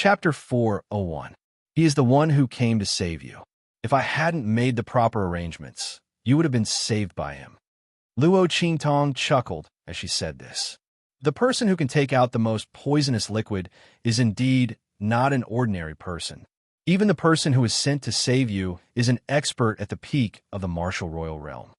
Chapter 401. He is the one who came to save you. If I hadn't made the proper arrangements, you would have been saved by him. Luo Qingtong chuckled as she said this. The person who can take out the most poisonous liquid is indeed not an ordinary person. Even the person who is sent to save you is an expert at the peak of the martial royal realm.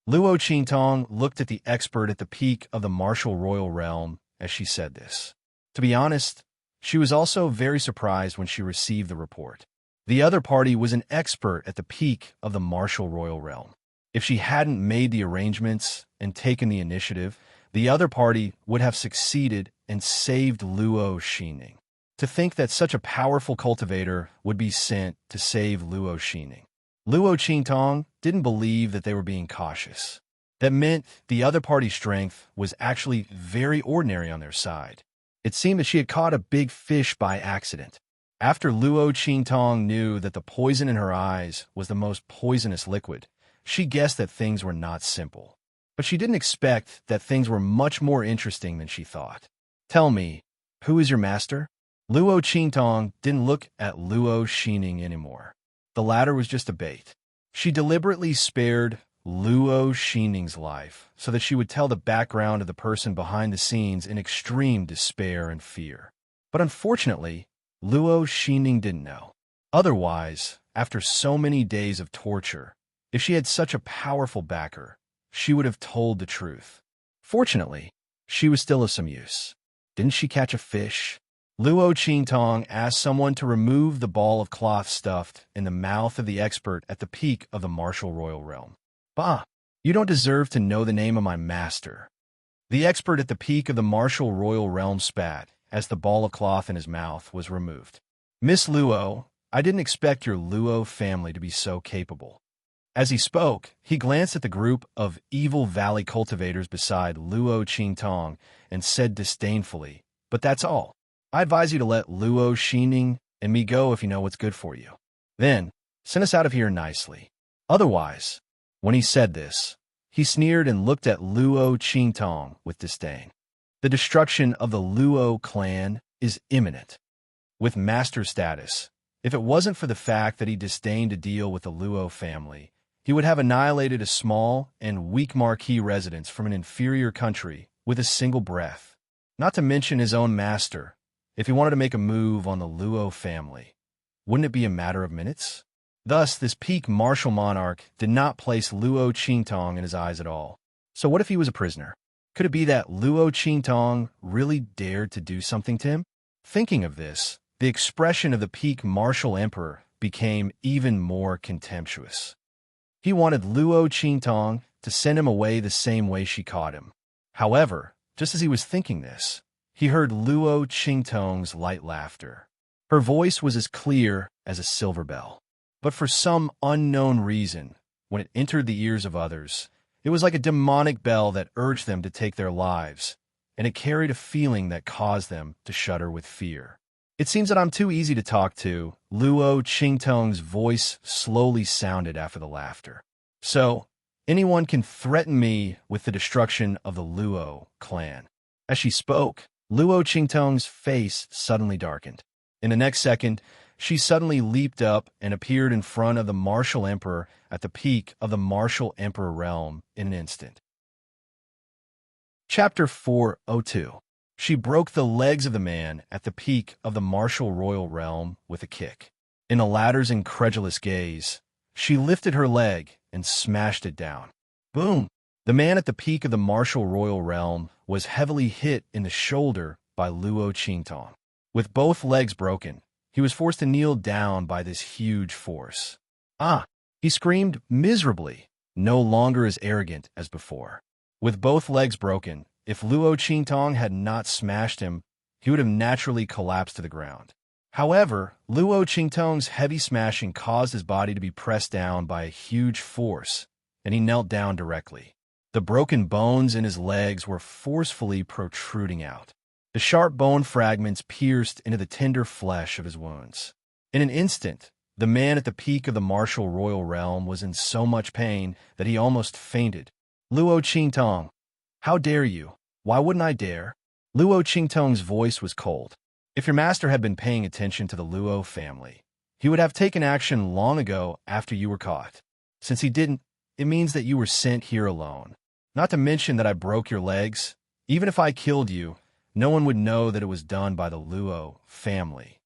Luo Qingtong looked at the expert at the peak of the martial royal realm as she said this. To be honest, she was also very surprised when she received the report. The other party was an expert at the peak of the martial royal realm. If she hadn't made the arrangements and taken the initiative, the other party would have succeeded and saved Luo Xining. To think that such a powerful cultivator would be sent to save Luo Xining. Luo Qingtong didn't believe that they were being cautious. That meant the other party's strength was actually very ordinary on their side. It seemed that she had caught a big fish by accident. After Luo Qingtong knew that the poison in her eyes was the most poisonous liquid, she guessed that things were not simple. But she didn't expect that things were much more interesting than she thought. Tell me, who is your master? Luo Qingtong didn't look at Luo Xining anymore. The latter was just a bait. She deliberately spared Luo Xining's life so that she would tell the background of the person behind the scenes in extreme despair and fear. But unfortunately, Luo Xining didn't know. Otherwise, after so many days of torture, if she had such a powerful backer, she would have told the truth. Fortunately, she was still of some use. Didn't she catch a fish? Luo Qingtong asked someone to remove the ball of cloth stuffed in the mouth of the expert at the peak of the martial royal realm. Bah, you don't deserve to know the name of my master. The expert at the peak of the martial royal realm spat as the ball of cloth in his mouth was removed. Miss Luo, I didn't expect your Luo family to be so capable. As he spoke, he glanced at the group of Evil Valley cultivators beside Luo Qingtong and said disdainfully, but that's all. I advise you to let Luo Xining and me go if you know what's good for you. Then, send us out of here nicely. Otherwise, when he said this, he sneered and looked at Luo Qingtong with disdain. The destruction of the Luo clan is imminent. With master status, if it wasn't for the fact that he disdained to deal with the Luo family, he would have annihilated a small and weak marquis residence from an inferior country with a single breath. Not to mention his own master. If he wanted to make a move on the Luo family, wouldn't it be a matter of minutes? Thus, this peak martial monarch did not place Luo Qingtong in his eyes at all. So what if he was a prisoner? Could it be that Luo Qingtong really dared to do something to him? Thinking of this, the expression of the peak martial emperor became even more contemptuous. He wanted Luo Qingtong to send him away the same way she caught him. However, just as he was thinking this, he heard Luo Qingtong's light laughter. Her voice was as clear as a silver bell. But for some unknown reason, when it entered the ears of others, it was like a demonic bell that urged them to take their lives, and it carried a feeling that caused them to shudder with fear. It seems that I'm too easy to talk to, Luo Qingtong's voice slowly sounded after the laughter. So, anyone can threaten me with the destruction of the Luo clan. As she spoke, Luo Qingtong's face suddenly darkened. In the next second, she suddenly leaped up and appeared in front of the martial emperor at the peak of the martial emperor realm in an instant. Chapter 402. She broke the legs of the man at the peak of the martial royal realm with a kick. In the latter's incredulous gaze, she lifted her leg and smashed it down. Boom! The man at the peak of the martial royal realm was heavily hit in the shoulder by Luo Qingtong. With both legs broken, he was forced to kneel down by this huge force. Ah! He screamed miserably, no longer as arrogant as before. With both legs broken, if Luo Qingtong had not smashed him, he would have naturally collapsed to the ground. However, Luo Qingtong's heavy smashing caused his body to be pressed down by a huge force, and he knelt down directly. The broken bones in his legs were forcefully protruding out. The sharp bone fragments pierced into the tender flesh of his wounds. In an instant, the man at the peak of the martial royal realm was in so much pain that he almost fainted. Luo Qingtong, how dare you? Why wouldn't I dare? Luo Qingtong's voice was cold. If your master had been paying attention to the Luo family, he would have taken action long ago after you were caught. Since he didn't, it means that you were sent here alone. Not to mention that I broke your legs. Even if I killed you, no one would know that it was done by the Luo family.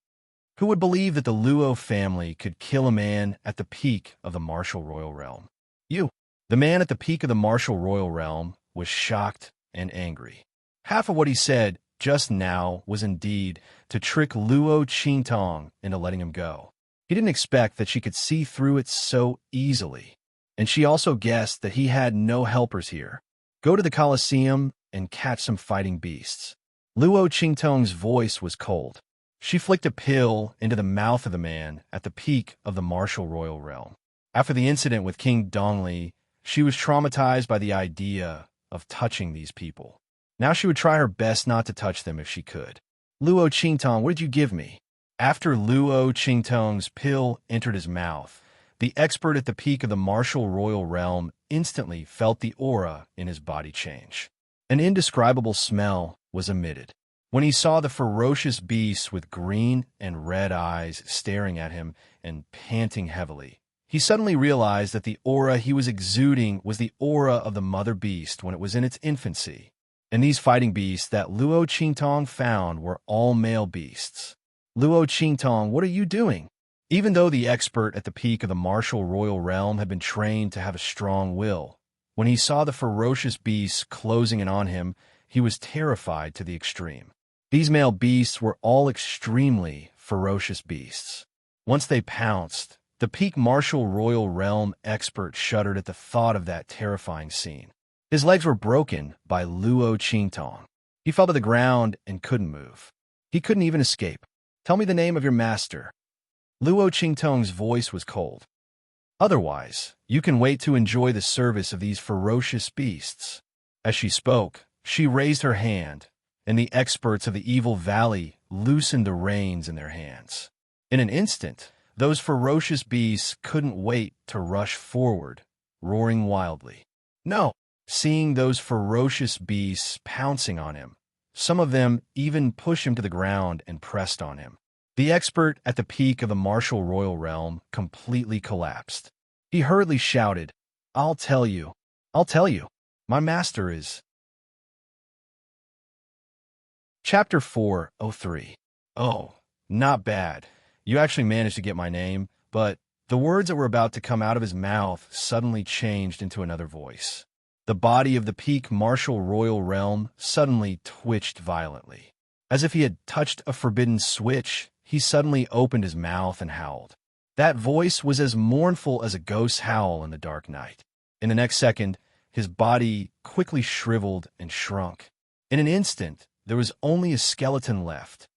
Who would believe that the Luo family could kill a man at the peak of the martial royal realm? You. The man at the peak of the martial royal realm was shocked and angry. Half of what he said just now was indeed to trick Luo Qingtong into letting him go. He didn't expect that she could see through it so easily. And she also guessed that he had no helpers here. Go to the Colosseum and catch some fighting beasts. Luo Qingtong's voice was cold. She flicked a pill into the mouth of the man at the peak of the martial royal realm. After the incident with King Dongli, she was traumatized by the idea of touching these people. Now she would try her best not to touch them if she could. Luo Qingtong, what did you give me? After Luo Qingtong's pill entered his mouth, the expert at the peak of the martial royal realm instantly felt the aura in his body change. An indescribable smell was emitted. When he saw the ferocious beast with green and red eyes staring at him and panting heavily, he suddenly realized that the aura he was exuding was the aura of the mother beast when it was in its infancy. And these fighting beasts that Luo Qingtong found were all male beasts. Luo Qingtong, what are you doing? Even though the expert at the peak of the martial royal realm had been trained to have a strong will, when he saw the ferocious beasts closing in on him, he was terrified to the extreme. These male beasts were all extremely ferocious beasts. Once they pounced, the peak martial royal realm expert shuddered at the thought of that terrifying scene. His legs were broken by Luo Qingtong. He fell to the ground and couldn't move. He couldn't even escape. Tell me the name of your master. Luo Qingtong's voice was cold. Otherwise, you can wait to enjoy the service of these ferocious beasts. As she spoke, she raised her hand, and the experts of the evil valley loosened the reins in their hands. In an instant, those ferocious beasts couldn't wait to rush forward, roaring wildly. No! Seeing those ferocious beasts pouncing on him, some of them even pushed him to the ground and pressed on him. The expert at the peak of the martial royal realm completely collapsed. He hurriedly shouted, I'll tell you. My master is... Chapter 403. Oh, not bad. You actually managed to get my name, but the words that were about to come out of his mouth suddenly changed into another voice. The body of the peak martial royal realm suddenly twitched violently. As if he had touched a forbidden switch, he suddenly opened his mouth and howled. That voice was as mournful as a ghost's howl in the dark night. In the next second, his body quickly shriveled and shrunk. In an instant, there was only a skeleton left.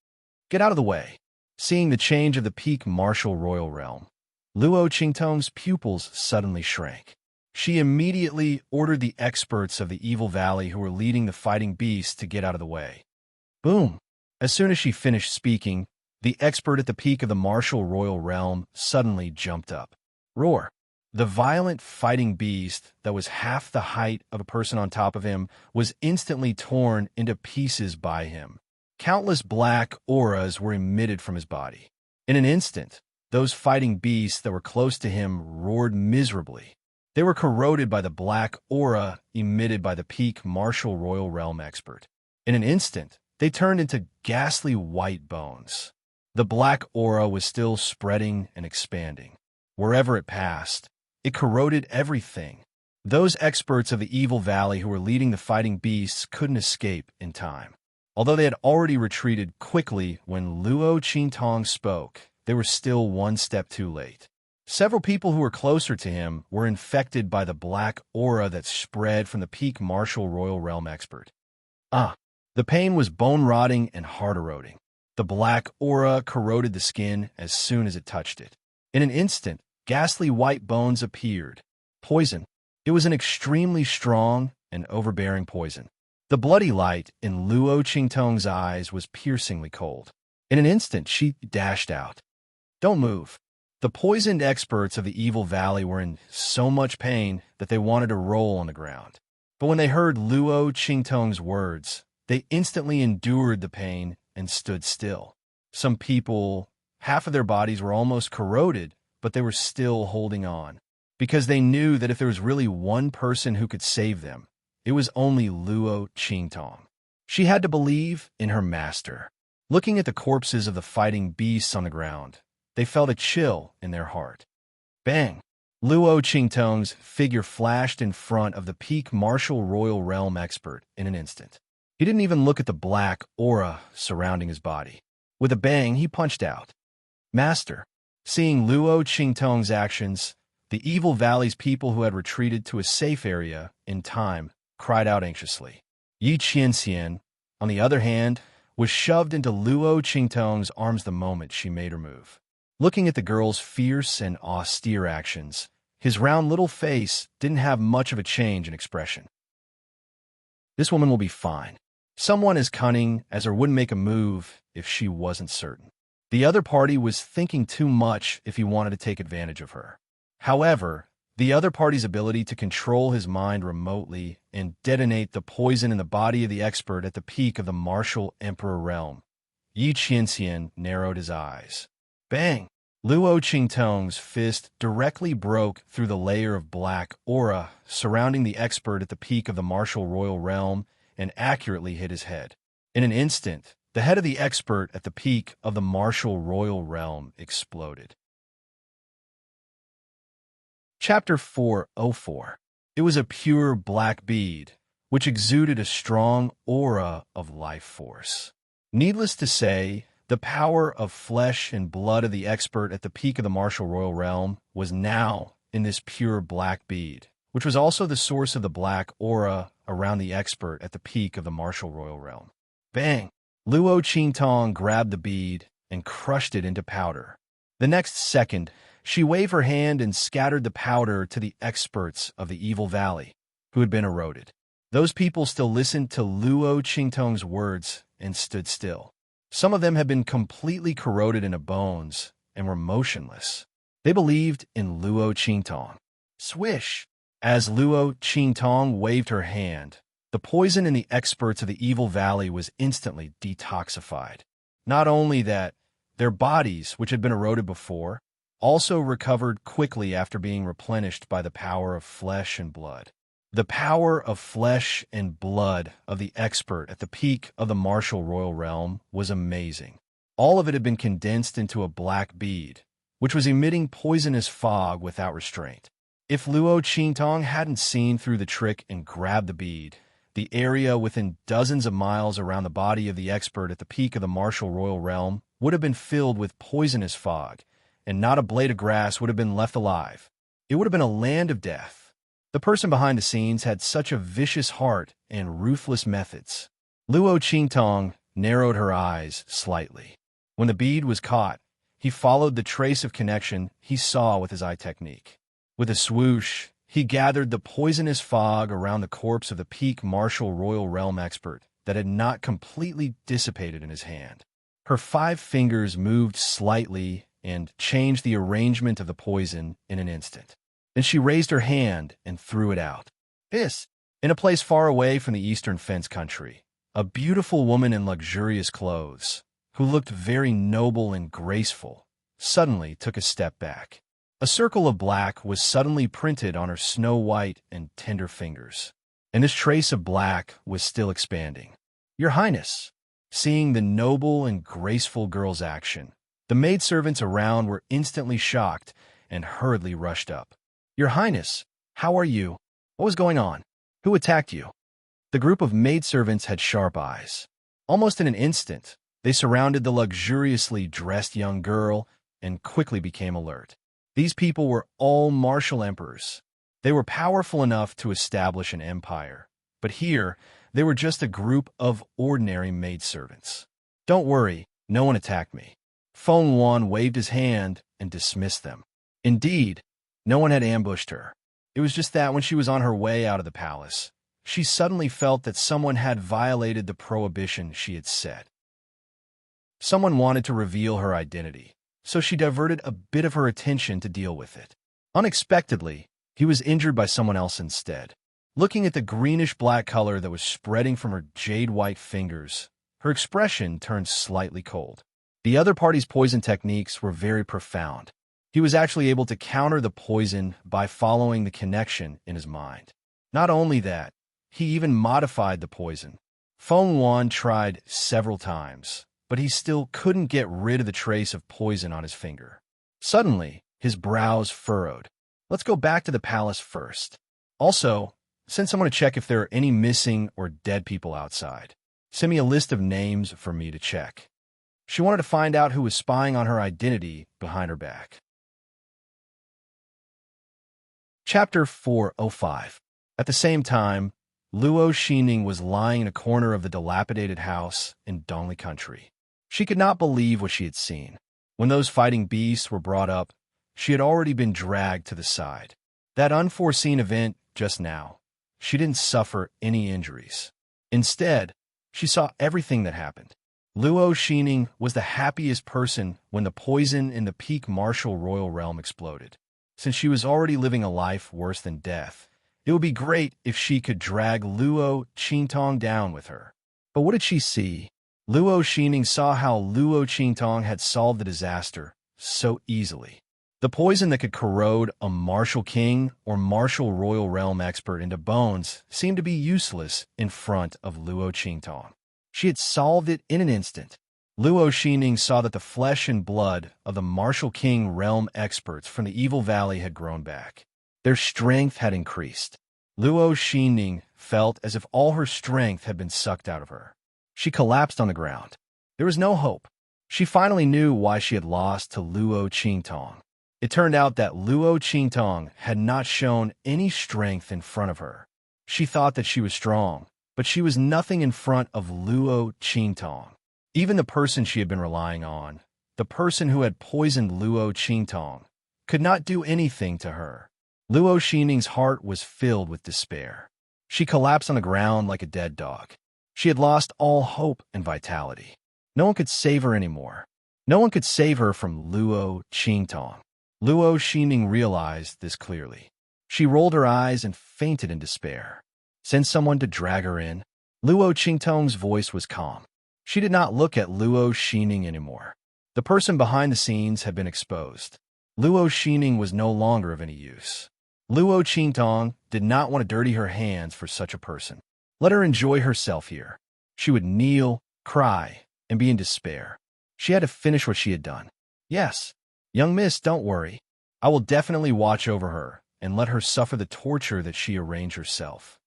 Get out of the way. Seeing the change of the peak martial royal realm, Luo Qingtong's pupils suddenly shrank. She immediately ordered the experts of the evil valley who were leading the fighting beasts to get out of the way. Boom! As soon as she finished speaking, the expert at the peak of the martial royal realm suddenly jumped up. Roar! The violent fighting beast that was half the height of a person on top of him was instantly torn into pieces by him. Countless black auras were emitted from his body. In an instant, those fighting beasts that were close to him roared miserably. They were corroded by the black aura emitted by the peak martial royal realm expert. In an instant, they turned into ghastly white bones. The black aura was still spreading and expanding. Wherever it passed, it corroded everything. Those experts of the evil valley who were leading the fighting beasts couldn't escape in time. Although they had already retreated quickly when Luo Qingtong spoke, they were still one step too late. Several people who were closer to him were infected by the black aura that spread from the peak martial royal realm expert. The pain was bone-rotting and heart-eroding. The black aura corroded the skin as soon as it touched it. In an instant, ghastly white bones appeared. Poison. It was an extremely strong and overbearing poison. The bloody light in Luo Qingtong's eyes was piercingly cold. In an instant, she dashed out. Don't move. The poisoned experts of the evil valley were in so much pain that they wanted to roll on the ground. But when they heard Luo Qingtong's words, they instantly endured the pain and stood still. Some people, half of their bodies were almost corroded, but they were still holding on, because they knew that if there was really one person who could save them, it was only Luo Qingtong. She had to believe in her master. Looking at the corpses of the fighting beasts on the ground, they felt a chill in their heart. Bang! Luo Qingtong's figure flashed in front of the peak martial royal realm expert in an instant. He didn't even look at the black aura surrounding his body. With a bang, he punched out. Master. Seeing Luo Qingtong's actions, the Evil Valley's people who had retreated to a safe area in time cried out anxiously. Yi Qianxian, on the other hand, was shoved into Luo Qingtong's arms the moment she made her move. Looking at the girl's fierce and austere actions, his round little face didn't have much of a change in expression. This woman will be fine. Someone as cunning as her wouldn't make a move if she wasn't certain. The other party was thinking too much if he wanted to take advantage of her. However, the other party's ability to control his mind remotely and detonate the poison in the body of the expert at the peak of the martial emperor realm. Yi Qianxian narrowed his eyes. Bang! Luo Qingtong's fist directly broke through the layer of black aura surrounding the expert at the peak of the martial royal realm and accurately hit his head. In an instant, the head of the expert at the peak of the martial royal realm exploded. Chapter 404. It was a pure black bead, which exuded a strong aura of life force. Needless to say, the power of flesh and blood of the expert at the peak of the martial royal realm was now in this pure black bead, which was also the source of the black aura around the expert at the peak of the martial royal realm. Bang! Luo Qingtong grabbed the bead and crushed it into powder. The next second, she waved her hand and scattered the powder to the experts of the Evil Valley, who had been eroded. Those people still listened to Luo Qingtong's words and stood still. Some of them had been completely corroded into bones and were motionless. They believed in Luo Qingtong. Swish! As Luo Qingtong waved her hand, the poison in the experts of the Evil Valley was instantly detoxified. Not only that, their bodies, which had been eroded before, also recovered quickly after being replenished by the power of flesh and blood. The power of flesh and blood of the expert at the peak of the martial royal realm was amazing. All of it had been condensed into a black bead, which was emitting poisonous fog without restraint. If Luo Qingtong hadn't seen through the trick and grabbed the bead, the area within dozens of miles around the body of the expert at the peak of the martial royal realm would have been filled with poisonous fog, and not a blade of grass would have been left alive. It would have been a land of death. The person behind the scenes had such a vicious heart and ruthless methods. Luo Qingtong narrowed her eyes slightly. When the bead was caught, he followed the trace of connection he saw with his eye technique. With a swoosh, he gathered the poisonous fog around the corpse of the peak martial royal realm expert that had not completely dissipated in his hand. Her 5 fingers moved slightly and changed the arrangement of the poison in an instant. Then she raised her hand and threw it out. This, in a place far away from the eastern fence country, a beautiful woman in luxurious clothes, who looked very noble and graceful, suddenly took a step back. A circle of black was suddenly printed on her snow-white and tender fingers, and this trace of black was still expanding. Your Highness, seeing the noble and graceful girl's action, the maidservants around were instantly shocked and hurriedly rushed up. Your Highness, how are you? What was going on? Who attacked you? The group of maidservants had sharp eyes. Almost in an instant, they surrounded the luxuriously dressed young girl and quickly became alert. These people were all martial emperors. They were powerful enough to establish an empire, but here they were just a group of ordinary maidservants. Don't worry, no one attacked me. Feng Wan waved his hand and dismissed them. Indeed, no one had ambushed her. It was just that when she was on her way out of the palace, she suddenly felt that someone had violated the prohibition she had set. Someone wanted to reveal her identity, so she diverted a bit of her attention to deal with it. Unexpectedly, he was injured by someone else instead. Looking at the greenish-black color that was spreading from her jade-white fingers, her expression turned slightly cold. The other party's poison techniques were very profound. He was actually able to counter the poison by following the connection in his mind. Not only that, he even modified the poison. Feng Wan tried several times, but he still couldn't get rid of the trace of poison on his finger. Suddenly, his brows furrowed. Let's go back to the palace first. Also, send someone to check if there are any missing or dead people outside. Send me a list of names for me to check. She wanted to find out who was spying on her identity behind her back. Chapter 405. At the same time, Luo Xining was lying in a corner of the dilapidated house in Dongli country. She could not believe what she had seen. When those fighting beasts were brought up, she had already been dragged to the side. That unforeseen event just now, she didn't suffer any injuries. Instead, she saw everything that happened. Luo Xining was the happiest person when the poison in the peak martial royal realm exploded. Since she was already living a life worse than death, it would be great if she could drag Luo Qingtong down with her. But what did she see? Luo Xining saw how Luo Qingtong had solved the disaster so easily. The poison that could corrode a martial king or martial royal realm expert into bones seemed to be useless in front of Luo Qingtong. She had solved it in an instant. Luo Xining saw that the flesh and blood of the martial king realm experts from the Evil Valley had grown back. Their strength had increased. Luo Xining felt as if all her strength had been sucked out of her. She collapsed on the ground. There was no hope. She finally knew why she had lost to Luo Qingtong. It turned out that Luo Qingtong had not shown any strength in front of her. She thought that she was strong, but she was nothing in front of Luo Qingtong. Even the person she had been relying on, the person who had poisoned Luo Qingtong, could not do anything to her. Luo Xining's heart was filled with despair. She collapsed on the ground like a dead dog. She had lost all hope and vitality. No one could save her anymore. No one could save her from Luo Qingtong. Luo Xining realized this clearly. She rolled her eyes and fainted in despair. Send someone to drag her in. Luo Qingtong's voice was calm. She did not look at Luo Xining anymore. The person behind the scenes had been exposed. Luo Xining was no longer of any use. Luo Qingtong did not want to dirty her hands for such a person. Let her enjoy herself here. She would kneel, cry, and be in despair. She had to finish what she had done. Yes, young miss, don't worry. I will definitely watch over her and let her suffer the torture that she arranged herself.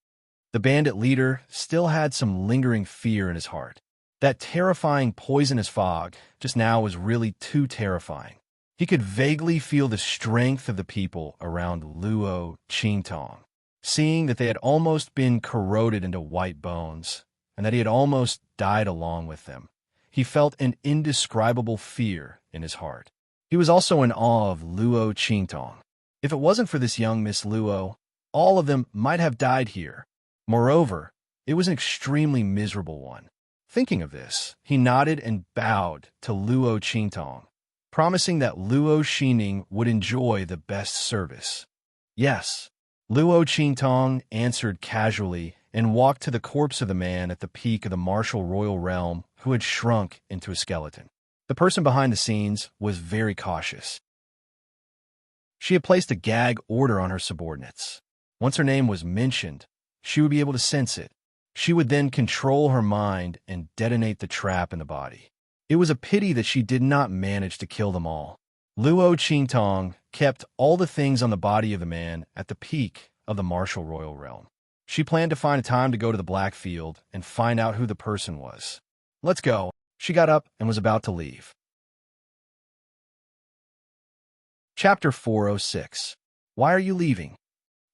The bandit leader still had some lingering fear in his heart. That terrifying poisonous fog just now was really too terrifying. He could vaguely feel the strength of the people around Luo Qingtong, seeing that they had almost been corroded into white bones, and that he had almost died along with them. He felt an indescribable fear in his heart. He was also in awe of Luo Qingtong. If it wasn't for this young Miss Luo, all of them might have died here. Moreover, it was an extremely miserable one. Thinking of this, he nodded and bowed to Luo Qingtong, promising that Luo Xining would enjoy the best service. Yes, Luo Qingtong answered casually and walked to the corpse of the man at the peak of the martial royal realm who had shrunk into a skeleton. The person behind the scenes was very cautious. She had placed a gag order on her subordinates. Once her name was mentioned, she would be able to sense it. She would then control her mind and detonate the trap in the body. It was a pity that she did not manage to kill them all. Luo Qingtong kept all the things on the body of the man at the peak of the martial royal realm. She planned to find a time to go to the Black Field and find out who the person was. Let's go. She got up and was about to leave. Chapter 406. Why are you leaving?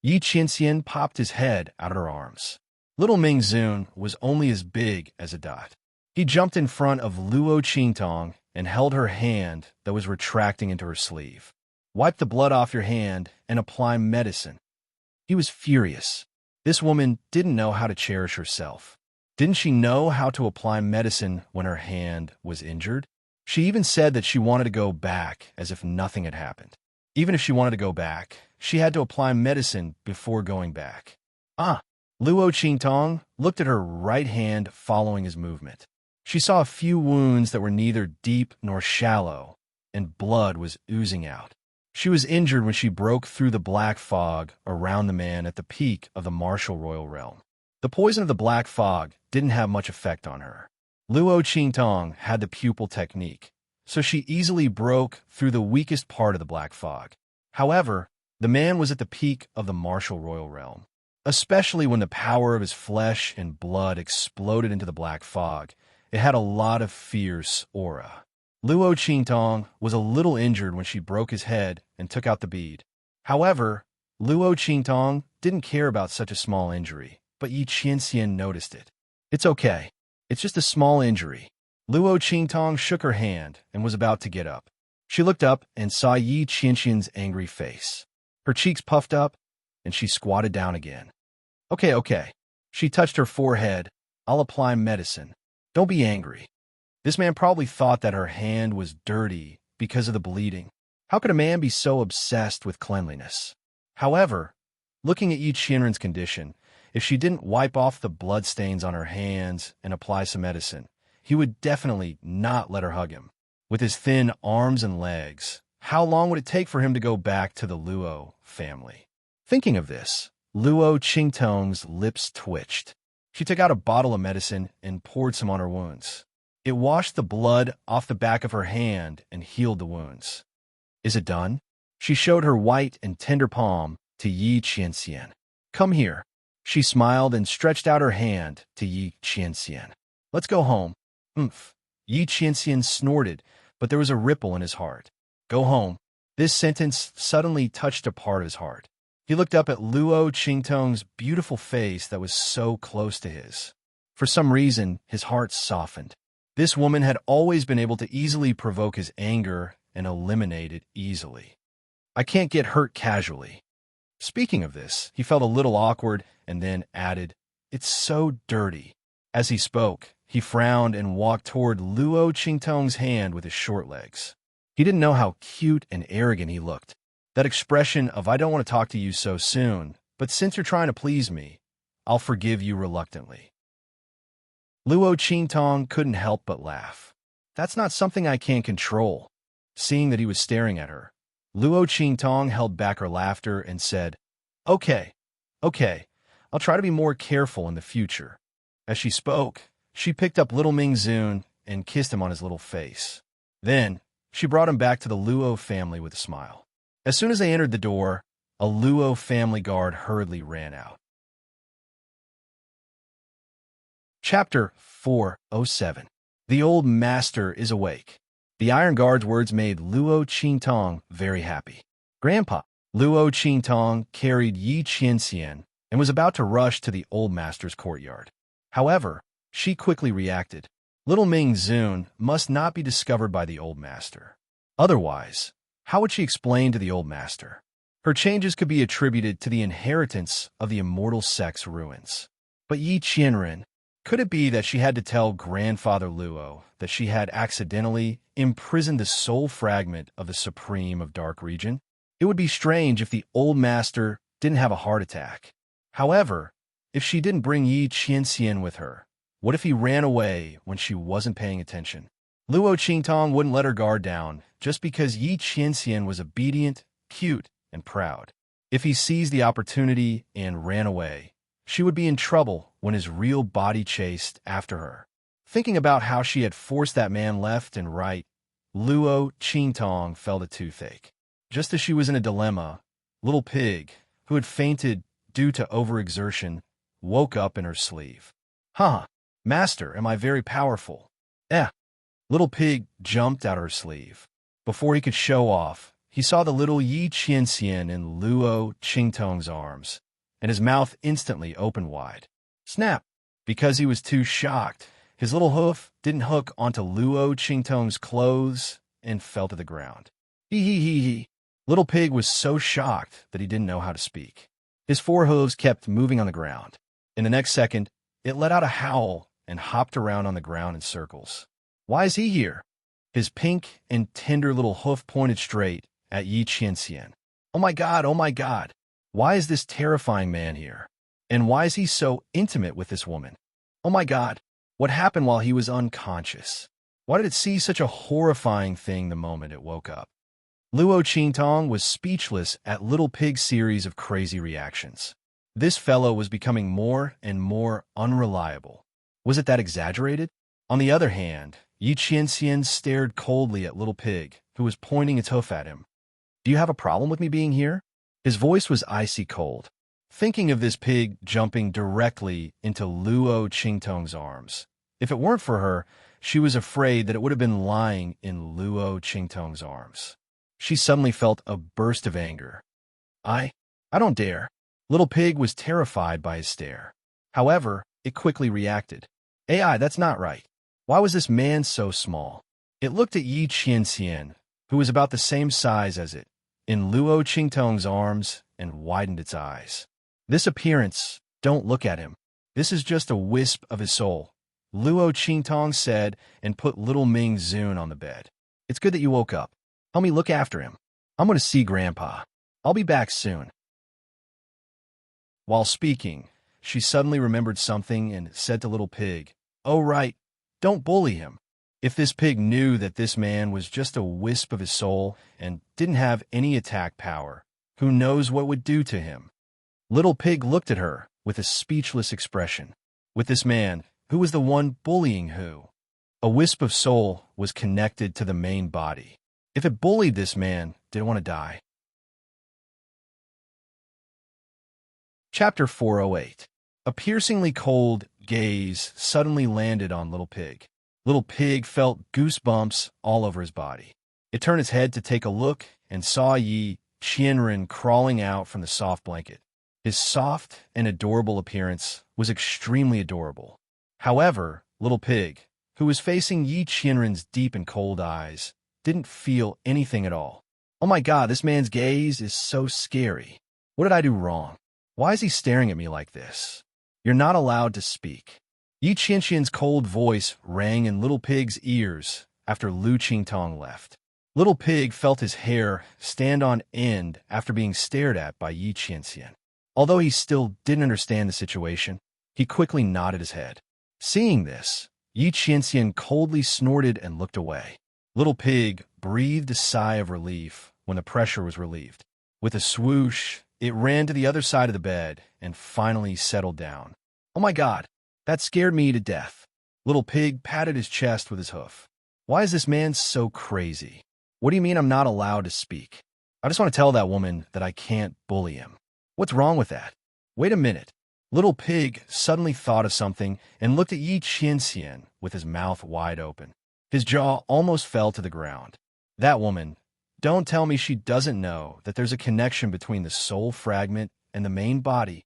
Yi Qinxian popped his head out of her arms. Little Ming Zun was only as big as a dot. He jumped in front of Luo Qingtong and held her hand that was retracting into her sleeve. Wipe the blood off your hand and apply medicine. He was furious. This woman didn't know how to cherish herself. Didn't she know how to apply medicine when her hand was injured? She even said that she wanted to go back as if nothing had happened. Even if she wanted to go back, she had to apply medicine before going back. Luo Qingtong looked at her right hand following his movement. She saw a few wounds that were neither deep nor shallow, and blood was oozing out. She was injured when she broke through the black fog around the man at the peak of the martial royal realm. The poison of the black fog didn't have much effect on her. Luo Qingtong had the pupil technique, so she easily broke through the weakest part of the black fog. However, the man was at the peak of the martial royal realm. Especially when the power of his flesh and blood exploded into the black fog, it had a lot of fierce aura. Luo Qingtong was a little injured when she broke his head and took out the bead. However, Luo Qingtong didn't care about such a small injury, but Yi Qianxian noticed it. "It's okay. It's just a small injury." Luo Qingtong shook her hand and was about to get up. She looked up and saw Yi Qianxian's angry face. Her cheeks puffed up, and she squatted down again. Okay. She touched her forehead. "I'll apply medicine. Don't be angry." This man probably thought that her hand was dirty because of the bleeding. How could a man be so obsessed with cleanliness? However, looking at Yi Qianren's condition, if she didn't wipe off the bloodstains on her hands and apply some medicine, he would definitely not let her hug him. With his thin arms and legs, how long would it take for him to go back to the Luo family? Thinking of this, Luo Qingtong's lips twitched. She took out a bottle of medicine and poured some on her wounds. It washed the blood off the back of her hand and healed the wounds. "Is it done?" She showed her white and tender palm to Yi Qianxian. "Come here." She smiled and stretched out her hand to Yi Qianxian. "Let's go home." "Umph." Yi Qianxian snorted, but there was a ripple in his heart. "Go home." This sentence suddenly touched a part of his heart. He looked up at Luo Qingtong's beautiful face that was so close to his. For some reason, his heart softened. This woman had always been able to easily provoke his anger and eliminate it easily. "I can't get hurt casually." Speaking of this, he felt a little awkward and then added, "It's so dirty." As he spoke, he frowned and walked toward Luo Qingtong's hand with his short legs. He didn't know how cute and arrogant he looked. That expression of "I don't want to talk to you so soon, but since you're trying to please me, I'll forgive you reluctantly." Luo Qingtong couldn't help but laugh. "That's not something I can control." Seeing that he was staring at her, Luo Qingtong held back her laughter and said, Okay, I'll try to be more careful in the future." As she spoke, she picked up little Ming Zun and kissed him on his little face. Then, she brought him back to the Luo family with a smile. As soon as they entered the door, a Luo family guard hurriedly ran out. Chapter 407. The Old Master is Awake. The Iron Guard's words made Luo Qingtong very happy. "Grandpa." Luo Qingtong carried Yi Qianxian and was about to rush to the Old Master's courtyard. However, she quickly reacted. Little Ming Zun must not be discovered by the Old Master. Otherwise, how would she explain to the Old Master? Her changes could be attributed to the inheritance of the immortal sex ruins. But Yi Qianren, could it be that she had to tell Grandfather Luo that she had accidentally imprisoned the soul fragment of the Supreme of Dark Region? It would be strange if the Old Master didn't have a heart attack. However, if she didn't bring Yi Qianxian with her, what if he ran away when she wasn't paying attention? Luo Qingtong wouldn't let her guard down just because Yi Qianxian was obedient, cute, and proud. If he seized the opportunity and ran away, she would be in trouble when his real body chased after her. Thinking about how she had forced that man left and right, Luo Qingtong felt a toothache. Just as she was in a dilemma, Little Pig, who had fainted due to overexertion, woke up in her sleeve. "Huh, Master, am I very powerful?" "Eh." Little Pig jumped out of her sleeve. Before he could show off, he saw the little Yi Qianxian in Luo Qingtong's arms, and his mouth instantly opened wide. Snap! Because he was too shocked, his little hoof didn't hook onto Luo Qingtong's clothes and fell to the ground. Hee. Little Pig was so shocked that he didn't know how to speak. His four hooves kept moving on the ground. In the next second, it let out a howl and hopped around on the ground in circles. Why is he here? His pink and tender little hoof pointed straight at Yi Qianxian. Oh my God. Why is this terrifying man here? And why is he so intimate with this woman? Oh my God, What happened while he was unconscious? Why did it see such a horrifying thing the moment it woke up? Luo Qingtong was speechless at Little Pig's series of crazy reactions. This fellow was becoming more and more unreliable. Was it that exaggerated? On the other hand, Yi Qianxian stared coldly at Little Pig, who was pointing its hoof at him. Do you have a problem with me being here? His voice was icy cold. Thinking of this pig jumping directly into Luo Qingtong's arms. If it weren't for her, she was afraid that it would have been lying in Luo Qingtong's arms. She suddenly felt a burst of anger. I don't dare. Little Pig was terrified by his stare. However, it quickly reacted. AI, that's not right. Why was this man so small? It looked at Yi Qianxian, who was about the same size as it, in Luo Qingtong's arms and widened its eyes. This appearance, don't look at him. This is just a wisp of his soul, Luo Qingtong said and put little Ming Zun on the bed. It's good that you woke up. Help me look after him. I'm going to see Grandpa. I'll be back soon. While speaking, she suddenly remembered something and said to Little Pig, "Oh right, don't bully him." If this pig knew that this man was just a wisp of his soul and didn't have any attack power, who knows what would do to him? Little Pig looked at her with a speechless expression. With this man, who was the one bullying who? A wisp of soul was connected to the main body. If it bullied this man, did it want to die? Chapter 408. A piercingly cold gaze suddenly landed on Little Pig. Little Pig felt goosebumps all over his body. It turned its head to take a look and saw Yi Qianren crawling out from the soft blanket. His soft and adorable appearance was extremely adorable. However, Little Pig, who was facing Yi Qianren's deep and cold eyes, didn't feel anything at all. Oh my God, this man's gaze is so scary. What did I do wrong? Why is he staring at me like this? You're not allowed to speak. Yi Qianxian's cold voice rang in Little Pig's ears after Lu Qingtong left. Little Pig felt his hair stand on end after being stared at by Yi Qianxian. Although he still didn't understand the situation, he quickly nodded his head. Seeing this, Yi Qianxian coldly snorted and looked away. Little Pig breathed a sigh of relief when the pressure was relieved. With a swoosh, it ran to the other side of the bed and finally settled down. Oh my God, that scared me to death. Little Pig patted his chest with his hoof. Why is this man so crazy? What do you mean I'm not allowed to speak? I just want to tell that woman that I can't bully him. What's wrong with that? Wait a minute. Little Pig suddenly thought of something and looked at Yi Qianxian with his mouth wide open. His jaw almost fell to the ground. That woman, don't tell me she doesn't know that there's a connection between the soul fragment and the main body.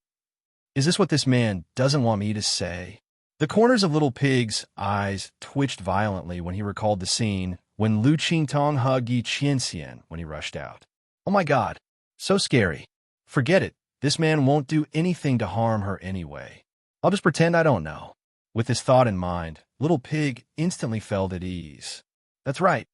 Is this what this man doesn't want me to say? The corners of Little Pig's eyes twitched violently when he recalled the scene when Lu Qingtong hugged Yi Qianxian when he rushed out. Oh my God, so scary. Forget it. This man won't do anything to harm her anyway. I'll just pretend I don't know. With this thought in mind, Little Pig instantly felt at ease. That's right.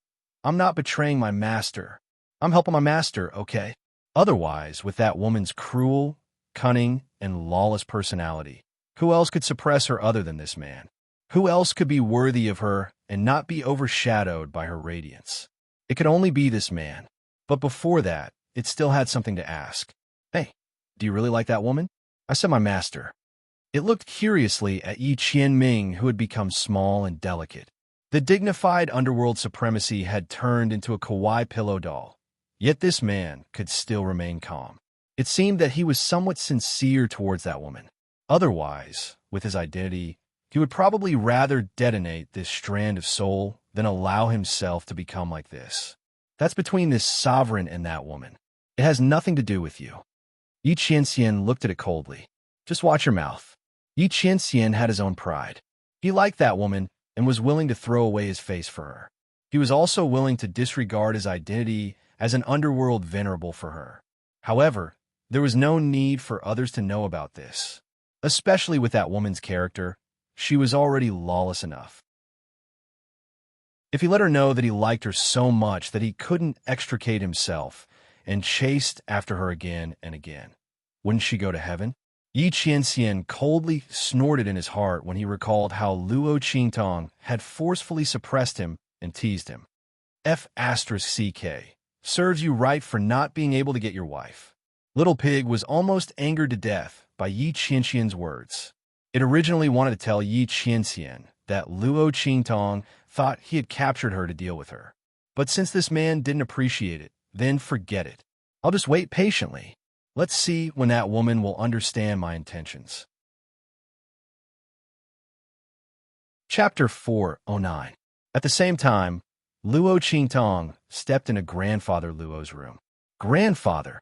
I'm not betraying my master. I'm helping my master, okay? Otherwise, with that woman's cruel, cunning, and lawless personality, who else could suppress her other than this man? Who else could be worthy of her and not be overshadowed by her radiance? It could only be this man. But before that, it still had something to ask. Hey, do you really like that woman? I said my master. It looked curiously at Yi Qianming, who had become small and delicate. The dignified underworld supremacy had turned into a kawaii pillow doll. Yet this man could still remain calm. It seemed that he was somewhat sincere towards that woman. Otherwise, with his identity, he would probably rather detonate this strand of soul than allow himself to become like this. That's between this sovereign and that woman. It has nothing to do with you. Yi Qianxian looked at it coldly. Just watch your mouth. Yi Qianxian had his own pride. He liked that woman and was willing to throw away his face for her. He was also willing to disregard his identity as an underworld venerable for her. However, there was no need for others to know about this. Especially with that woman's character, she was already lawless enough. If he let her know that he liked her so much that he couldn't extricate himself and chased after her again and again, wouldn't she go to heaven? Yi Qianxian coldly snorted in his heart when he recalled how Luo Qingtong had forcefully suppressed him and teased him. F***CK. Serves you right for not being able to get your wife. Little Pig was almost angered to death by Yi Qianxian's words. It originally wanted to tell Yi Qianxian that Luo Qingtong thought he had captured her to deal with her. But since this man didn't appreciate it, then forget it. I'll just wait patiently. Let's see when that woman will understand my intentions. Chapter 409. At the same time, Luo Qingtong stepped into Grandfather Luo's room. Grandfather!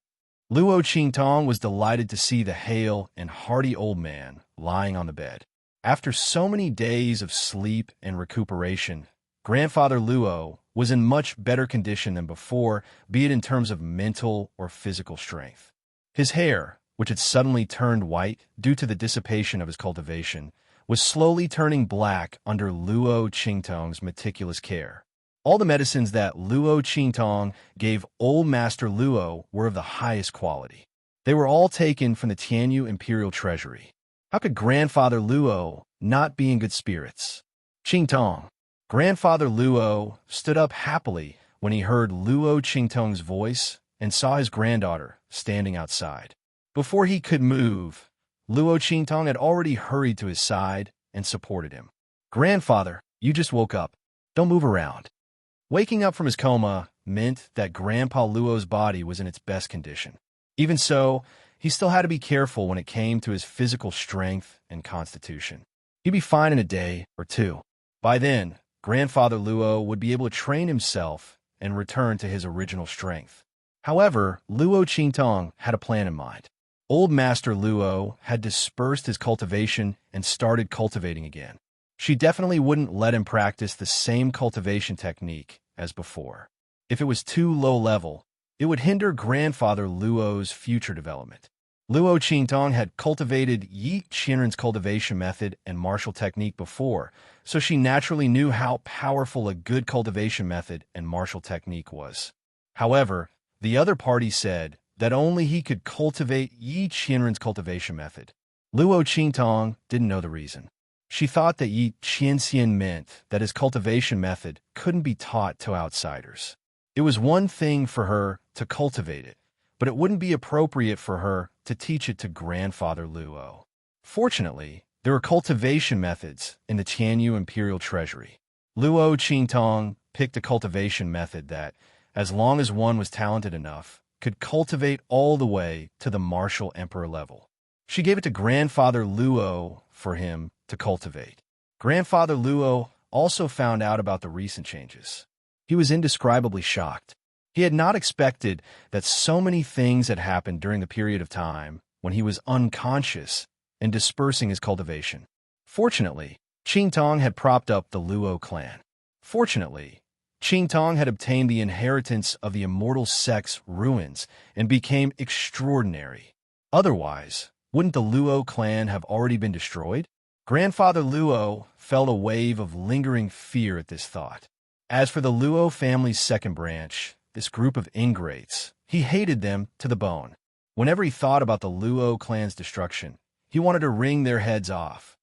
Luo Qingtong was delighted to see the hale and hearty old man lying on the bed. After so many days of sleep and recuperation, Grandfather Luo was in much better condition than before, be it in terms of mental or physical strength. His hair, which had suddenly turned white due to the dissipation of his cultivation, was slowly turning black under Luo Qingtong's meticulous care. All the medicines that Luo Qingtong gave Old Master Luo were of the highest quality. They were all taken from the Tianyu Imperial Treasury. How could Grandfather Luo not be in good spirits? Qingtong. Grandfather Luo stood up happily when he heard Luo Qingtong's voice and saw his granddaughter standing outside. Before he could move, Luo Qingtong had already hurried to his side and supported him. Grandfather, you just woke up. Don't move around. Waking up from his coma meant that Grandpa Luo's body was in its best condition. Even so, he still had to be careful when it came to his physical strength and constitution. He'd be fine in a day or two. By then, Grandfather Luo would be able to train himself and return to his original strength. However, Luo Qingtong had a plan in mind. Old Master Luo had dispersed his cultivation and started cultivating again. She definitely wouldn't let him practice the same cultivation technique as before. If it was too low level, it would hinder Grandfather Luo's future development. Luo Qingtong had cultivated Yi Qianren's cultivation method and martial technique before, so she naturally knew how powerful a good cultivation method and martial technique was. However, the other party said that only he could cultivate Yi Qianren's cultivation method. Luo Qingtong didn't know the reason. She thought that Yi Qianxian meant that his cultivation method couldn't be taught to outsiders. It was one thing for her to cultivate it, but it wouldn't be appropriate for her to teach it to Grandfather Luo. Fortunately, there were cultivation methods in the Tianyu Imperial Treasury. Luo Qingtong picked a cultivation method that, as long as one was talented enough, could cultivate all the way to the martial emperor level. She gave it to Grandfather Luo for him to cultivate. Grandfather Luo also found out about the recent changes. He was indescribably shocked. He had not expected that so many things had happened during the period of time when he was unconscious and dispersing his cultivation. Fortunately, Qingtong had propped up the Luo clan. Fortunately, Qingtong had obtained the inheritance of the immortal sex ruins and became extraordinary. Otherwise, wouldn't the Luo clan have already been destroyed? Grandfather Luo felt a wave of lingering fear at this thought. As for the Luo family's second branch, this group of ingrates, he hated them to the bone. Whenever he thought about the Luo clan's destruction, he wanted to wring their heads off.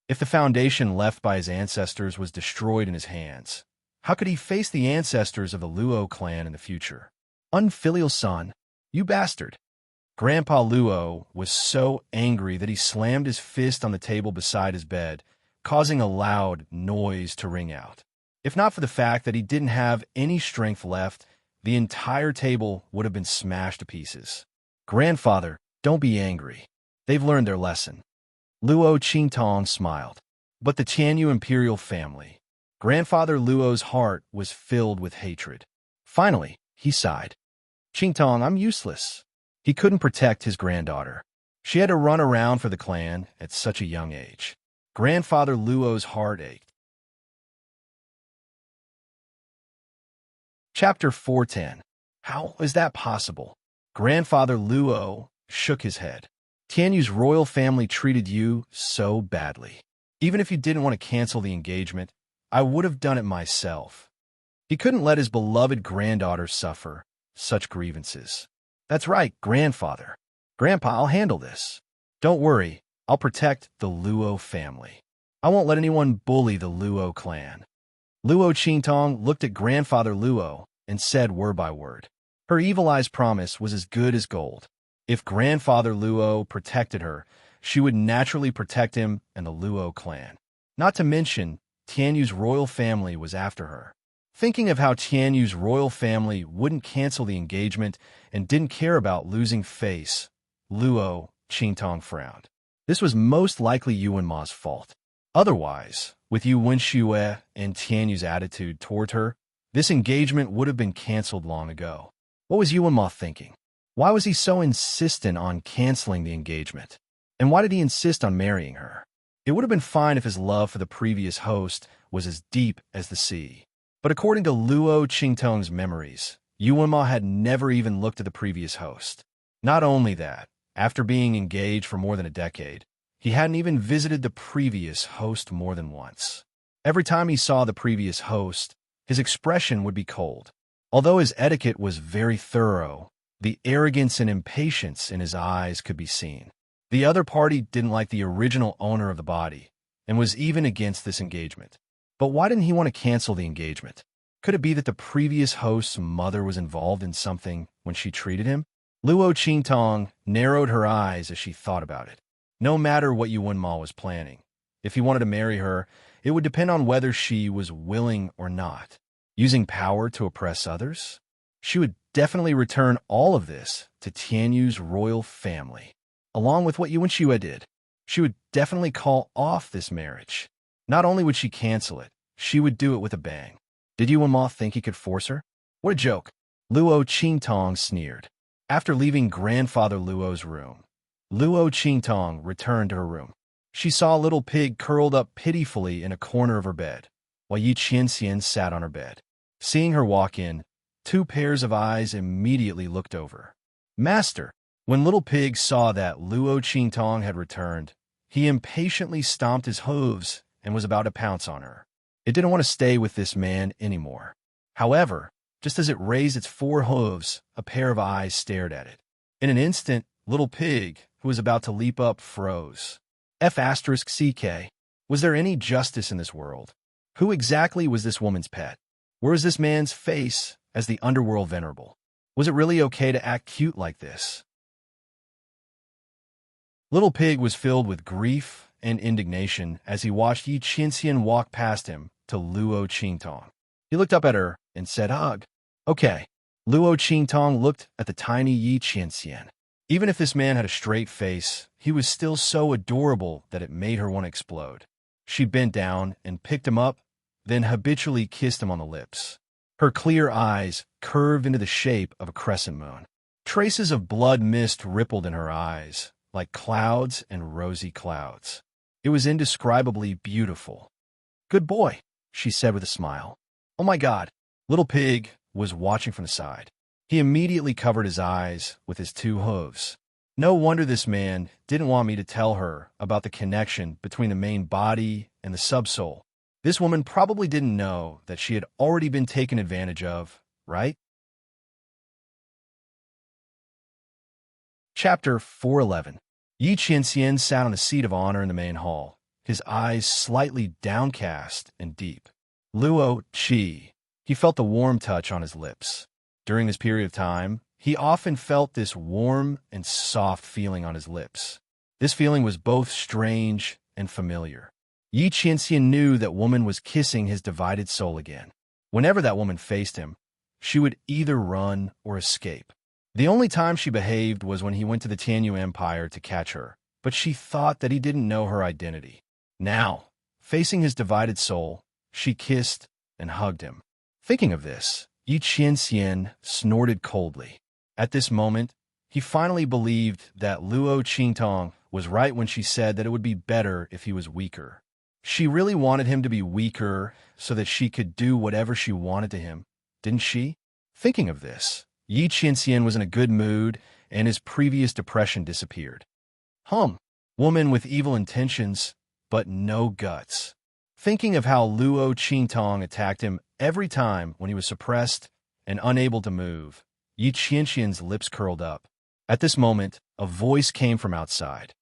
If the foundation left by his ancestors was destroyed in his hands, how could he face the ancestors of the Luo clan in the future? Unfilial son, you bastard! Grandpa Luo was so angry that he slammed his fist on the table beside his bed, causing a loud noise to ring out. If not for the fact that he didn't have any strength left, the entire table would have been smashed to pieces. Grandfather, don't be angry. They've learned their lesson. Luo Qingtong smiled. But the Tianyu Imperial family. Grandfather Luo's heart was filled with hatred. Finally, he sighed. Qingtong, I'm useless. He couldn't protect his granddaughter. She had to run around for the clan at such a young age. Grandfather Luo's heart ached. Chapter 410. How is that possible? Grandfather Luo shook his head. Tianyu's royal family treated you so badly. Even if you didn't want to cancel the engagement, I would have done it myself. He couldn't let his beloved granddaughter suffer such grievances. That's right, grandfather. Grandpa, I'll handle this. Don't worry, I'll protect the Luo family. I won't let anyone bully the Luo clan. Luo Qingtong looked at Grandfather Luo and said word by word. Her evil eye's promise was as good as gold. If Grandfather Luo protected her, she would naturally protect him and the Luo clan. Not to mention, Tianyu's royal family was after her. Thinking of how Tianyu's royal family wouldn't cancel the engagement and didn't care about losing face, Luo Qingtong frowned. This was most likely Yuan Ma's fault. Otherwise, with Yu Wenxue and Tianyu's attitude toward her, this engagement would have been canceled long ago. What was Yuan Ma thinking? Why was he so insistent on canceling the engagement? And why did he insist on marrying her? It would have been fine if his love for the previous host was as deep as the sea. But according to Luo Qingtong's memories, Yuan Ma had never even looked at the previous host. Not only that, after being engaged for more than a decade, he hadn't even visited the previous host more than once. Every time he saw the previous host, his expression would be cold. Although his etiquette was very thorough, the arrogance and impatience in his eyes could be seen. The other party didn't like the original owner of the body and was even against this engagement. But why didn't he want to cancel the engagement? Could it be that the previous host's mother was involved in something when she treated him? Luo Qingtong narrowed her eyes as she thought about it. No matter what Yuan Ma was planning, if he wanted to marry her, it would depend on whether she was willing or not. Using power to oppress others? She would definitely return all of this to Tianyu's royal family. Along with what Yuan Xue did, she would definitely call off this marriage. Not only would she cancel it, she would do it with a bang. Did Yuan Ma think he could force her? What a joke. Luo Qingtong sneered. After leaving Grandfather Luo's room, Luo Qingtong returned to her room. She saw a little pig curled up pitifully in a corner of her bed, while Yi Qianxian sat on her bed. Seeing her walk in, 2 pairs of eyes immediately looked over. Master! When Little Pig saw that Luo Qingtong had returned, he impatiently stomped his hooves and was about to pounce on her. It didn't want to stay with this man anymore. However, just as it raised its 4 hooves, a pair of eyes stared at it. In an instant, Little Pig, who was about to leap up, froze. F***CK. Was there any justice in this world? Who exactly was this woman's pet? Where is this man's face as the underworld venerable? Was it really okay to act cute like this? Little Pig was filled with grief and indignation as he watched Yi Qianxian walk past him to Luo Qingtong. He looked up at her and said, "Hug." Okay. Luo Qingtong looked at the tiny Yi Qianxian. Even if this man had a straight face, he was still so adorable that it made her want to explode. She bent down and picked him up, then habitually kissed him on the lips. Her clear eyes curved into the shape of a crescent moon. Traces of blood mist rippled in her eyes, like clouds and rosy clouds. It was indescribably beautiful. "Good boy," she said with a smile. "Oh my God." Little Pig was watching from the side. He immediately covered his eyes with his 2 hooves. No wonder this man didn't want me to tell her about the connection between the main body and the subsoul. This woman probably didn't know that she had already been taken advantage of, right? Chapter 411. Yi Qianxian sat on the seat of honor in the main hall, his eyes slightly downcast and deep. Luo Qi. He felt the warm touch on his lips. During this period of time, he often felt this warm and soft feeling on his lips. This feeling was both strange and familiar. Yi Qianxian knew that woman was kissing his divided soul again. Whenever that woman faced him, she would either run or escape. The only time she behaved was when he went to the Tianyu Empire to catch her, but she thought that he didn't know her identity. Now, facing his divided soul, she kissed and hugged him. Thinking of this, Yi Qianxian snorted coldly. At this moment, he finally believed that Luo Qingtong was right when she said that it would be better if he was weaker. She really wanted him to be weaker so that she could do whatever she wanted to him, didn't she? Thinking of this, Yi Qianxian was in a good mood and his previous depression disappeared. Woman with evil intentions, but no guts. Thinking of how Luo Qingtong attacked him every time when he was suppressed and unable to move, Yi Qianxian's lips curled up. At this moment, a voice came from outside.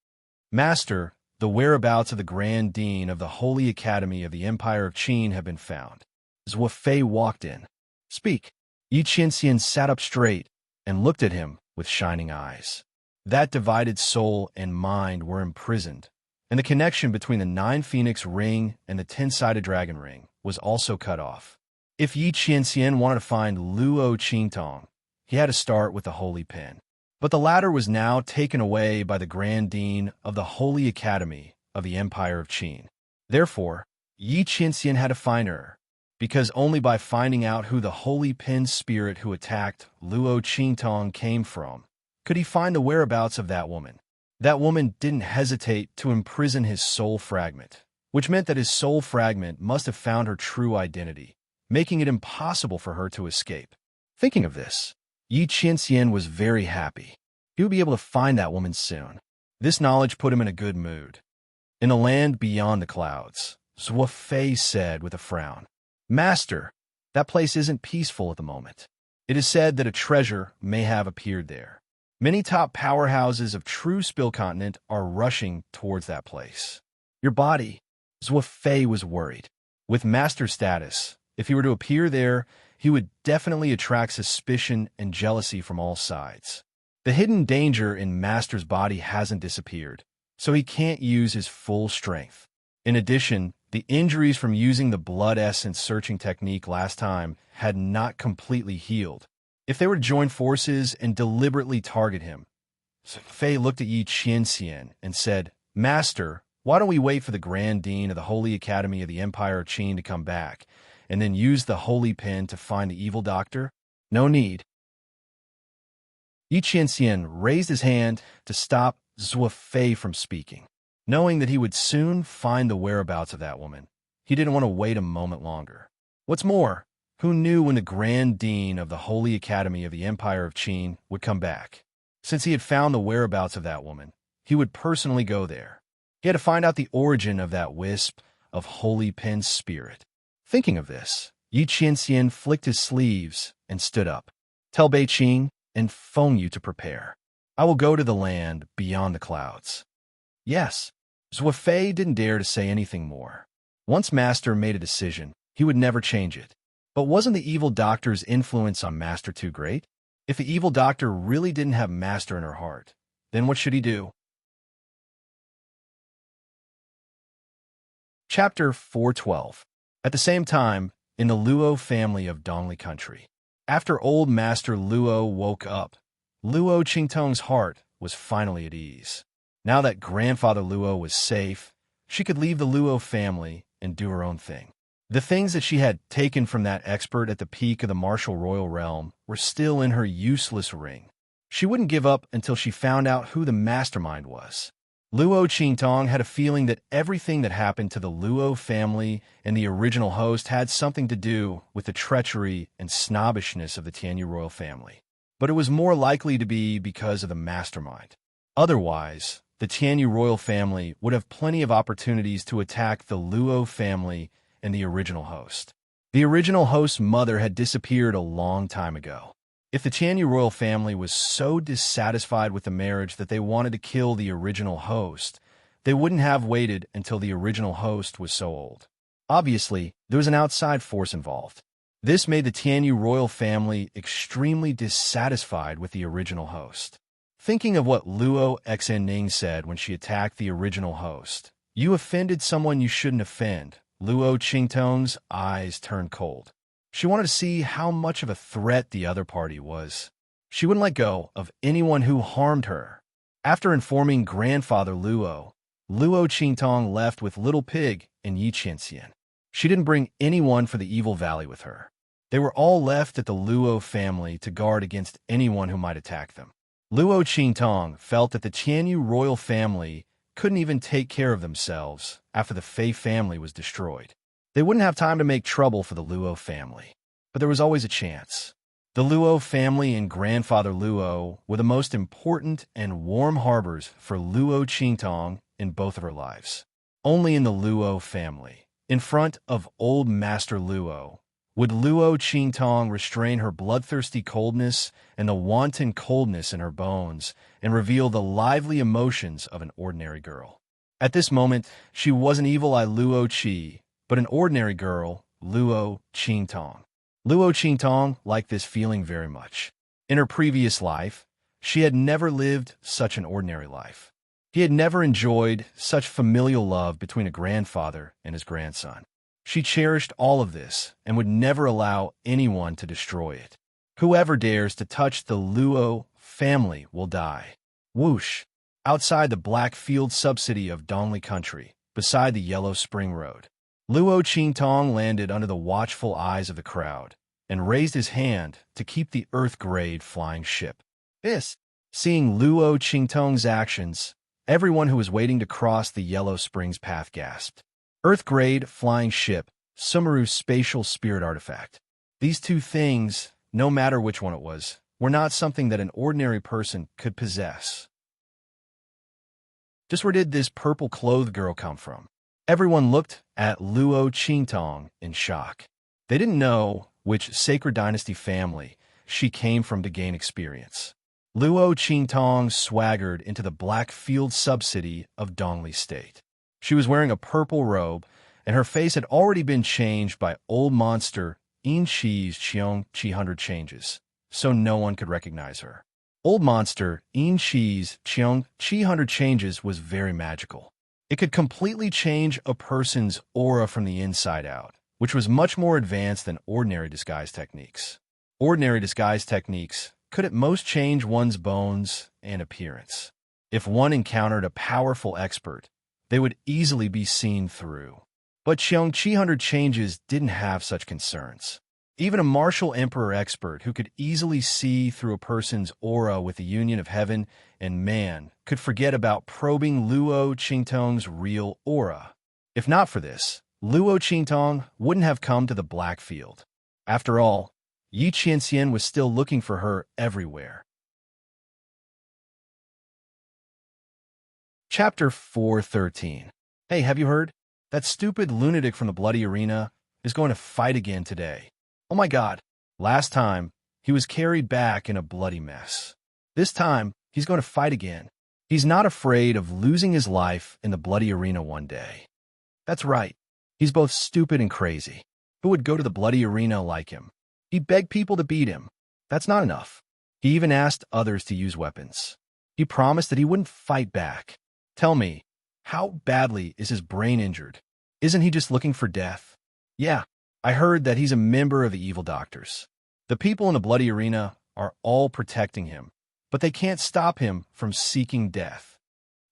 Master, the whereabouts of the Grand Dean of the Holy Academy of the Empire of Qin have been found. Zhou Fei walked in. Speak. Yi Qianxian sat up straight and looked at him with shining eyes. That divided soul and mind were imprisoned, and the connection between the 9-phoenix ring and the 10-sided dragon ring was also cut off. If Yi Qianxian wanted to find Luo Qingtong, he had to start with the Holy Pin. But the latter was now taken away by the Grand Dean of the Holy Academy of the Empire of Qin. Therefore, Yi Qianxian had to find her, because only by finding out who the Holy Pin spirit who attacked Luo Qingtong came from, could he find the whereabouts of that woman. That woman didn't hesitate to imprison his soul fragment, which meant that his soul fragment must have found her true identity, making it impossible for her to escape. Thinking of this, Yi Qianxian was very happy. He would be able to find that woman soon. This knowledge put him in a good mood. In a land beyond the clouds, Zhou Fei said with a frown, Master, that place isn't peaceful at the moment. It is said that a treasure may have appeared there. Many top powerhouses of true Spill Continent are rushing towards that place. Your body, Zhou Fei was worried. With master status, if he were to appear there, he would definitely attract suspicion and jealousy from all sides. The hidden danger in Master's body hasn't disappeared, so he can't use his full strength. In addition, the injuries from using the blood essence searching technique last time had not completely healed. If they were to join forces and deliberately target him, Fei looked at Yi Qianxian and said, Master, why don't we wait for the Grand Dean of the Holy Academy of the Empire of Qin to come back, and then use the Holy Pin to find the evil doctor? No need. Yi Qianxian raised his hand to stop Zhou Fei from speaking. Knowing that he would soon find the whereabouts of that woman, he didn't want to wait a moment longer. What's more, who knew when the Grand Dean of the Holy Academy of the Empire of Qin would come back? Since he had found the whereabouts of that woman, he would personally go there. He had to find out the origin of that wisp of Holy Pin spirit. Thinking of this, Yi Qianxian flicked his sleeves and stood up. Tell Beiqing and Feng Yu to prepare. I will go to the land beyond the clouds. Yes, Zhou Fei didn't dare to say anything more. Once Master made a decision, he would never change it. But wasn't the evil doctor's influence on Master too great? If the evil doctor really didn't have Master in her heart, then what should he do? Chapter 412. At the same time, in the Luo family of Dongli country, after old Master Luo woke up, Luo Qingtong's heart was finally at ease. Now that grandfather Luo was safe, she could leave the Luo family and do her own thing. The things that she had taken from that expert at the peak of the martial royal realm were still in her useless ring. She wouldn't give up until she found out who the mastermind was. Luo Qingtong had a feeling that everything that happened to the Luo family and the original host had something to do with the treachery and snobbishness of the Tianyu royal family. But it was more likely to be because of the mastermind. Otherwise, the Tianyu royal family would have plenty of opportunities to attack the Luo family and the original host. The original host's mother had disappeared a long time ago. If the Tianyu royal family was so dissatisfied with the marriage that they wanted to kill the original host, they wouldn't have waited until the original host was so old. Obviously, there was an outside force involved. This made the Tianyu royal family extremely dissatisfied with the original host. Thinking of what Luo Xinning said when she attacked the original host, "You offended someone you shouldn't offend," Luo Qingtong's eyes turned cold. She wanted to see how much of a threat the other party was. She wouldn't let go of anyone who harmed her. After informing grandfather Luo, Luo Qingtong left with Little Pig and Yi Qianxian. She didn't bring anyone for the Evil Valley with her. They were all left at the Luo family to guard against anyone who might attack them. Luo Qingtong felt that the Tianyu royal family couldn't even take care of themselves after the Fei family was destroyed. They wouldn't have time to make trouble for the Luo family. But there was always a chance. The Luo family and grandfather Luo were the most important and warm harbors for Luo Qingtong in both of her lives. Only in the Luo family, in front of old Master Luo, Would Luo Qingtong restrain her bloodthirsty coldness and the wanton coldness in her bones and reveal the lively emotions of an ordinary girl? At this moment, she wasn't evil-eye Luo Qi, but an ordinary girl, Luo Qingtong. Luo Qingtong liked this feeling very much. In her previous life, she had never lived such an ordinary life. He had never enjoyed such familial love between a grandfather and his grandson. She cherished all of this and would never allow anyone to destroy it. Whoever dares to touch the Luo family will die. Whoosh! Outside the black field subsidy of Dongli country, beside the Yellow Spring Road, Luo Qingtong landed under the watchful eyes of the crowd and raised his hand to keep the Earth-grade flying ship. Seeing Luo Qingtong's actions, everyone who was waiting to cross the Yellow Springs path gasped. Earth-grade flying ship, Sumeru's spatial spirit artifact. These two things, no matter which one it was, were not something that an ordinary person could possess. Just where did this purple-clothed girl come from? Everyone looked at Luo Qingtong in shock. They didn't know which Sacred Dynasty family she came from to gain experience. Luo Qingtong swaggered into the black field subsidy of Dongli State. She was wearing a purple robe, and her face had already been changed by old monster In Chi's Cheong Chi 100 changes, so no one could recognize her. Old monster In Chi's Cheong Chi 100 changes was very magical. It could completely change a person's aura from the inside out, which was much more advanced than ordinary disguise techniques. Ordinary disguise techniques could at most change one's bones and appearance. If one encountered a powerful expert, they would easily be seen through. But Cheong Chi 100 changes didn't have such concerns. Even a martial emperor expert who could easily see through a person's aura with the union of heaven and man could forget about probing Luo Qingtong's real aura. If not for this, Luo Qingtong wouldn't have come to the Black Field. After all, Yi Qianxian was still looking for her everywhere. Chapter 413. Hey, have you heard? That stupid lunatic from the Bloody Arena is going to fight again today. Oh my God. Last time, he was carried back in a bloody mess. This time, he's going to fight again. He's not afraid of losing his life in the Bloody Arena one day. That's right. He's both stupid and crazy. Who would go to the Bloody Arena like him? He begged people to beat him. That's not enough. He even asked others to use weapons. He promised that he wouldn't fight back. Tell me, how badly is his brain injured? Isn't he just looking for death? Yeah, I heard that he's a member of the evil doctors. The people in the Bloody Arena are all protecting him, but they can't stop him from seeking death.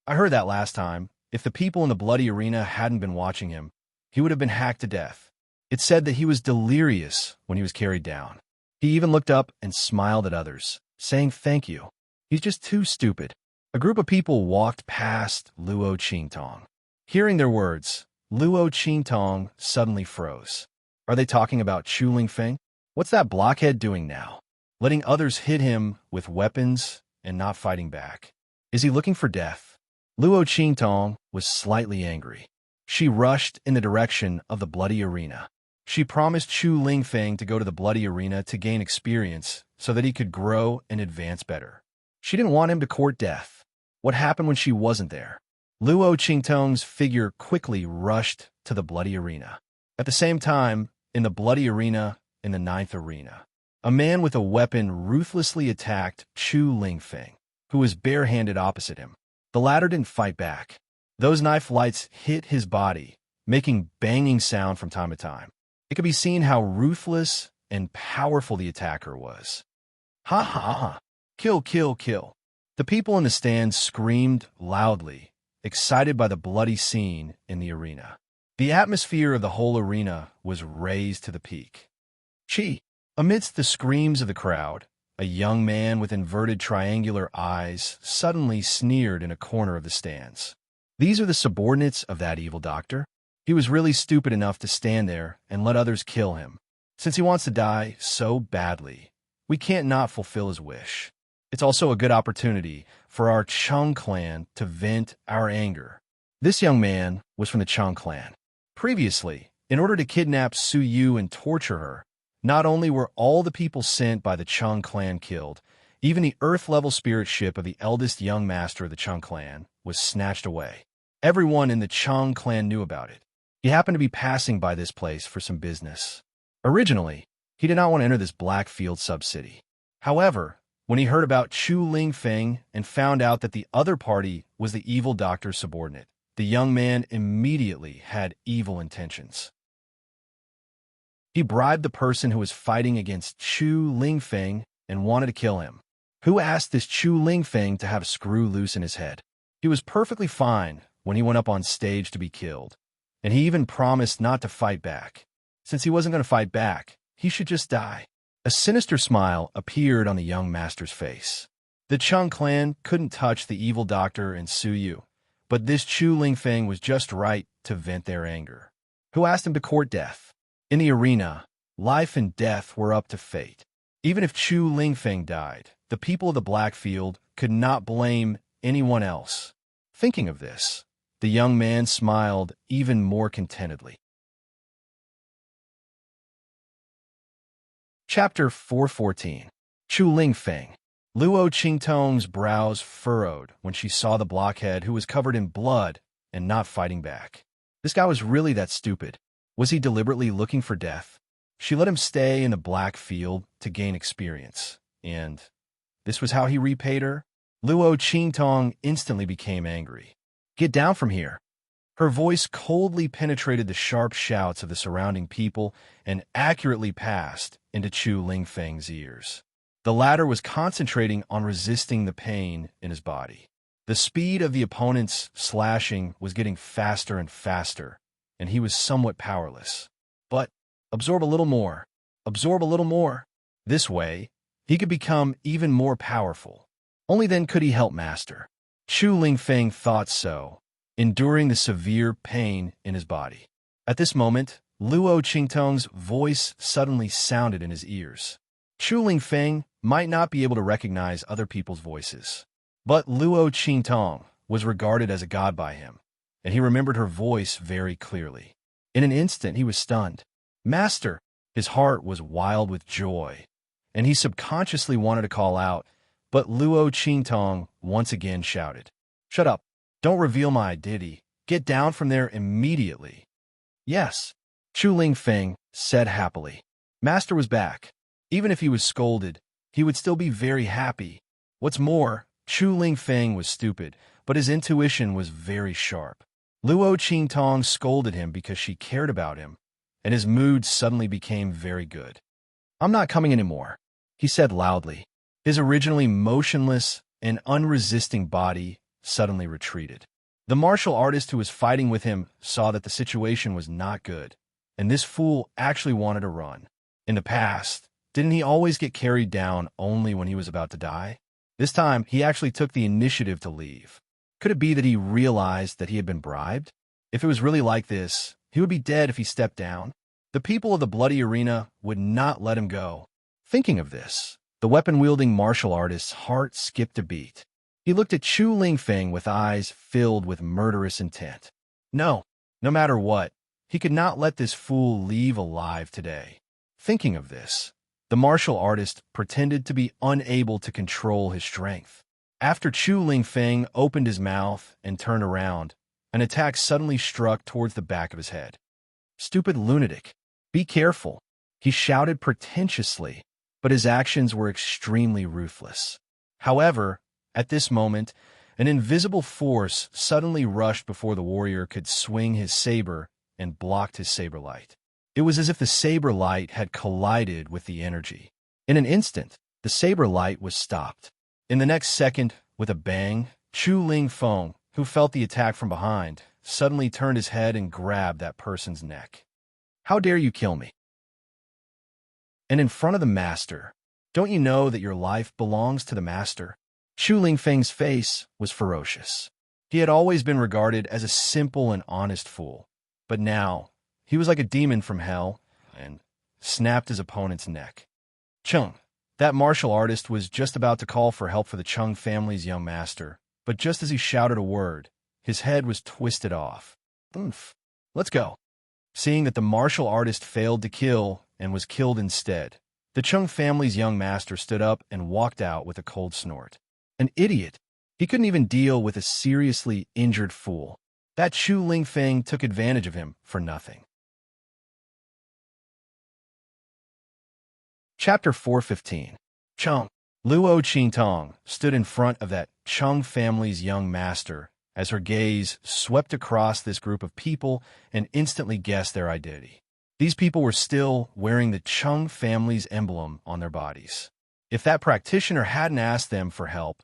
I heard that last time. If the people in the Bloody Arena hadn't been watching him, he would have been hacked to death. It said that he was delirious when he was carried down. He even looked up and smiled at others, saying thank you. He's just too stupid. A group of people walked past Luo Qingtong. Hearing their words, Luo Qingtong suddenly froze. Are they talking about Chu Lingfeng? What's that blockhead doing now? Letting others hit him with weapons and not fighting back. Is he looking for death? Luo Qingtong was slightly angry. She rushed in the direction of the Bloody Arena. She promised Chu Lingfeng to go to the Bloody Arena to gain experience so that he could grow and advance better. She didn't want him to court death. What happened when she wasn't there? Luo Qingtong's figure quickly rushed to the Bloody Arena. At the same time, in the Bloody Arena, in the 9th arena, a man with a weapon ruthlessly attacked Chu Lingfeng, who was barehanded opposite him. The latter didn't fight back. Those knife lights hit his body, making banging sound from time to time. It could be seen how ruthless and powerful the attacker was. Ha ha ha! Kill, kill, kill! The people in the stands screamed loudly, excited by the bloody scene in the arena. The atmosphere of the whole arena was raised to the peak. Chi! Amidst the screams of the crowd, a young man with inverted triangular eyes suddenly sneered in a corner of the stands. These are the subordinates of that evil doctor? He was really stupid enough to stand there and let others kill him. Since he wants to die so badly, we can't not fulfill his wish. It's also a good opportunity for our Cheng clan to vent our anger. This young man was from the Cheng clan. Previously, in order to kidnap Su Yu and torture her, Not only were all the people sent by the Chung clan killed, even the Earth-level spirit ship of the eldest young master of the Chung clan was snatched away. Everyone in the Chung clan knew about it. He happened to be passing by this place for some business. Originally, he did not want to enter this Blackfield sub-city. However, when he heard about Chu Lingfeng and found out that the other party was the evil doctor's subordinate, the young man immediately had evil intentions. He bribed the person who was fighting against Chu Lingfeng and wanted to kill him. Who asked this Chu Lingfeng to have a screw loose in his head? He was perfectly fine when he went up on stage to be killed, and he even promised not to fight back. Since he wasn't going to fight back, he should just die. A sinister smile appeared on the young master's face. The Chung clan couldn't touch the evil doctor and Su Yu, but this Chu Lingfeng was just right to vent their anger. Who asked him to court death? In the arena, life and death were up to fate. Even if Chu Lingfeng died, the people of the Blackfield could not blame anyone else. Thinking of this, the young man smiled even more contentedly. Chapter 414. Chu Lingfeng. Luo Qingtong's brows furrowed when she saw the blockhead who was covered in blood and not fighting back. This guy was really that stupid. Was he deliberately looking for death? She let him stay in the Blackfield to gain experience, and this was how he repaid her? Luo Qingtong instantly became angry. Get down from here. Her voice coldly penetrated the sharp shouts of the surrounding people and accurately passed into Chu Lingfeng's ears. The latter was concentrating on resisting the pain in his body. The speed of the opponent's slashing was getting faster and faster, and he was somewhat powerless. But absorb a little more. Absorb a little more. This way, he could become even more powerful. Only then could he help master. Chu Lingfeng thought so, enduring the severe pain in his body. At this moment, Luo Qingtong's voice suddenly sounded in his ears. Chu Lingfeng might not be able to recognize other people's voices, but Luo Qingtong was regarded as a god by him, and he remembered her voice very clearly. In an instant, he was stunned. Master! His heart was wild with joy, and he subconsciously wanted to call out, but Luo Qingtong once again shouted, Shut up! Don't reveal my identity. Get down from there immediately. Yes, Chu Lingfeng said happily. Master was back. Even if he was scolded, he would still be very happy. What's more, Chu Lingfeng was stupid, but his intuition was very sharp. Luo Qingtong scolded him because she cared about him, and his mood suddenly became very good. I'm not coming anymore, he said loudly. His originally motionless and unresisting body suddenly retreated. The martial artist who was fighting with him saw that the situation was not good, and this fool actually wanted to run. In the past, didn't he always get carried down only when he was about to die? This time, he actually took the initiative to leave. Could it be that he realized that he had been bribed? If it was really like this, he would be dead if he stepped down. The people of the bloody arena would not let him go. Thinking of this, the weapon-wielding martial artist's heart skipped a beat. He looked at Chu Lingfeng with eyes filled with murderous intent. No matter what, he could not let this fool leave alive today. Thinking of this, the martial artist pretended to be unable to control his strength. After Chu Lingfeng opened his mouth and turned around, an attack suddenly struck towards the back of his head. Stupid lunatic! Be careful! He shouted pretentiously, but his actions were extremely ruthless. However, at this moment, an invisible force suddenly rushed before the warrior could swing his saber and blocked his saber light. It was as if the saber light had collided with the energy. In an instant, the saber light was stopped. In the next second, with a bang, Chu Lingfeng, who felt the attack from behind, suddenly turned his head and grabbed that person's neck. How dare you kill me? And in front of the master, don't you know that your life belongs to the master? Chu Lingfeng's face was ferocious. He had always been regarded as a simple and honest fool, but now he was like a demon from hell and snapped his opponent's neck. Chung, that martial artist, was just about to call for help for the Chung family's young master, but just as he shouted a word, his head was twisted off. Oomph. Let's go. Seeing that the martial artist failed to kill and was killed instead. The Chung family's young master stood up and walked out with a cold snort. An idiot. He couldn't even deal with a seriously injured fool. That Chu Lingfeng took advantage of him for nothing. Chapter 415. Chung. Luo Qingtong stood in front of that Chung family's young master as her gaze swept across this group of people and instantly guessed their identity. These people were still wearing the Chung family's emblem on their bodies. If that practitioner hadn't asked them for help,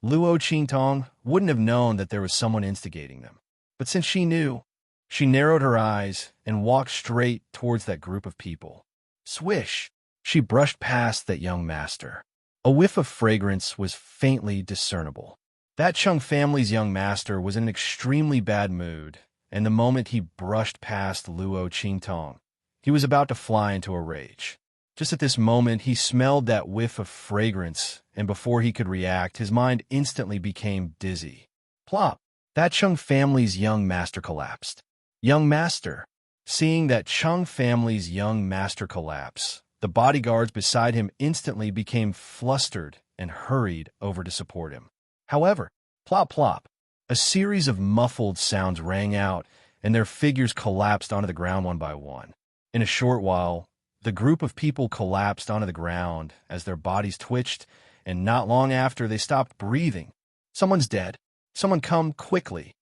Luo Qingtong wouldn't have known that there was someone instigating them. But since she knew, she narrowed her eyes and walked straight towards that group of people. Swish! She brushed past that young master. A whiff of fragrance was faintly discernible. That Chung family's young master was in an extremely bad mood, and the moment he brushed past Luo Qingtong, he was about to fly into a rage. Just at this moment, he smelled that whiff of fragrance, and before he could react, his mind instantly became dizzy. Plop! That Chung family's young master collapsed. Young master. Seeing that Chung family's young master collapse, the bodyguards beside him instantly became flustered and hurried over to support him. However, plop plop, a series of muffled sounds rang out, and their figures collapsed onto the ground one by one. In a short while, the group of people collapsed onto the ground as their bodies twitched, and not long after they stopped breathing. Someone's dead. Someone come quickly.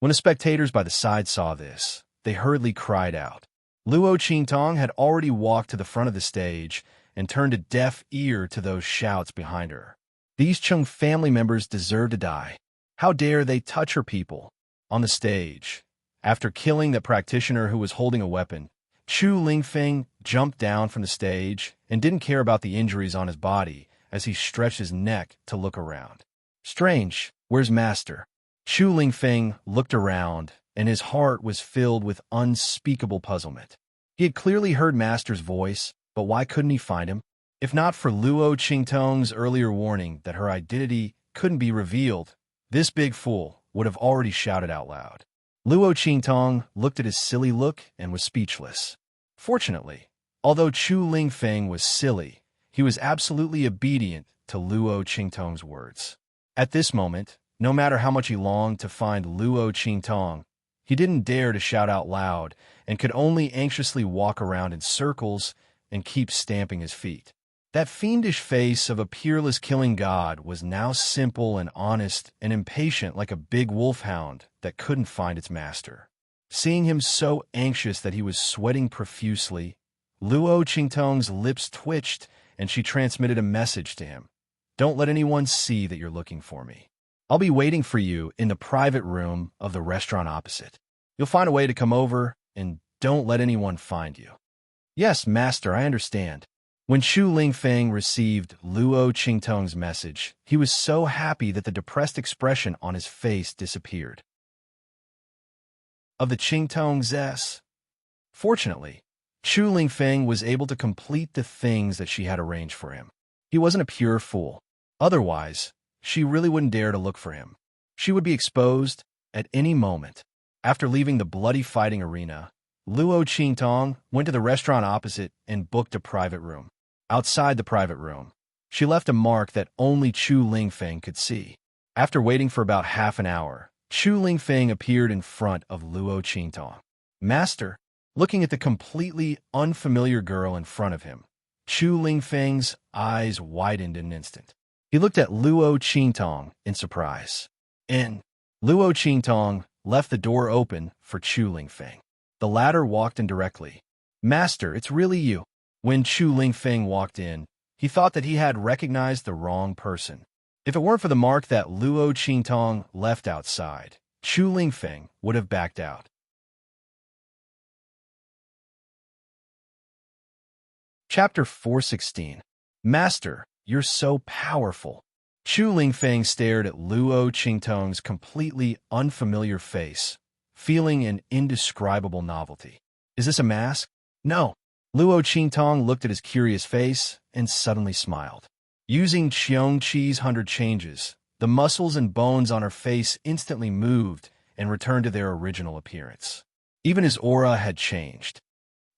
When the spectators by the side saw this, they hurriedly cried out. Luo Qingtong had already walked to the front of the stage and turned a deaf ear to those shouts behind her. These Chung family members deserve to die. How dare they touch her people? On the stage, after killing the practitioner who was holding a weapon, Chu Lingfeng jumped down from the stage and didn't care about the injuries on his body as he stretched his neck to look around. Strange, where's Master? Chu Lingfeng looked around, and his heart was filled with unspeakable puzzlement. He had clearly heard Master's voice, but why couldn't he find him? If not for Luo Qingtong's earlier warning that her identity couldn't be revealed, this big fool would have already shouted out loud. Luo Qingtong looked at his silly look and was speechless. Fortunately, although Chu Lingfeng was silly, he was absolutely obedient to Luo Qingtong's words. At this moment, no matter how much he longed to find Luo Qingtong, he didn't dare to shout out loud and could only anxiously walk around in circles and keep stamping his feet. That fiendish face of a peerless killing god was now simple and honest and impatient like a big wolfhound that couldn't find its master. Seeing him so anxious that he was sweating profusely, Luo Qingtong's lips twitched and she transmitted a message to him. Don't let anyone see that you're looking for me. I'll be waiting for you in the private room of the restaurant opposite. You'll find a way to come over, and don't let anyone find you. Yes, master, I understand. When Chu Lingfeng received Luo Qingtong's message, he was so happy that the depressed expression on his face disappeared. Of the Qingtong's S. Fortunately, Chu Lingfeng was able to complete the things that she had arranged for him. He wasn't a pure fool. Otherwise, she really wouldn't dare to look for him. She would be exposed at any moment. After leaving the bloody fighting arena, Luo Qingtong went to the restaurant opposite and booked a private room. Outside the private room, she left a mark that only Chu Lingfeng could see. After waiting for about half an hour, Chu Lingfeng appeared in front of Luo Qingtong. Master, looking at the completely unfamiliar girl in front of him, Chu Lingfeng's eyes widened in an instant. He looked at Luo Qingtong in surprise. Luo Qingtong left the door open for Chu Lingfeng. The latter walked in directly. Master, it's really you. When Chu Lingfeng walked in, he thought that he had recognized the wrong person. If it weren't for the mark that Luo Qingtong left outside, Chu Lingfeng would have backed out. Chapter 416. Master, you're so powerful. Chu Lingfeng stared at Luo Qingtong's completely unfamiliar face, feeling an indescribable novelty. Is this a mask? No. Luo Qingtong looked at his curious face and suddenly smiled. Using Qiongqi's 100 changes, the muscles and bones on her face instantly moved and returned to their original appearance. Even his aura had changed.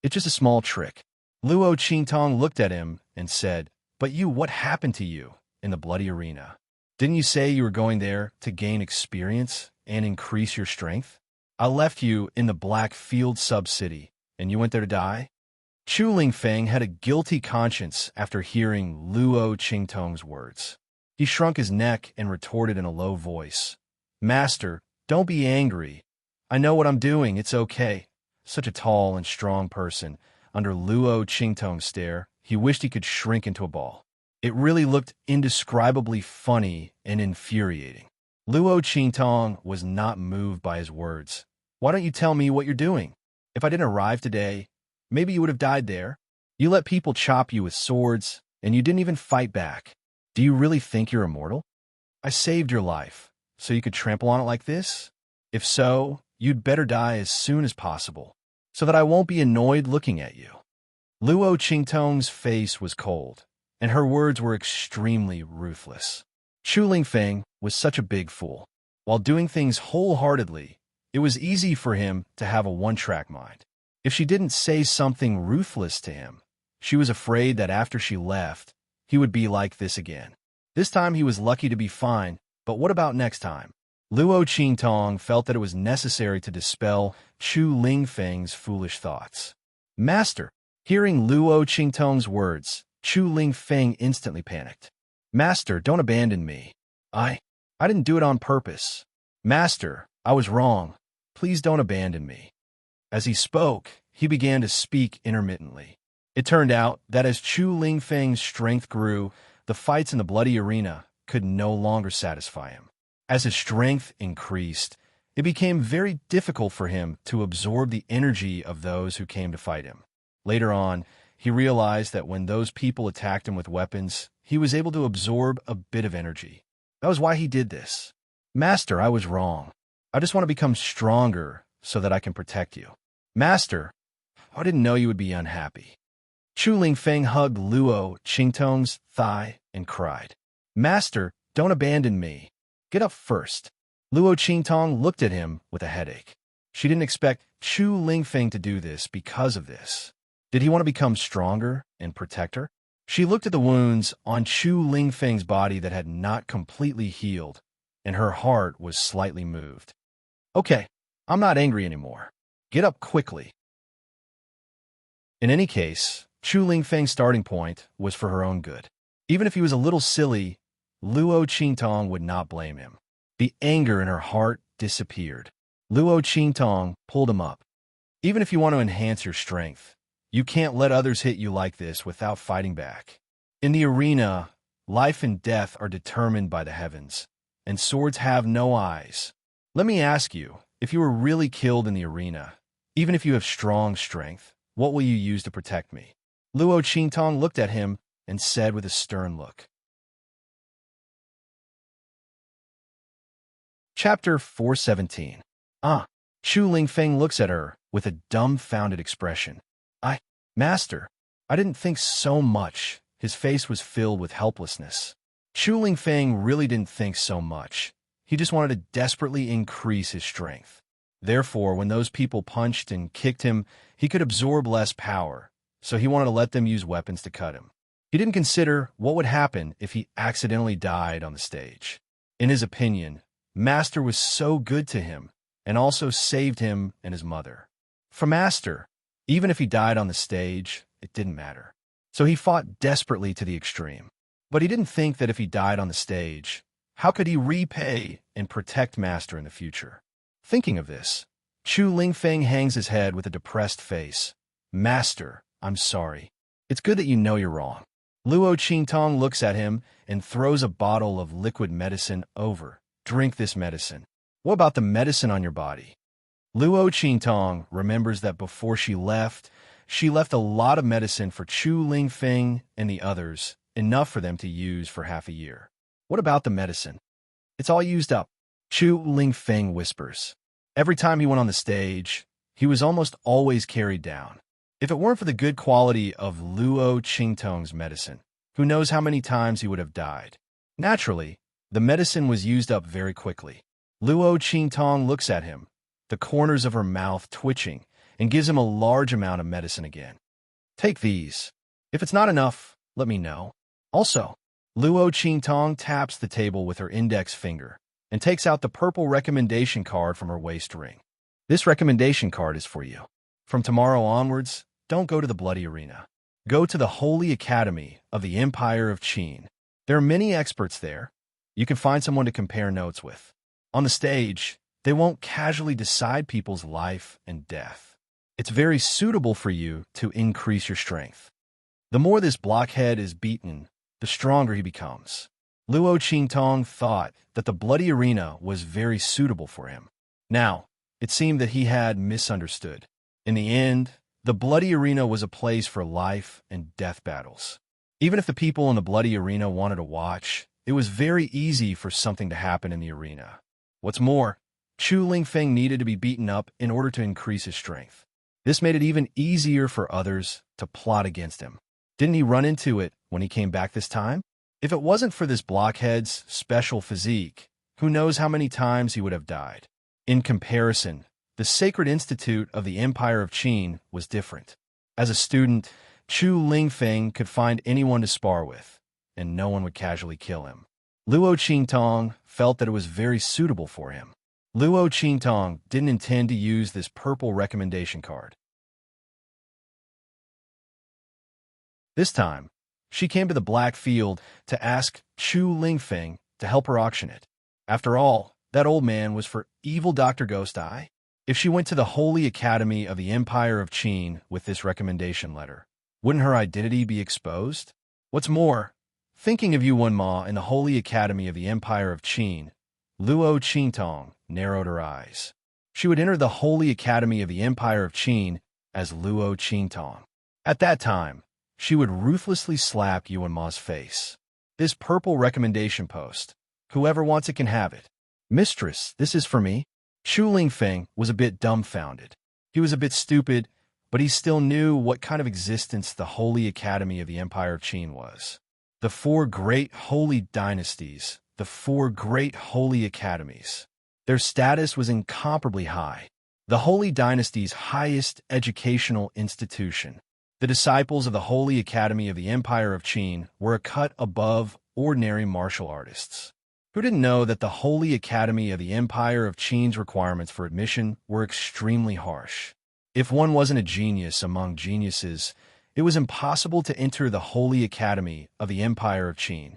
It's just a small trick. Luo Qingtong looked at him and said, "But you, what happened to you in the bloody arena? Didn't you say you were going there to gain experience and increase your strength? I left you in the Black Field sub-city, and you went there to die?" Chu Lingfeng had a guilty conscience after hearing Luo Qingtong's words. He shrunk his neck and retorted in a low voice, "Master, don't be angry. I know what I'm doing, it's okay." Such a tall and strong person. Under Luo Qingtong's stare, he wished he could shrink into a ball. It really looked indescribably funny and infuriating. Luo Qingtong was not moved by his words. "Why don't you tell me what you're doing? If I didn't arrive today, maybe you would have died there. You let people chop you with swords, and you didn't even fight back. Do you really think you're immortal? I saved your life, so you could trample on it like this? If so, you'd better die as soon as possible, so that I won't be annoyed looking at you." Luo Qingtong's face was cold, and her words were extremely ruthless. Chu Lingfeng was such a big fool. While doing things wholeheartedly, it was easy for him to have a one-track mind. If she didn't say something ruthless to him, she was afraid that after she left, he would be like this again. This time he was lucky to be fine, but what about next time? Luo Qingtong felt that it was necessary to dispel Chu Lingfeng's foolish thoughts. "Master!" Hearing Luo Qingtong's words, Chu Lingfeng instantly panicked. "Master, don't abandon me. I didn't do it on purpose. Master, I was wrong. Please don't abandon me." As he spoke, he began to speak intermittently. It turned out that as Chu Lingfeng's strength grew, the fights in the bloody arena could no longer satisfy him. As his strength increased, it became very difficult for him to absorb the energy of those who came to fight him. Later on, he realized that when those people attacked him with weapons, he was able to absorb a bit of energy. That was why he did this. "Master, I was wrong. I just want to become stronger so that I can protect you." "Master, I didn't know you would be unhappy." Chu Lingfeng hugged Luo Qingtong's thigh and cried, "Master, don't abandon me. Get up first." Luo Qingtong looked at him with a headache. She didn't expect Chu Lingfeng to do this because of this. Did he want to become stronger and protect her? She looked at the wounds on Chu Lingfeng's body that had not completely healed, and her heart was slightly moved. "Okay, I'm not angry anymore. Get up quickly." In any case, Chu Lingfeng's starting point was for her own good. Even if he was a little silly, Luo Qingtong would not blame him. The anger in her heart disappeared. Luo Qingtong pulled him up. "Even if you want to enhance your strength, you can't let others hit you like this without fighting back. In the arena, life and death are determined by the heavens, and swords have no eyes. Let me ask you, if you were really killed in the arena, even if you have strong strength, what will you use to protect me?" Luo Qingtong looked at him and said with a stern look. Chapter 417. Chu Lingfeng looks at her with a dumbfounded expression. Master, I didn't think so much." His face was filled with helplessness. Chu Lingfeng really didn't think so much. He just wanted to desperately increase his strength. Therefore, when those people punched and kicked him, he could absorb less power, so he wanted to let them use weapons to cut him. He didn't consider what would happen if he accidentally died on the stage. In his opinion, Master was so good to him, and also saved him and his mother. For Master, even if he died on the stage, it didn't matter. So he fought desperately to the extreme. But he didn't think that if he died on the stage, how could he repay and protect Master in the future? Thinking of this, Chu Lingfeng hangs his head with a depressed face. "Master, I'm sorry. It's good that you know you're wrong." Luo Qingtong looks at him and throws a bottle of liquid medicine over. "Drink this medicine." "What about the medicine on your body?" Luo Qingtong remembers that before she left a lot of medicine for Chu Lingfeng and the others, enough for them to use for half a year. "What about the medicine?" "It's all used up," Chu Lingfeng whispers. Every time he went on the stage, he was almost always carried down. If it weren't for the good quality of Luo Qingtong's medicine, who knows how many times he would have died. Naturally, the medicine was used up very quickly. Luo Qingtong looks at him, the corners of her mouth twitching, and gives him a large amount of medicine again. Take these. If it's not enough, let me know. Also, Luo Qingtong taps the table with her index finger and takes out the purple recommendation card from her waist ring. This recommendation card is for you. From tomorrow onwards, don't go to the bloody arena. Go to the Holy Academy of the Empire of Qin. There are many experts there. You can find someone to compare notes with. On the stage, they won't casually decide people's life and death. It's very suitable for you to increase your strength. The more this blockhead is beaten, the stronger he becomes. Luo Qingtong thought that the bloody arena was very suitable for him. Now, it seemed that he had misunderstood. In the end, the bloody arena was a place for life and death battles. Even if the people in the bloody arena wanted to watch, it was very easy for something to happen in the arena. What's more, Chu Lingfeng needed to be beaten up in order to increase his strength. This made it even easier for others to plot against him. Didn't he run into it when he came back this time? If it wasn't for this blockhead's special physique, who knows how many times he would have died. In comparison, the Sacred Institute of the Empire of Qin was different. As a student, Chu Lingfeng could find anyone to spar with, and no one would casually kill him. Luo Qingtong felt that it was very suitable for him. Luo Qingtong didn't intend to use this purple recommendation card. This time, she came to the black field to ask Chu Lingfeng to help her auction it. After all, that old man was for evil Dr. Ghost Eye. If she went to the Holy Academy of the Empire of Qin with this recommendation letter, wouldn't her identity be exposed? What's more, thinking of Yuan Ma in the Holy Academy of the Empire of Qin, Luo Qingtong narrowed her eyes. She would enter the Holy Academy of the Empire of Qin as Luo Qingtong. At that time, she would ruthlessly slap Yuan Ma's face. This purple recommendation post. Whoever wants it can have it. Mistress, this is for me. Chu Lingfeng was a bit dumbfounded. He was a bit stupid, but he still knew what kind of existence the Holy Academy of the Empire of Qin was. The four great holy dynasties, the four great holy academies. Their status was incomparably high. The Holy Dynasty's highest educational institution. The disciples of the Holy Academy of the Empire of Qin were a cut above ordinary martial artists. Who didn't know that the Holy Academy of the Empire of Qin's requirements for admission were extremely harsh? If one wasn't a genius among geniuses, it was impossible to enter the Holy Academy of the Empire of Qin.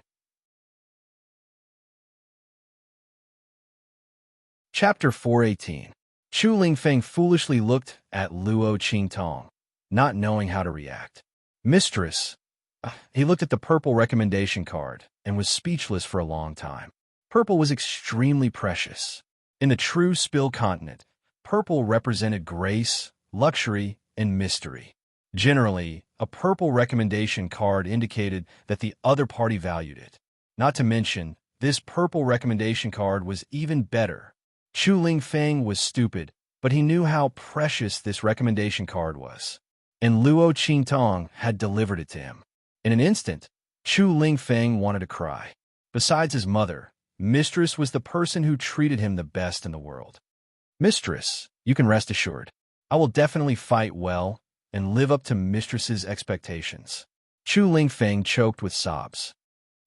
Chapter 418. Chu Lingfeng foolishly looked at Luo Qingtong, not knowing how to react. Mistress. He looked at the purple recommendation card and was speechless for a long time. Purple was extremely precious. In the true Spill continent, purple represented grace, luxury, and mystery. Generally, a purple recommendation card indicated that the other party valued it. Not to mention, this purple recommendation card was even better. Chu Lingfeng was stupid, but he knew how precious this recommendation card was. And Luo Qingtong had delivered it to him. In an instant, Chu Lingfeng wanted to cry. Besides his mother, Mistress was the person who treated him the best in the world. Mistress, you can rest assured. I will definitely fight well and live up to Mistress's expectations. Chu Lingfeng choked with sobs.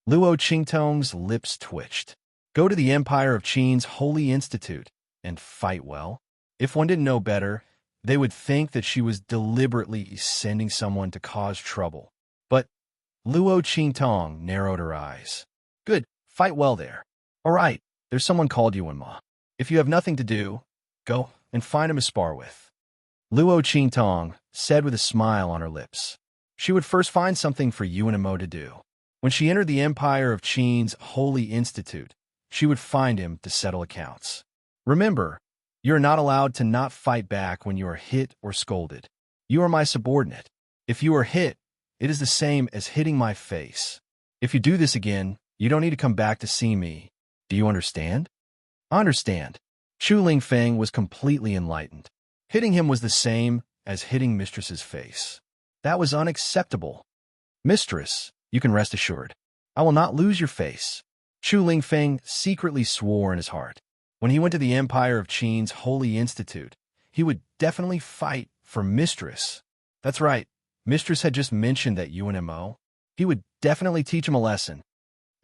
Luo Qingtong's lips twitched. Go to the Empire of Qin's Holy Institute and fight well. If one didn't know better, they would think that she was deliberately sending someone to cause trouble. But Luo Qingtong narrowed her eyes. Good, fight well there. All right, there's someone called Yuan Ma. If you have nothing to do, go and find him to spar with. Luo Qingtong said with a smile on her lips. She would first find something for Yuan Ma to do. When she entered the Empire of Qin's Holy Institute, she would find him to settle accounts. Remember, you are not allowed to not fight back when you are hit or scolded. You are my subordinate. If you are hit, it is the same as hitting my face. If you do this again, you don't need to come back to see me. Do you understand? I understand. Chu Lingfeng was completely enlightened. Hitting him was the same as hitting Mistress's face. That was unacceptable. Mistress, you can rest assured. I will not lose your face. Chu Lingfeng secretly swore in his heart. When he went to the Empire of Qin's Holy Institute, he would definitely fight for Mistress. That's right, Mistress had just mentioned that UNMO. He would definitely teach him a lesson.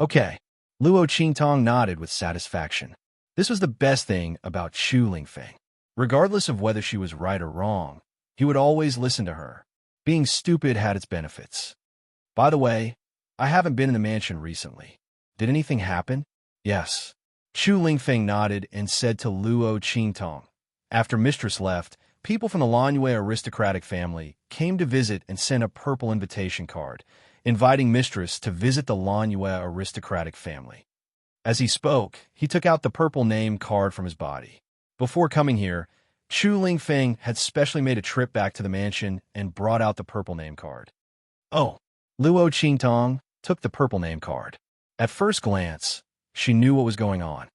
Okay. Luo Qingtong nodded with satisfaction. This was the best thing about Chu Lingfeng. Regardless of whether she was right or wrong, he would always listen to her. Being stupid had its benefits. By the way, I haven't been in the mansion recently. Did anything happen? Yes. Chu Lingfeng nodded and said to Luo Qingtong. After Mistress left, people from the Lanyue aristocratic family came to visit and sent a purple invitation card, inviting Mistress to visit the Lanyue aristocratic family. As he spoke, he took out the purple name card from his body. Before coming here, Chu Lingfeng had specially made a trip back to the mansion and brought out the purple name card. Oh, Luo Qingtong took the purple name card. At first glance, she knew what was going on.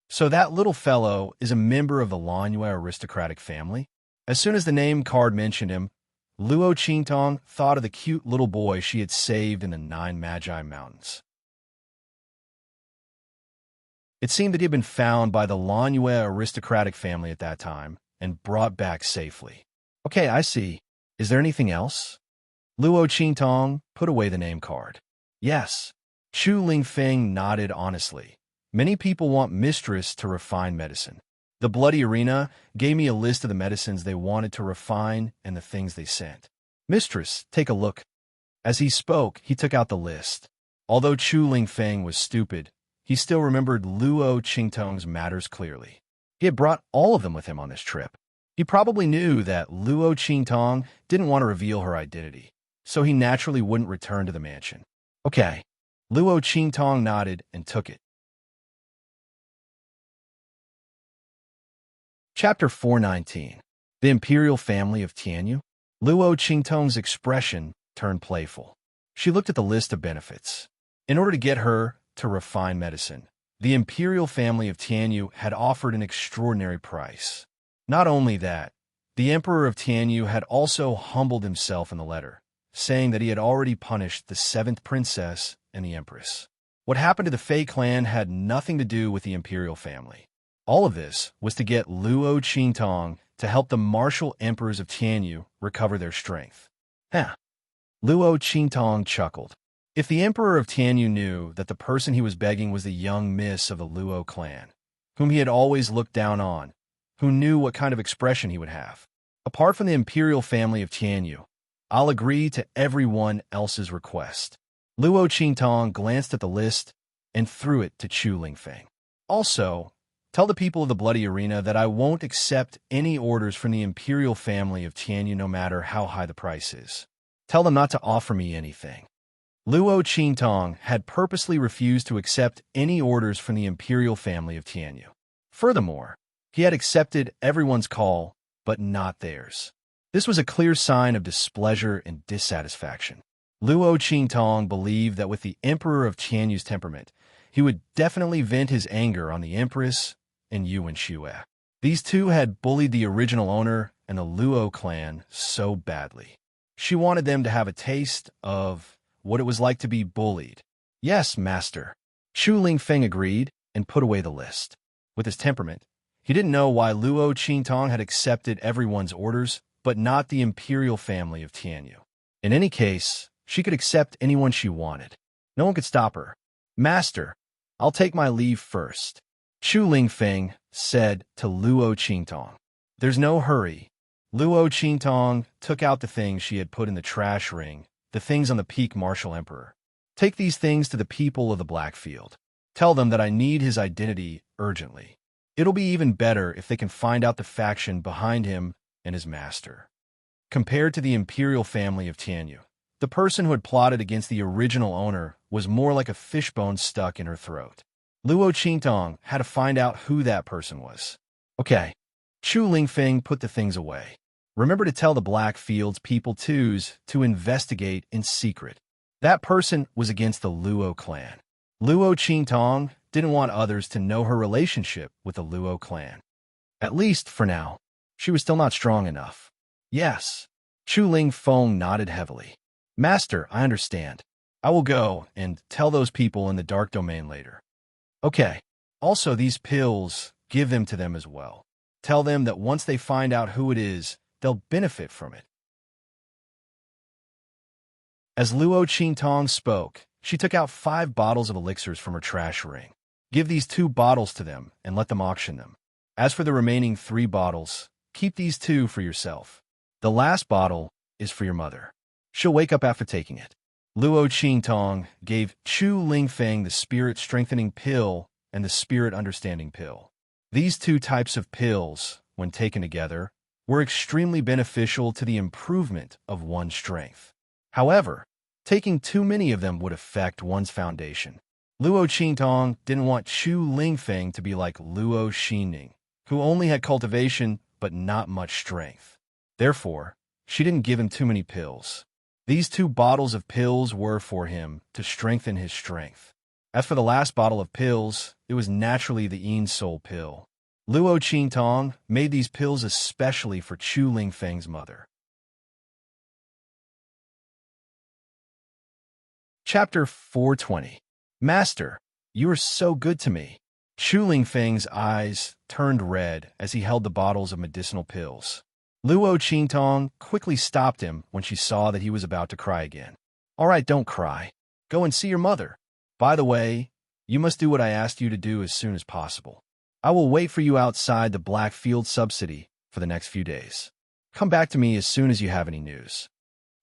So that little fellow is a member of the Lanyue aristocratic family? As soon as the name card mentioned him, Luo Qingtong thought of the cute little boy she had saved in the Nine Magi Mountains. It seemed that he had been found by the Lanyue aristocratic family at that time and brought back safely. Okay, I see. Is there anything else? Luo Qingtong put away the name card. Yes. Chu Lingfeng nodded honestly. Many people want Mistress to refine medicine. The Bloody Arena gave me a list of the medicines they wanted to refine and the things they sent. Mistress, take a look. As he spoke, he took out the list. Although Chu Lingfeng was stupid, he still remembered Luo Qingtong's matters clearly. He had brought all of them with him on this trip. He probably knew that Luo Qingtong didn't want to reveal her identity, so he naturally wouldn't return to the mansion. Okay. Luo Qingtong nodded and took it. Chapter 419. The Imperial Family of Tianyu. Luo Qingtong's expression turned playful. She looked at the list of benefits. In order to get her to refine medicine, the Imperial Family of Tianyu had offered an extraordinary price. Not only that, the Emperor of Tianyu had also humbled himself in the letter, saying that he had already punished the 7th princess and the Empress. What happened to the Fei clan had nothing to do with the Imperial family. All of this was to get Luo Qingtong to help the martial emperors of Tianyu recover their strength. Luo Qingtong chuckled. If the Emperor of Tianyu knew that the person he was begging was the young miss of the Luo clan, whom he had always looked down on, who knew what kind of expression he would have. Apart from the Imperial family of Tianyu, I'll agree to everyone else's request. Luo Qingtong glanced at the list and threw it to Chu Lingfeng. Also, tell the people of the Bloody Arena that I won't accept any orders from the Imperial family of Tianyu no matter how high the price is. Tell them not to offer me anything. Luo Qingtong had purposely refused to accept any orders from the Imperial family of Tianyu. Furthermore, he had accepted everyone's call, but not theirs. This was a clear sign of displeasure and dissatisfaction. Luo Qingtong believed that with the Emperor of Tianyu's temperament, he would definitely vent his anger on the Empress and Yuan Xue. These two had bullied the original owner and the Luo clan so badly. She wanted them to have a taste of what it was like to be bullied. Yes, master. Chu Lingfeng agreed and put away the list. With his temperament, he didn't know why Luo Qingtong had accepted everyone's orders, but not the Imperial family of Tianyu. In any case, she could accept anyone she wanted. No one could stop her. Master, I'll take my leave first. Chu Lingfeng said to Luo Qingtong. There's no hurry. Luo Qingtong took out the things she had put in the trash ring, the things on the peak Martial Emperor. Take these things to the people of the Blackfield. Tell them that I need his identity urgently. It'll be even better if they can find out the faction behind him and his master. Compared to the Imperial family of Tianyu, the person who had plotted against the original owner was more like a fishbone stuck in her throat. Luo Qingtong had to find out who that person was. Okay. Chu Lingfeng put the things away. Remember to tell the Blackfield's people twos to investigate in secret. That person was against the Luo clan. Luo Qingtong didn't want others to know her relationship with the Luo clan. At least for now, she was still not strong enough. Yes. Chu Lingfeng nodded heavily. Master, I understand. I will go and tell those people in the dark domain later. Okay. Also, these pills, give them to them as well. Tell them that once they find out who it is, they'll benefit from it. As Luo Qingtong spoke, she took out 5 bottles of elixirs from her trash ring. Give these 2 bottles to them and let them auction them. As for the remaining 3 bottles, keep these 2 for yourself. The last bottle is for your mother. She'll wake up after taking it. Luo Qingtong gave Chu Lingfeng the spirit-strengthening pill and the spirit-understanding pill. These 2 types of pills, when taken together, were extremely beneficial to the improvement of one's strength. However, taking too many of them would affect one's foundation. Luo Qingtong didn't want Chu Lingfeng to be like Luo Xining, who only had cultivation but not much strength. Therefore, she didn't give him too many pills. These 2 bottles of pills were for him to strengthen his strength. As for the last bottle of pills, it was naturally the Yin Soul pill. Luo Qingtong made these pills especially for Chu Lingfeng's mother. Chapter 420. Master, you are so good to me. Chu Lingfeng's eyes turned red as he held the bottles of medicinal pills. Luo Qingtong quickly stopped him when she saw that he was about to cry again. All right, don't cry. Go and see your mother. By the way, you must do what I asked you to do as soon as possible. I will wait for you outside the Blackfield subsidy for the next few days. Come back to me as soon as you have any news.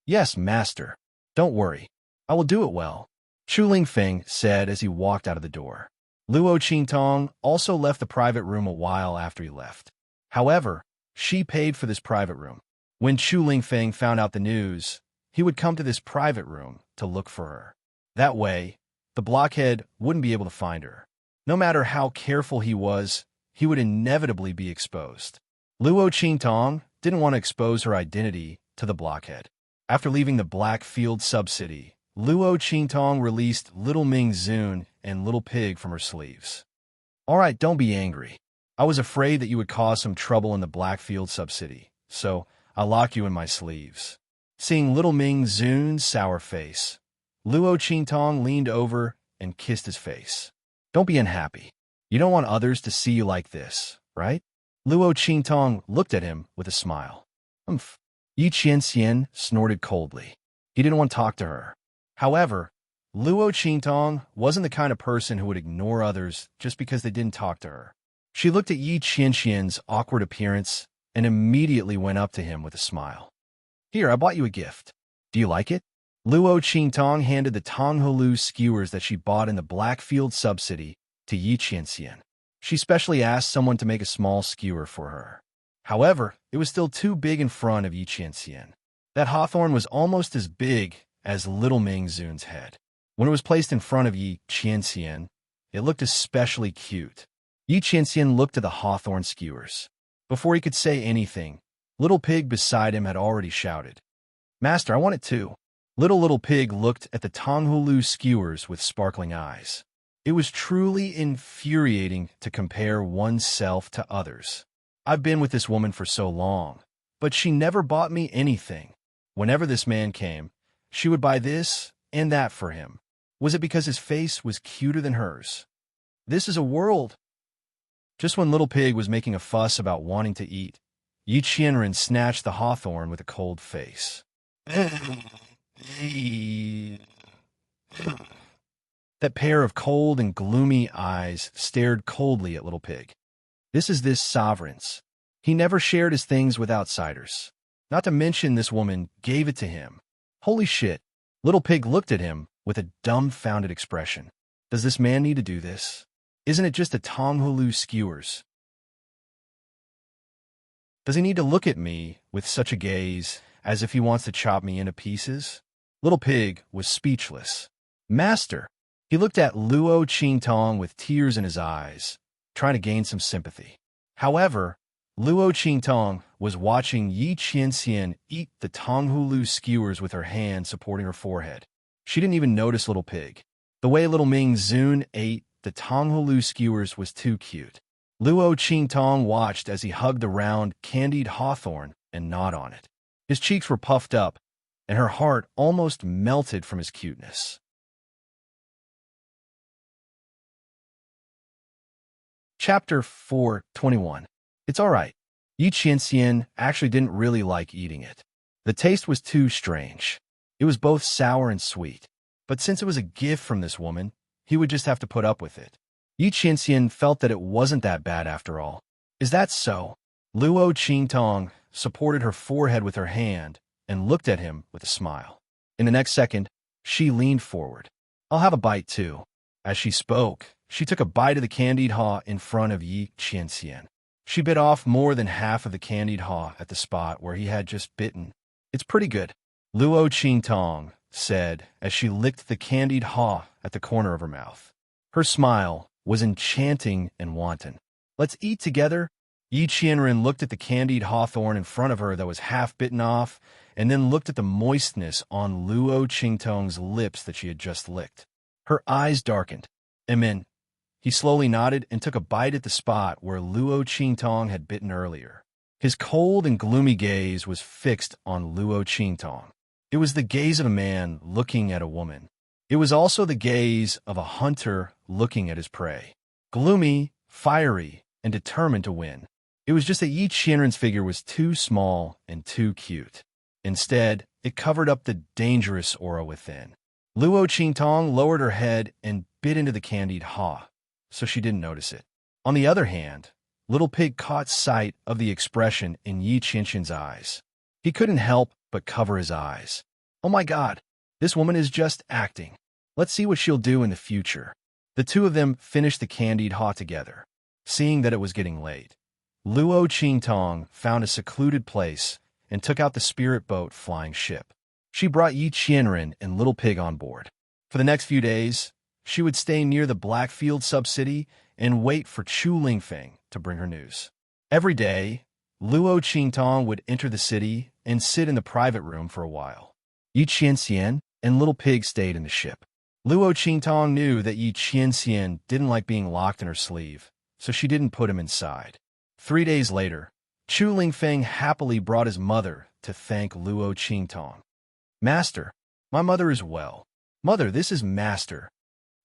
Yes, master. Don't worry. I will do it well, Chu Lingfeng said as he walked out of the door. Luo Qingtong also left the private room a while after he left. However, she paid for this private room. When Chu Lingfeng found out the news, he would come to this private room to look for her. That way, the blockhead wouldn't be able to find her. No matter how careful he was, he would inevitably be exposed. Luo Qingtong didn't want to expose her identity to the blockhead. After leaving the Blackfield subsidy, Luo Qingtong released Little Ming Zun and Little Pig from her sleeves. All right, don't be angry. I was afraid that you would cause some trouble in the Blackfield subsidy, so I'll lock you in my sleeves. Seeing Little Ming Zun's sour face, Luo Qingtong leaned over and kissed his face. Don't be unhappy. You don't want others to see you like this, right? Luo Qingtong looked at him with a smile. Umph. Yi Qianxian snorted coldly. He didn't want to talk to her. However, Luo Qingtong wasn't the kind of person who would ignore others just because they didn't talk to her. She looked at Yi Qianxian's awkward appearance and immediately went up to him with a smile. Here, I bought you a gift. Do you like it? Luo Qingtong handed the Tonghulu skewers that she bought in the Blackfield subsidy to Yi Qianxian. She specially asked someone to make a small skewer for her. However, it was still too big in front of Yi Qianxian. That hawthorn was almost as big as Little Ming Zun's head. When it was placed in front of Yi Qianxian, it looked especially cute. Yi Qianxian looked at the hawthorn skewers. Before he could say anything, Little Pig beside him had already shouted, Master, I want it too. Little Pig looked at the Tonghulu skewers with sparkling eyes. It was truly infuriating to compare oneself to others. I've been with this woman for so long, but she never bought me anything. Whenever this man came, she would buy this and that for him. Was it because his face was cuter than hers? This is a world. Just when Little Pig was making a fuss about wanting to eat, Yi Qianren snatched the hawthorn with a cold face. That pair of cold and gloomy eyes stared coldly at Little Pig. This is this sovereign's. He never shared his things with outsiders. Not to mention this woman gave it to him. Holy shit. Little Pig looked at him with a dumbfounded expression. Does this man need to do this? Isn't it just a Tonghulu skewers? Does he need to look at me with such a gaze as if he wants to chop me into pieces? Little Pig was speechless. Master! He looked at Luo Qingtong with tears in his eyes, trying to gain some sympathy. However, Luo Qingtong was watching Yi Qianxian eat the Tonghulu skewers with her hand supporting her forehead. She didn't even notice Little Pig. The way Little Ming Zun ate the Tonghulu skewers was too cute. Luo Qingtong watched as he hugged the round, candied hawthorn and gnawed on it. His cheeks were puffed up, and her heart almost melted from his cuteness. Chapter 421. It's all right. Yi Qianxian actually didn't really like eating it. The taste was too strange. It was both sour and sweet. But since it was a gift from this woman, he would just have to put up with it. Yi Qianxian felt that it wasn't that bad after all. Is that so? Luo Qingtong supported her forehead with her hand and looked at him with a smile. In the next second, she leaned forward. I'll have a bite too. As she spoke, she took a bite of the candied haw in front of Yi Qianxian. She bit off more than half of the candied haw at the spot where he had just bitten. It's pretty good, Luo Qingtong said as she licked the candied haw at the corner of her mouth. Her smile was enchanting and wanton. Let's eat together. Yi Qianren looked at the candied hawthorn in front of her that was half bitten off, and then looked at the moistness on Luo Qingtong's lips that she had just licked. Her eyes darkened. Amen. He slowly nodded and took a bite at the spot where Luo Qingtong had bitten earlier. His cold and gloomy gaze was fixed on Luo Qingtong. It was the gaze of a man looking at a woman. It was also the gaze of a hunter looking at his prey. Gloomy, fiery, and determined to win. It was just that Yi Qianren's figure was too small and too cute. Instead, it covered up the dangerous aura within. Luo Qingtong lowered her head and bit into the candied haw, so she didn't notice it. On the other hand, Little Pig caught sight of the expression in Yi Qianxian's eyes. He couldn't help but cover his eyes. Oh my God, this woman is just acting. Let's see what she'll do in the future. The two of them finished the candied haw together. Seeing that it was getting late, Luo Qingtong found a secluded place and took out the spirit boat flying ship. She brought Yi Qianren and Little Pig on board. For the next few days, she would stay near the Blackfield sub-city and wait for Chu Lingfeng to bring her news. Every day, Luo Qingtong would enter the city and sit in the private room for a while. Yi Qianxian and Little Pig stayed in the ship. Luo Qingtong knew that Yi Qianxian didn't like being locked in her sleeve, so she didn't put him inside. 3 days later, Chu Lingfeng happily brought his mother to thank Luo Qingtong. Master, my mother is well. Mother, this is Master.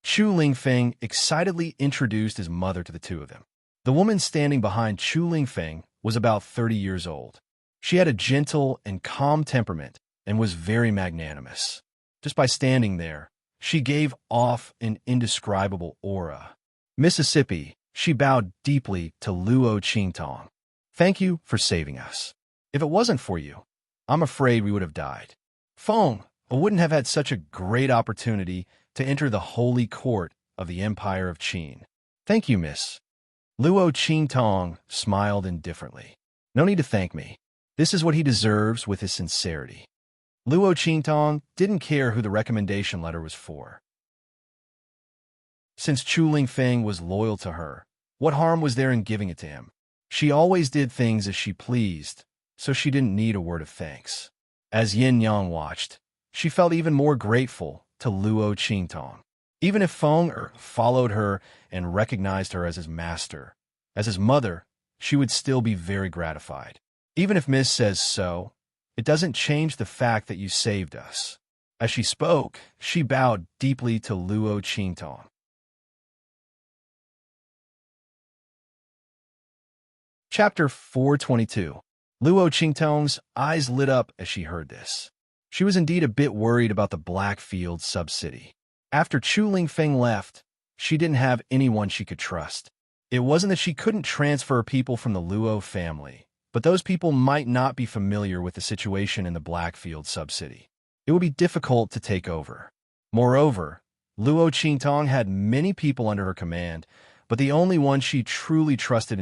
Chu Lingfeng excitedly introduced his mother to the two of them. The woman standing behind Chu Lingfeng was about 30 years old. She had a gentle and calm temperament and was very magnanimous. Just by standing there, she gave off an indescribable aura. Mississippi, she bowed deeply to Luo Qingtong. Thank you for saving us. If it wasn't for you, I'm afraid we would have died. Feng, I wouldn't have had such a great opportunity to enter the holy court of the Empire of Qin. Thank you, miss. Luo Qingtong smiled indifferently. No need to thank me. This is what he deserves with his sincerity. Luo Qingtong didn't care who the recommendation letter was for. Since Chu Lingfeng was loyal to her, what harm was there in giving it to him? She always did things as she pleased, so she didn't need a word of thanks. As Yin Yang watched, she felt even more grateful to Luo Qingtong. Even if Feng followed her and recognized her as his master, as his mother, she would still be very gratified. Even if Miss says so, it doesn't change the fact that you saved us. As she spoke, she bowed deeply to Luo Qingtong. Chapter 422. Luo Qingtong's eyes lit up as she heard this. She was indeed a bit worried about the Blackfield sub-city. After Chu Lingfeng left, she didn't have anyone she could trust. It wasn't that she couldn't transfer people from the Luo family, but those people might not be familiar with the situation in the Blackfield sub-city. It would be difficult to take over. Moreover, Luo Qingtong had many people under her command, but the only ones she truly trusted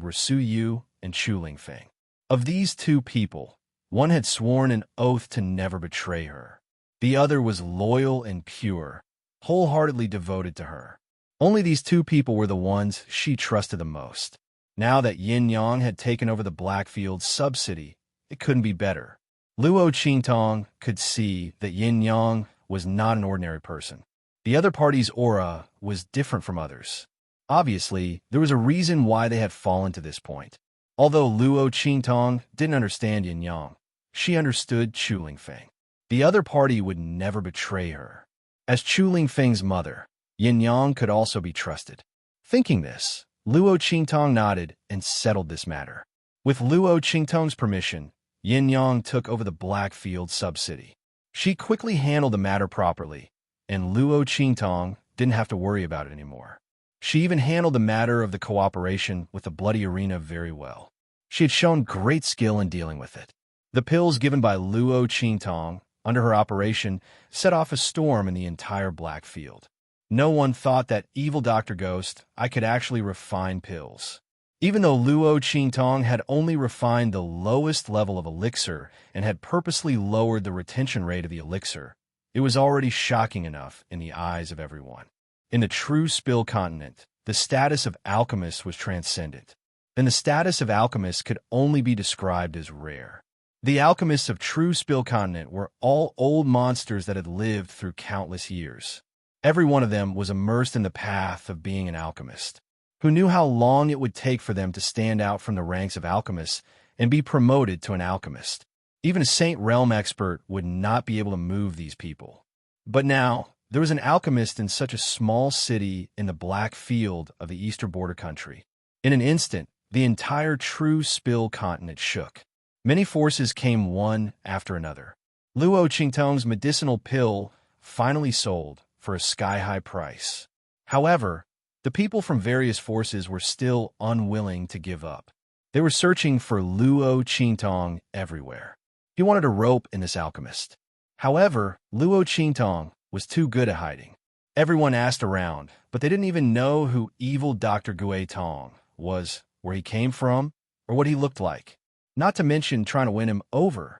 were Su Yu and Chu Lingfeng. Of these two people, one had sworn an oath to never betray her. The other was loyal and pure, wholeheartedly devoted to her. Only these two people were the ones she trusted the most. Now that Yin Yang had taken over the Blackfield sub-city, it couldn't be better. Luo Qingtong could see that Yin Yang was not an ordinary person. The other party's aura was different from others. Obviously, there was a reason why they had fallen to this point. Although Luo Qingtong didn't understand Yin Yang, she understood Chu Lingfeng. The other party would never betray her. As Chu Lingfeng's mother, Yin Yang could also be trusted. Thinking this, Luo Qingtong nodded and settled this matter. With Luo Qingtong's permission, Yin Yang took over the Blackfield sub-city. She quickly handled the matter properly, and Luo Qingtong didn't have to worry about it anymore. She even handled the matter of the cooperation with the bloody arena very well. She had shown great skill in dealing with it. The pills given by Luo Qingtong under her operation set off a storm in the entire black field. No one thought that evil Dr. Ghost I could actually refine pills. Even though Luo Qingtong had only refined the lowest level of elixir and had purposely lowered the retention rate of the elixir, it was already shocking enough in the eyes of everyone. In the true Spill continent, the status of alchemist was transcendent. Then the status of alchemist could only be described as rare. The alchemists of true Spill continent were all old monsters that had lived through countless years. Every one of them was immersed in the path of being an alchemist. Who knew how long it would take for them to stand out from the ranks of alchemists and be promoted to an alchemist? Even a Saint Realm expert would not be able to move these people. But now, there was an alchemist in such a small city in the black field of the eastern border country. In an instant, the entire true Spill continent shook. Many forces came one after another. Luo Qingtong's medicinal pill finally sold for a sky-high price. However, the people from various forces were still unwilling to give up. They were searching for Luo Qingtong everywhere. He wanted a rope in this alchemist. However, Luo Qingtong was too good at hiding. Everyone asked around, but they didn't even know who evil Dr. Gui Tong was, where he came from, or what he looked like. Not to mention trying to win him over.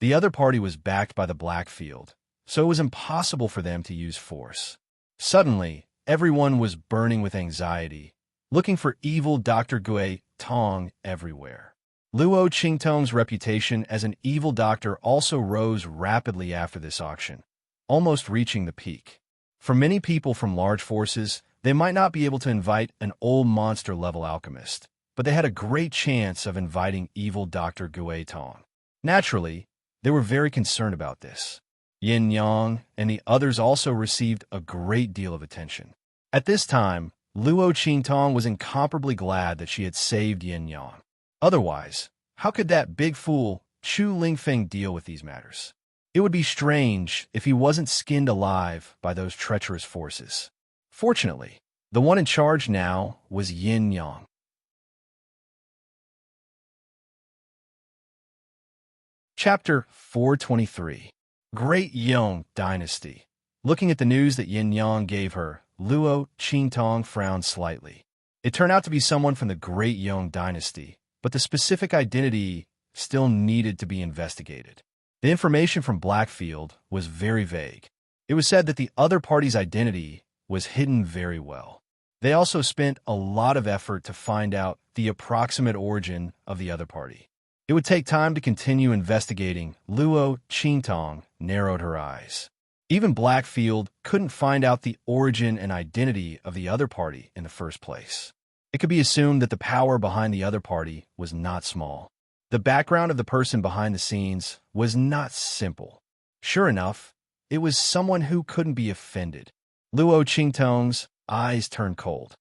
The other party was backed by the Blackfield, so it was impossible for them to use force. Suddenly, everyone was burning with anxiety, looking for evil Dr. Gui Tong everywhere. Luo Qingtong's reputation as an evil doctor also rose rapidly after this auction, almost reaching the peak. For many people from large forces, they might not be able to invite an old monster-level alchemist, but they had a great chance of inviting evil Dr. Gui Tong. Naturally, they were very concerned about this. Yin Yang and the others also received a great deal of attention. At this time, Luo Qingtong was incomparably glad that she had saved Yin Yang. Otherwise, how could that big fool Chu Lingfeng deal with these matters? It would be strange if he wasn't skinned alive by those treacherous forces. Fortunately, the one in charge now was Yin Yang. Chapter 423. Great Yong Dynasty. Looking at the news that Yin Yang gave her, Luo Qingtong frowned slightly. It turned out to be someone from the Great Yong Dynasty, but the specific identity still needed to be investigated. The information from Blackfield was very vague. It was said that the other party's identity was hidden very well. They also spent a lot of effort to find out the approximate origin of the other party. It would take time to continue investigating. Luo Qingtong narrowed her eyes. Even Blackfield couldn't find out the origin and identity of the other party in the first place. It could be assumed that the power behind the other party was not small. The background of the person behind the scenes was not simple. Sure enough, it was someone who couldn't be offended. Luo Qingtong's eyes turned cold.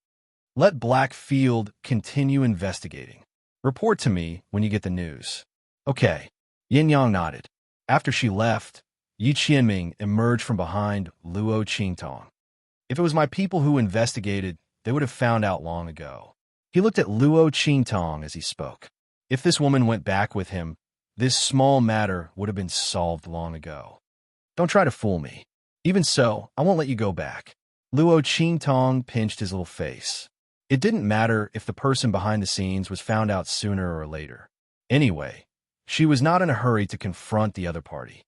Let Blackfield continue investigating. Report to me when you get the news. Okay. Yin Yang nodded. After she left, Yi Qianming emerged from behind Luo Qingtong. If it was my people who investigated, they would have found out long ago. He looked at Luo Qingtong as he spoke. If this woman went back with him, this small matter would have been solved long ago. Don't try to fool me. Even so, I won't let you go back. Luo Qingtong pinched his little face. It didn't matter if the person behind the scenes was found out sooner or later. Anyway, she was not in a hurry to confront the other party.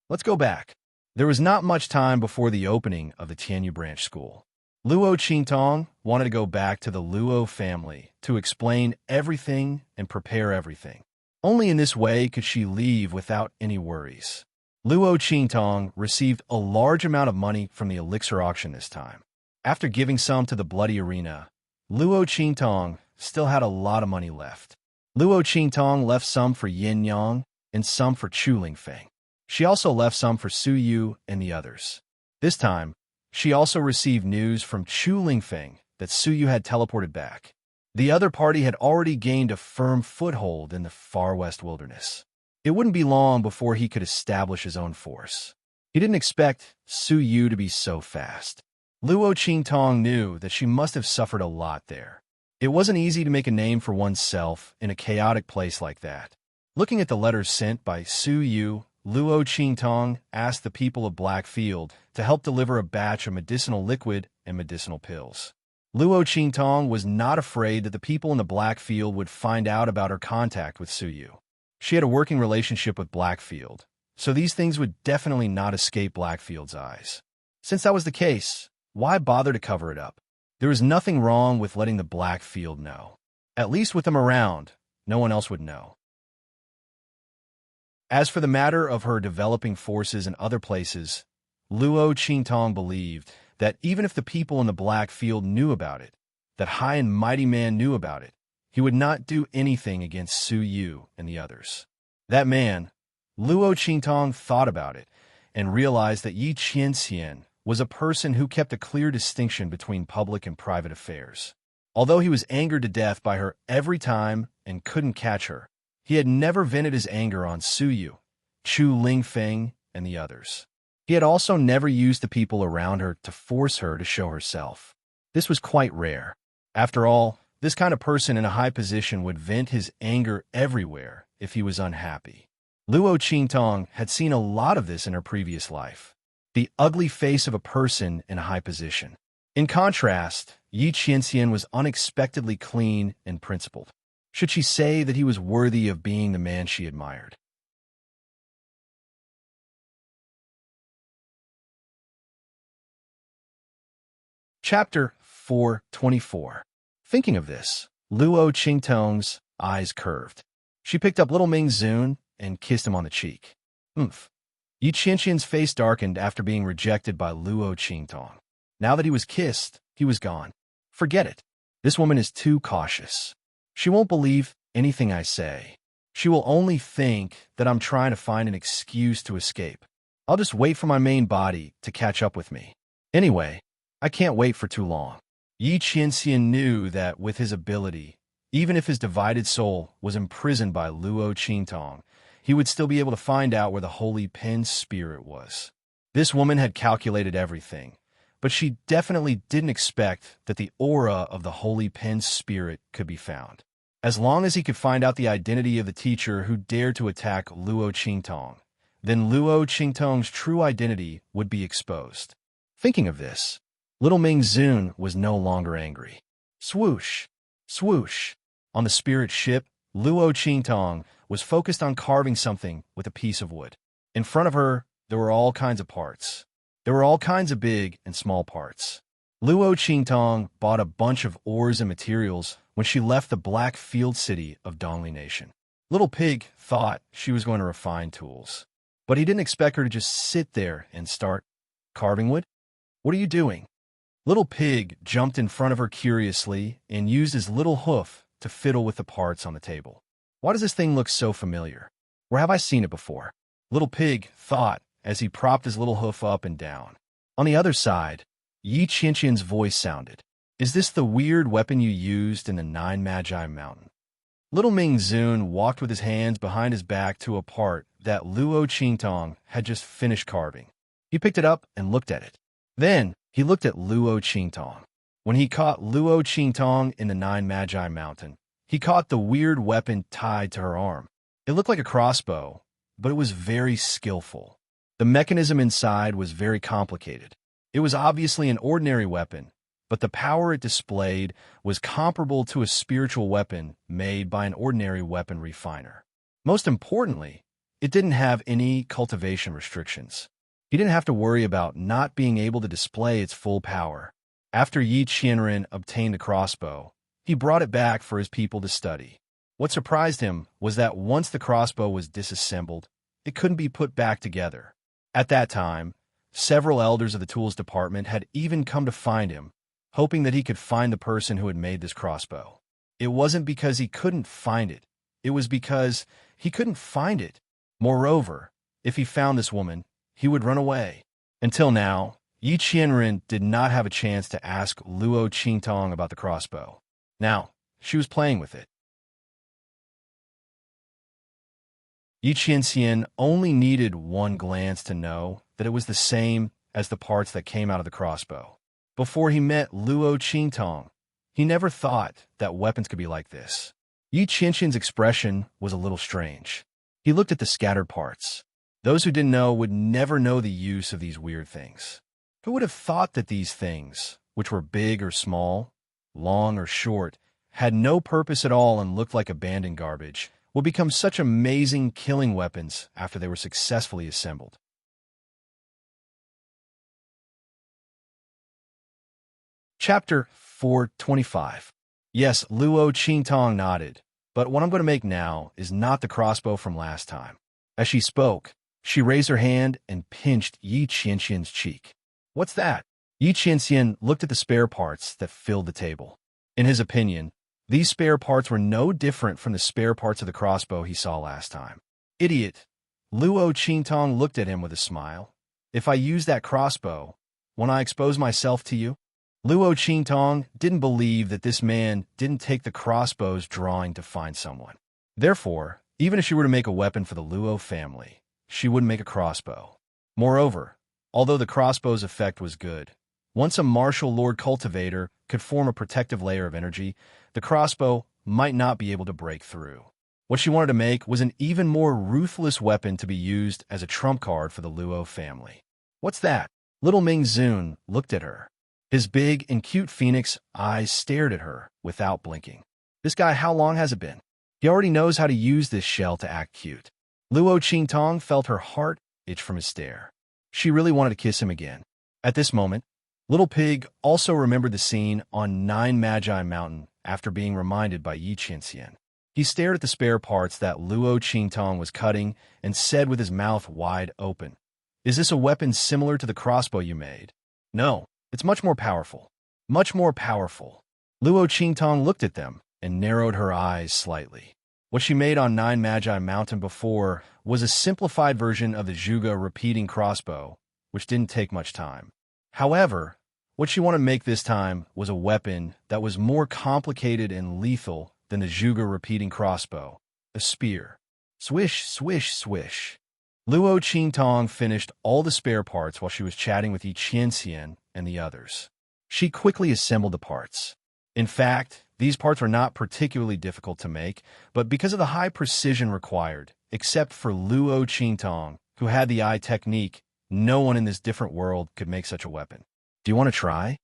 Let's go back. There was not much time before the opening of the Tianyu branch school. Luo Qingtong wanted to go back to the Luo family to explain everything and prepare everything. Only in this way could she leave without any worries. Luo Qingtong received a large amount of money from the elixir auction this time. After giving some to the bloody arena, Luo Qingtong still had a lot of money left. Luo Qingtong left some for Yin Yang and some for Chu Lingfeng. She also left some for Su Yu and the others. This time, she also received news from Chu Lingfeng that Su Yu had teleported back. The other party had already gained a firm foothold in the far west wilderness. It wouldn't be long before he could establish his own force. He didn't expect Su Yu to be so fast. Luo Qingtong knew that she must have suffered a lot there. It wasn't easy to make a name for oneself in a chaotic place like that. Looking at the letters sent by Su Yu, Luo Qingtong asked the people of Blackfield to help deliver a batch of medicinal liquid and medicinal pills. Luo Qingtong was not afraid that the people in the Blackfield would find out about her contact with Su Yu. She had a working relationship with Blackfield, so these things would definitely not escape Blackfield's eyes. Since that was the case, why bother to cover it up? There was nothing wrong with letting the Blackfield know. At least with them around, no one else would know. As for the matter of her developing forces in other places, Luo Qingtong believed that even if the people in the Blackfield knew about it, that High and Mighty Man knew about it, he would not do anything against Su Yu and the others. That man, Luo Qingtong, thought about it and realized that Yi Qianxian was a person who kept a clear distinction between public and private affairs. Although he was angered to death by her every time and couldn't catch her, he had never vented his anger on Su Yu, Chu Lingfeng, and the others. He had also never used the people around her to force her to show herself. This was quite rare. After all, this kind of person in a high position would vent his anger everywhere if he was unhappy. Luo Qingtong had seen a lot of this in her previous life. The ugly face of a person in a high position. In contrast, Yi Qianxian was unexpectedly clean and principled. Should she say that he was worthy of being the man she admired? Chapter 424. Thinking of this, Luo Qingtong's eyes curved. She picked up little Ming Zun and kissed him on the cheek. Oomph. Yi Qianxian's face darkened after being rejected by Luo Qingtong. Now that he was kissed, he was gone. Forget it. This woman is too cautious. She won't believe anything I say. She will only think that I'm trying to find an excuse to escape. I'll just wait for my main body to catch up with me. Anyway, I can't wait for too long. Yi Qianxian knew that with his ability, even if his divided soul was imprisoned by Luo Qingtong, he would still be able to find out where the Holy Pen spirit was. This woman had calculated everything, but she definitely didn't expect that the aura of the Holy Pen spirit could be found. As long as he could find out the identity of the teacher who dared to attack Luo Qingtong, then Luo Qingtong's true identity would be exposed. Thinking of this, little Ming Zun was no longer angry. Swoosh! Swoosh! On the spirit ship, Luo Qingtong was focused on carving something with a piece of wood. In front of her, there were all kinds of parts. There were all kinds of big and small parts. Luo Qingtong bought a bunch of ores and materials when she left the Black Field city of Dongli Nation. Little Pig thought she was going to refine tools, but he didn't expect her to just sit there and start carving wood. What are you doing? Little Pig jumped in front of her curiously and used his little hoof to fiddle with the parts on the table. Why does this thing look so familiar? Where have I seen it before? Little Pig thought as he propped his little hoof up and down. On the other side, Yi Qianxian's voice sounded. Is this the weird weapon you used in the Nine Magi Mountain? Little Ming Zun walked with his hands behind his back to a part that Luo Qingtong had just finished carving. He picked it up and looked at it. Then he looked at Luo Qingtong. When he caught Luo Qingtong in the Nine Magi Mountain, he caught the weird weapon tied to her arm. It looked like a crossbow, but it was very skillful. The mechanism inside was very complicated. It was obviously an ordinary weapon, but the power it displayed was comparable to a spiritual weapon made by an ordinary weapon refiner. Most importantly, it didn't have any cultivation restrictions. He didn't have to worry about not being able to display its full power. After Yi Qianren obtained the crossbow, he brought it back for his people to study. What surprised him was that once the crossbow was disassembled, it couldn't be put back together. At that time, several elders of the tools department had even come to find him, hoping that he could find the person who had made this crossbow. It wasn't because he couldn't find it. It was because he couldn't find it. Moreover, if he found this woman, he would run away. Until now, Yi Qianren did not have a chance to ask Luo Qingtong about the crossbow. Now, she was playing with it. Yi Qianxian only needed one glance to know that it was the same as the parts that came out of the crossbow. Before he met Luo Qingtong, he never thought that weapons could be like this. Yi Qianxian's expression was a little strange. He looked at the scattered parts. Those who didn't know would never know the use of these weird things. Who would have thought that these things, which were big or small, long or short, had no purpose at all and looked like abandoned garbage, would become such amazing killing weapons after they were successfully assembled? Chapter 425. Yes, Luo Qingtong nodded, but what I'm going to make now is not the crossbow from last time. As she spoke, she raised her hand and pinched Yi Qianxian's cheek. What's that? Yi Qianxian looked at the spare parts that filled the table. In his opinion, these spare parts were no different from the spare parts of the crossbow he saw last time. Idiot! Luo Qingtong looked at him with a smile. If I use that crossbow, won't I expose myself to you? Luo Qingtong didn't believe that this man didn't take the crossbow's drawing to find someone. Therefore, even if she were to make a weapon for the Luo family, she wouldn't make a crossbow. Moreover, although the crossbow's effect was good, once a martial lord cultivator could form a protective layer of energy, the crossbow might not be able to break through. What she wanted to make was an even more ruthless weapon to be used as a trump card for the Luo family. What's that? Little Ming Zun looked at her. His big and cute phoenix eyes stared at her without blinking. This guy, how long has it been? He already knows how to use this shell to act cute. Luo Qingtong felt her heart itch from his stare. She really wanted to kiss him again. At this moment, Little Pig also remembered the scene on Nine Magi Mountain after being reminded by Yi Qianxian. He stared at the spare parts that Luo Qingtong was cutting and said with his mouth wide open, "Is this a weapon similar to the crossbow you made?" "No, it's much more powerful." "Much more powerful." Luo Qingtong looked at them and narrowed her eyes slightly. What she made on Nine Magi Mountain before was a simplified version of the Zhuge repeating crossbow, which didn't take much time. However, what she wanted to make this time was a weapon that was more complicated and lethal than the Zhuge repeating crossbow, a spear. Swish, swish, swish. Luo Qingtong finished all the spare parts while she was chatting with Yi Qianxian and the others. She quickly assembled the parts. In fact, these parts were not particularly difficult to make, but because of the high precision required, except for Luo Qingtong, who had the eye technique, no one in this different world could make such a weapon. Do you want to try?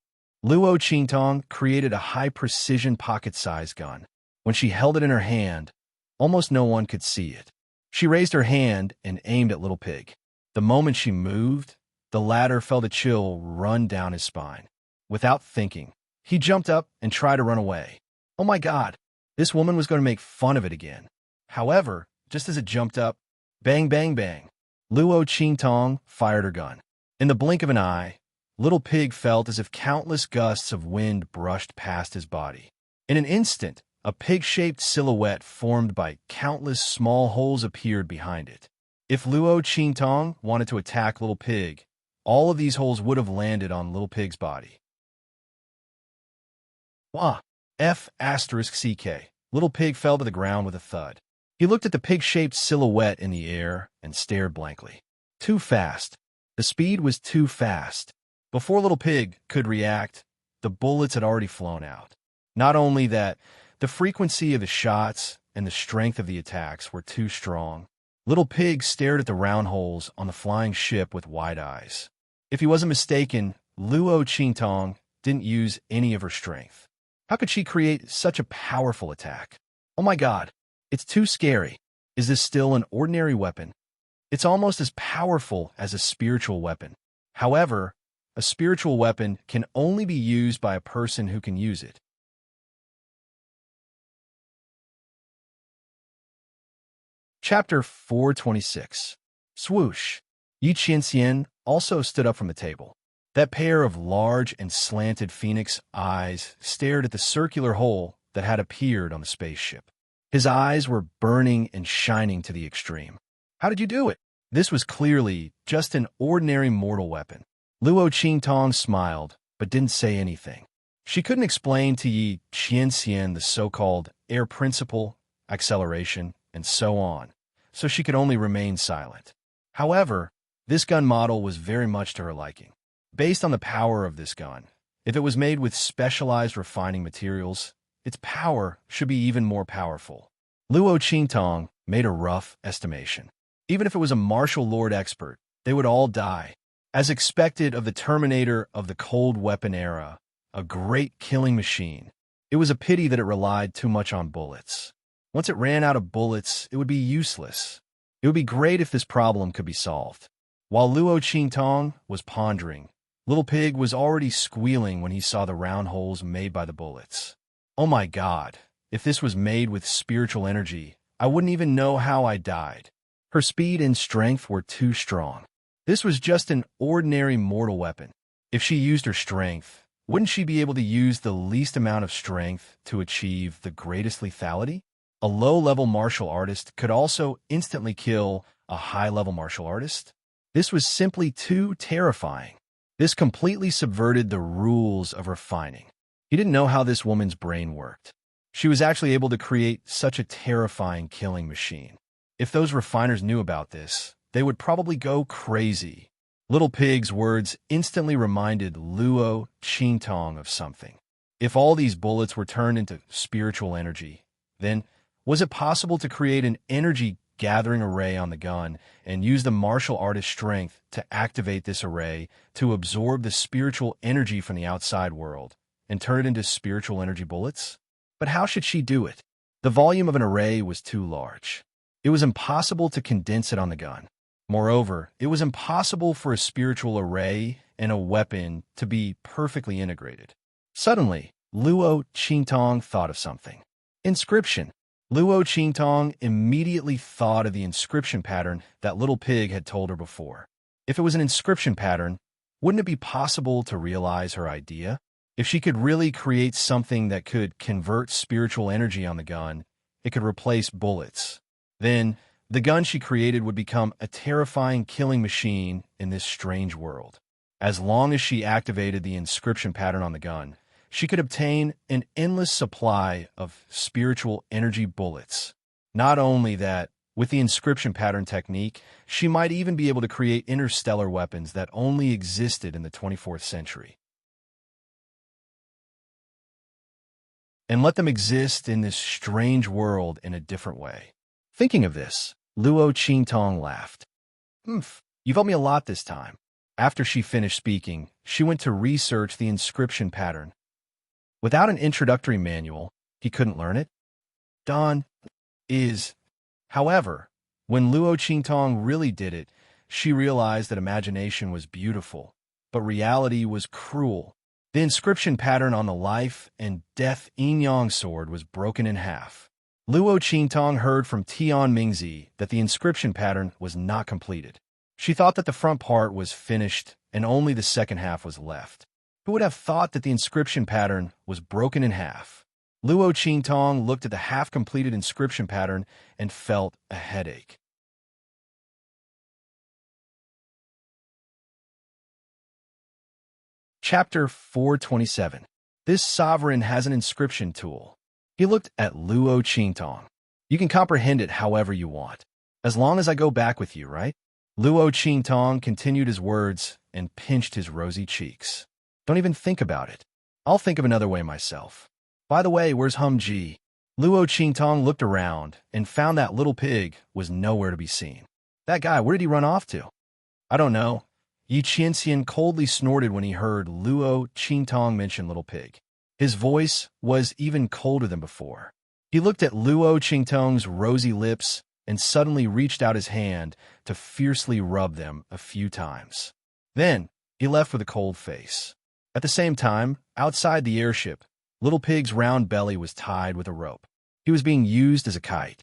Luo Qingtong created a high-precision pocket-sized gun. When she held it in her hand, almost no one could see it. She raised her hand and aimed at Little Pig. The moment she moved, the latter felt a chill run down his spine. Without thinking, he jumped up and tried to run away. Oh my God, this woman was going to make fun of it again. However, just as it jumped up, bang, bang, bang, Luo Qingtong fired her gun. In the blink of an eye, Little Pig felt as if countless gusts of wind brushed past his body. In an instant, a pig-shaped silhouette formed by countless small holes appeared behind it. If Luo Qingtong wanted to attack Little Pig, all of these holes would have landed on Little Pig's body. Wah! F***CK. Little Pig fell to the ground with a thud. He looked at the pig-shaped silhouette in the air and stared blankly. Too fast. The speed was too fast. Before Little Pig could react, the bullets had already flown out. Not only that, the frequency of the shots and the strength of the attacks were too strong. Little Pig stared at the round holes on the flying ship with wide eyes. If he wasn't mistaken, Luo Qingtong didn't use any of her strength. How could she create such a powerful attack? Oh my God, it's too scary. Is this still an ordinary weapon? It's almost as powerful as a spiritual weapon. However, a spiritual weapon can only be used by a person who can use it. Chapter 426. Swoosh. Yi Qianxian also stood up from the table. That pair of large and slanted phoenix eyes stared at the circular hole that had appeared on the spaceship. His eyes were burning and shining to the extreme. How did you do it? This was clearly just an ordinary mortal weapon. Luo Qingtong smiled, but didn't say anything. She couldn't explain to Yi Qianxian the so-called air principle, acceleration, and so on, so she could only remain silent. However, this gun model was very much to her liking. Based on the power of this gun, if it was made with specialized refining materials, its power should be even more powerful. Luo Qingtong made a rough estimation. Even if it was a martial lord expert, they would all die. As expected of the Terminator of the cold weapon era, a great killing machine, it was a pity that it relied too much on bullets. Once it ran out of bullets, it would be useless. It would be great if this problem could be solved. While Luo Qingtong was pondering, Little Pig was already squealing when he saw the round holes made by the bullets. Oh my God, if this was made with spiritual energy, I wouldn't even know how I died. Her speed and strength were too strong. This was just an ordinary mortal weapon. If she used her strength, wouldn't she be able to use the least amount of strength to achieve the greatest lethality? A low-level martial artist could also instantly kill a high-level martial artist. This was simply too terrifying. This completely subverted the rules of refining. He didn't know how this woman's brain worked. She was actually able to create such a terrifying killing machine. If those refiners knew about this, they would probably go crazy. Little Pig's words instantly reminded Luo Qingtong of something. If all these bullets were turned into spiritual energy, then was it possible to create an energy-gathering array on the gun and use the martial artist's strength to activate this array to absorb the spiritual energy from the outside world and turn it into spiritual energy bullets? But how should she do it? The volume of an array was too large. It was impossible to condense it on the gun. Moreover, it was impossible for a spiritual array and a weapon to be perfectly integrated. Suddenly, Luo Qingtong thought of something. Inscription. Luo Qingtong immediately thought of the inscription pattern that Little Pig had told her before. If it was an inscription pattern, wouldn't it be possible to realize her idea? If she could really create something that could convert spiritual energy on the gun, it could replace bullets. Then, the gun she created would become a terrifying killing machine in this strange world. As long as she activated the inscription pattern on the gun, she could obtain an endless supply of spiritual energy bullets. Not only that, with the inscription pattern technique, she might even be able to create interstellar weapons that only existed in the 24th century. And let them exist in this strange world in a different way. Thinking of this, Luo Qingtong laughed. You've helped me a lot this time. After she finished speaking, she went to research the inscription pattern. Without an introductory manual, he couldn't learn it. However, when Luo Qingtong really did it, she realized that imagination was beautiful, but reality was cruel. The inscription pattern on the life and death yin-yang sword was broken in half. Luo Qingtong heard from Tian Mingzi that the inscription pattern was not completed. She thought that the front part was finished and only the second half was left. Who would have thought that the inscription pattern was broken in half? Luo Qingtong looked at the half-completed inscription pattern and felt a headache. Chapter 427. This sovereign has an inscription tool. He looked at Luo Qingtong. You can comprehend it however you want. As long as I go back with you, right? Luo Qingtong continued his words and pinched his rosy cheeks. Don't even think about it. I'll think of another way myself. By the way, where's Hum Ji? Luo Qingtong looked around and found that Little Pig was nowhere to be seen. That guy, where did he run off to? I don't know. Yi Qianxian coldly snorted when he heard Luo Qingtong mention Little Pig. His voice was even colder than before. He looked at Luo Qingtong's rosy lips and suddenly reached out his hand to fiercely rub them a few times. Then, he left with a cold face. At the same time, outside the airship, Little Pig's round belly was tied with a rope. He was being used as a kite.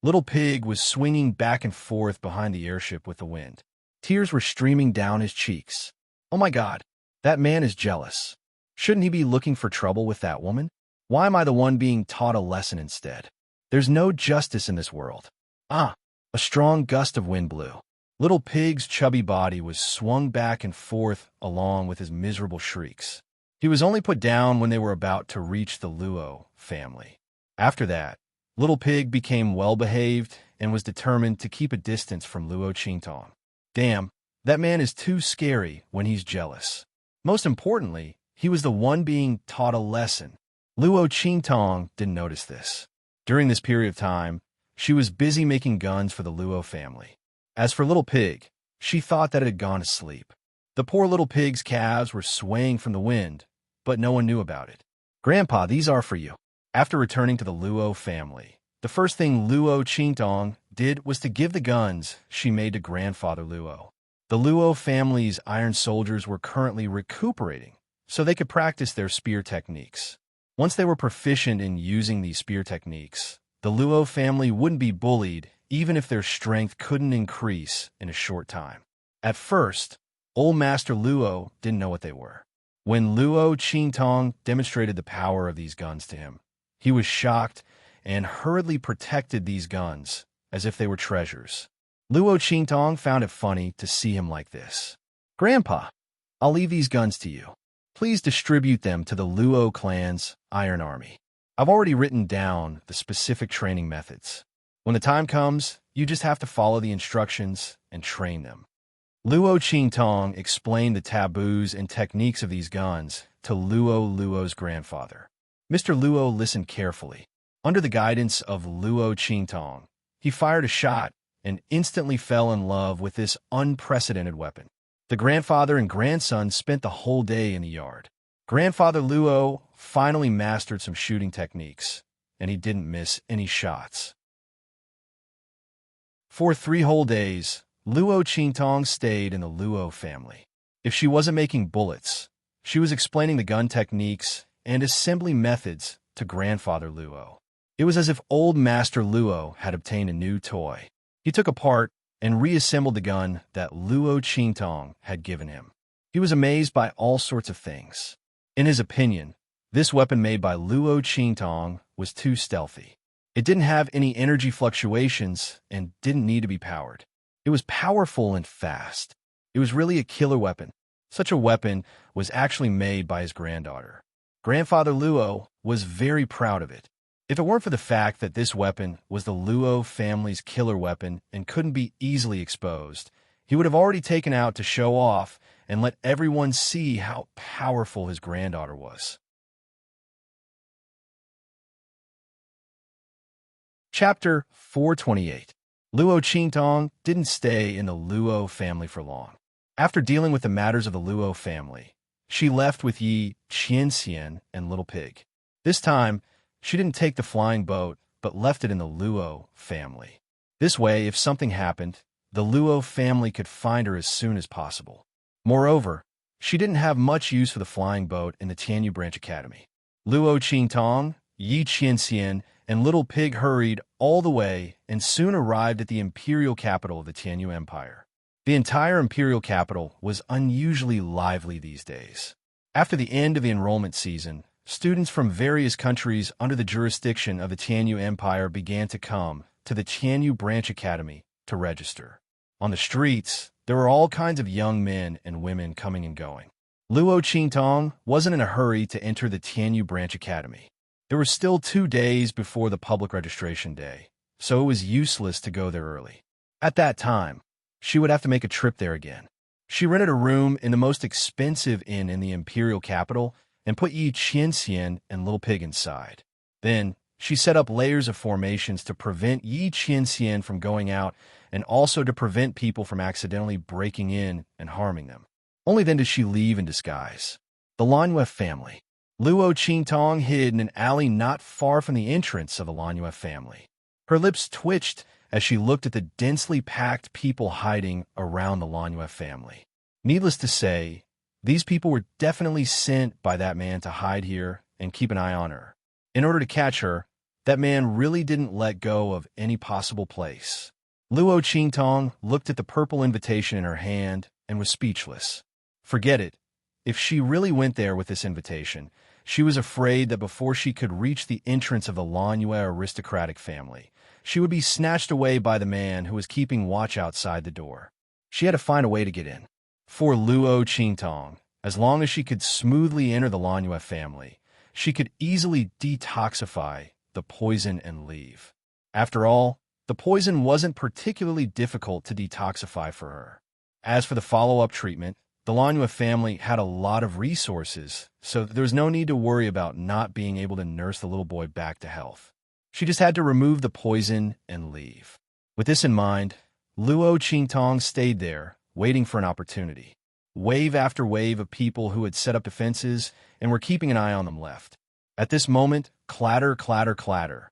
Little Pig was swinging back and forth behind the airship with the wind. Tears were streaming down his cheeks. Oh my God, that man is jealous. Shouldn't he be looking for trouble with that woman? Why am I the one being taught a lesson instead? There's no justice in this world. A strong gust of wind blew. Little Pig's chubby body was swung back and forth along with his miserable shrieks. He was only put down when they were about to reach the Luo family. After that, Little Pig became well-behaved and was determined to keep a distance from Luo Qingtong. Damn, that man is too scary when he's jealous. Most importantly, he was the one being taught a lesson. Luo Qingtong didn't notice this. During this period of time, she was busy making guns for the Luo family. As for Little Pig, she thought that it had gone to sleep. The poor little pig's calves were swaying from the wind, but no one knew about it. "Grandpa, these are for you." After returning to the Luo family, the first thing Luo Qingtong did was to give the guns she made to Grandfather Luo. The Luo family's iron soldiers were currently recuperating, so they could practice their spear techniques. Once they were proficient in using these spear techniques, the Luo family wouldn't be bullied even if their strength couldn't increase in a short time. At first, Old Master Luo didn't know what they were. When Luo Qingtong demonstrated the power of these guns to him, he was shocked and hurriedly protected these guns as if they were treasures. Luo Qingtong found it funny to see him like this. "Grandpa, I'll leave these guns to you. Please distribute them to the Luo clan's Iron Army. I've already written down the specific training methods. When the time comes, you just have to follow the instructions and train them." Luo Qingtong explained the taboos and techniques of these guns to Luo's grandfather. Mr. Luo listened carefully. Under the guidance of Luo Qingtong, he fired a shot and instantly fell in love with this unprecedented weapon. The grandfather and grandson spent the whole day in the yard. Grandfather Luo finally mastered some shooting techniques, and he didn't miss any shots. For 3 whole days, Luo Qingtong stayed in the Luo family. If she wasn't making bullets, she was explaining the gun techniques and assembly methods to Grandfather Luo. It was as if Old Master Luo had obtained a new toy. He took apart and reassembled the gun that Luo Qingtong had given him. He was amazed by all sorts of things. In his opinion, this weapon made by Luo Qingtong was too stealthy. It didn't have any energy fluctuations and didn't need to be powered. It was powerful and fast. It was really a killer weapon. Such a weapon was actually made by his granddaughter. Grandfather Luo was very proud of it. If it weren't for the fact that this weapon was the Luo family's killer weapon and couldn't be easily exposed, he would have already taken out to show off and let everyone see how powerful his granddaughter was. Chapter 428. Luo Qingtong didn't stay in the Luo family for long. After dealing with the matters of the Luo family, she left with Yi Qianxian and Little Pig. This time, she didn't take the flying boat, but left it in the Luo family. This way, if something happened, the Luo family could find her as soon as possible. Moreover, she didn't have much use for the flying boat in the Tianyu Branch Academy. Luo Qingtong, Yi Qianxian, and Little Pig hurried all the way and soon arrived at the imperial capital of the Tianyu Empire. The entire imperial capital was unusually lively these days. After the end of the enrollment season, students from various countries under the jurisdiction of the Tianyu Empire began to come to the Tianyu Branch Academy to register. On the streets, there were all kinds of young men and women coming and going. Luo Qingtong wasn't in a hurry to enter the Tianyu Branch Academy. There were still 2 days before the public registration day, so it was useless to go there early. At that time, she would have to make a trip there again. She rented a room in the most expensive inn in the imperial capital and put Yi Qianxian and Little Pig inside. Then, she set up layers of formations to prevent Yi Qianxian from going out and also to prevent people from accidentally breaking in and harming them. Only then did she leave in disguise. The Lanyue family. Luo Qingtong hid in an alley not far from the entrance of the Lanyue family. Her lips twitched as she looked at the densely packed people hiding around the Lanyue family. Needless to say, these people were definitely sent by that man to hide here and keep an eye on her. In order to catch her, that man really didn't let go of any possible place. Luo Qingtong looked at the purple invitation in her hand and was speechless. Forget it. If she really went there with this invitation, she was afraid that before she could reach the entrance of the Lanyue aristocratic family, she would be snatched away by the man who was keeping watch outside the door. She had to find a way to get in. For Luo Qingtong, as long as she could smoothly enter the Lanyue family, she could easily detoxify the poison and leave. After all, The poison wasn't particularly difficult to detoxify for her. As for the follow-up treatment, the Lanua family had a lot of resources, so there was no need to worry about not being able to nurse the little boy back to health. She just had to remove the poison and leave. With this in mind, Luo Qingtong stayed there, waiting for an opportunity. Wave after wave of people who had set up defenses and were keeping an eye on them left. At this moment, clatter, clatter, clatter.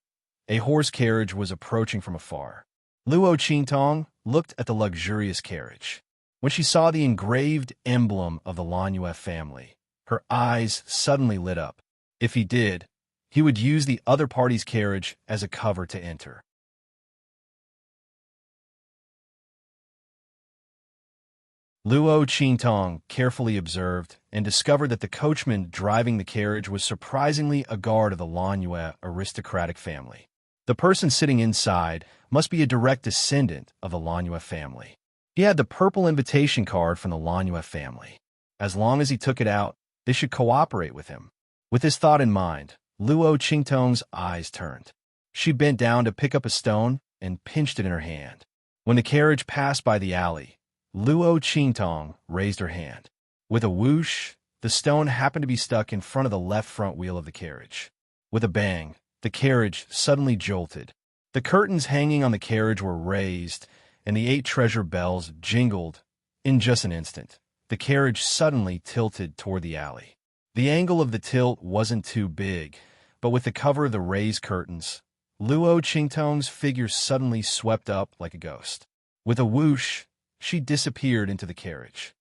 A horse carriage was approaching from afar. Luo Qingtong looked at the luxurious carriage. When she saw the engraved emblem of the Lanua family, her eyes suddenly lit up. If he did, he would use the other party's carriage as a cover to enter. Luo Qingtong carefully observed and discovered that the coachman driving the carriage was surprisingly a guard of the Lanua aristocratic family. The person sitting inside must be a direct descendant of the Lanua family. He had the purple invitation card from the Lanua family. As long as he took it out, they should cooperate with him. With this thought in mind, Luo Qingtong's eyes turned. She bent down to pick up a stone and pinched it in her hand. When the carriage passed by the alley, Luo Qingtong raised her hand. With a whoosh, the stone happened to be stuck in front of the left front wheel of the carriage. With a bang, the carriage suddenly jolted. The curtains hanging on the carriage were raised, and the 8 treasure bells jingled. In just an instant, the carriage suddenly tilted toward the alley. The angle of the tilt wasn't too big, but with the cover of the raised curtains, Luo Qingtong's figure suddenly swept up like a ghost. With a whoosh, she disappeared into the carriage.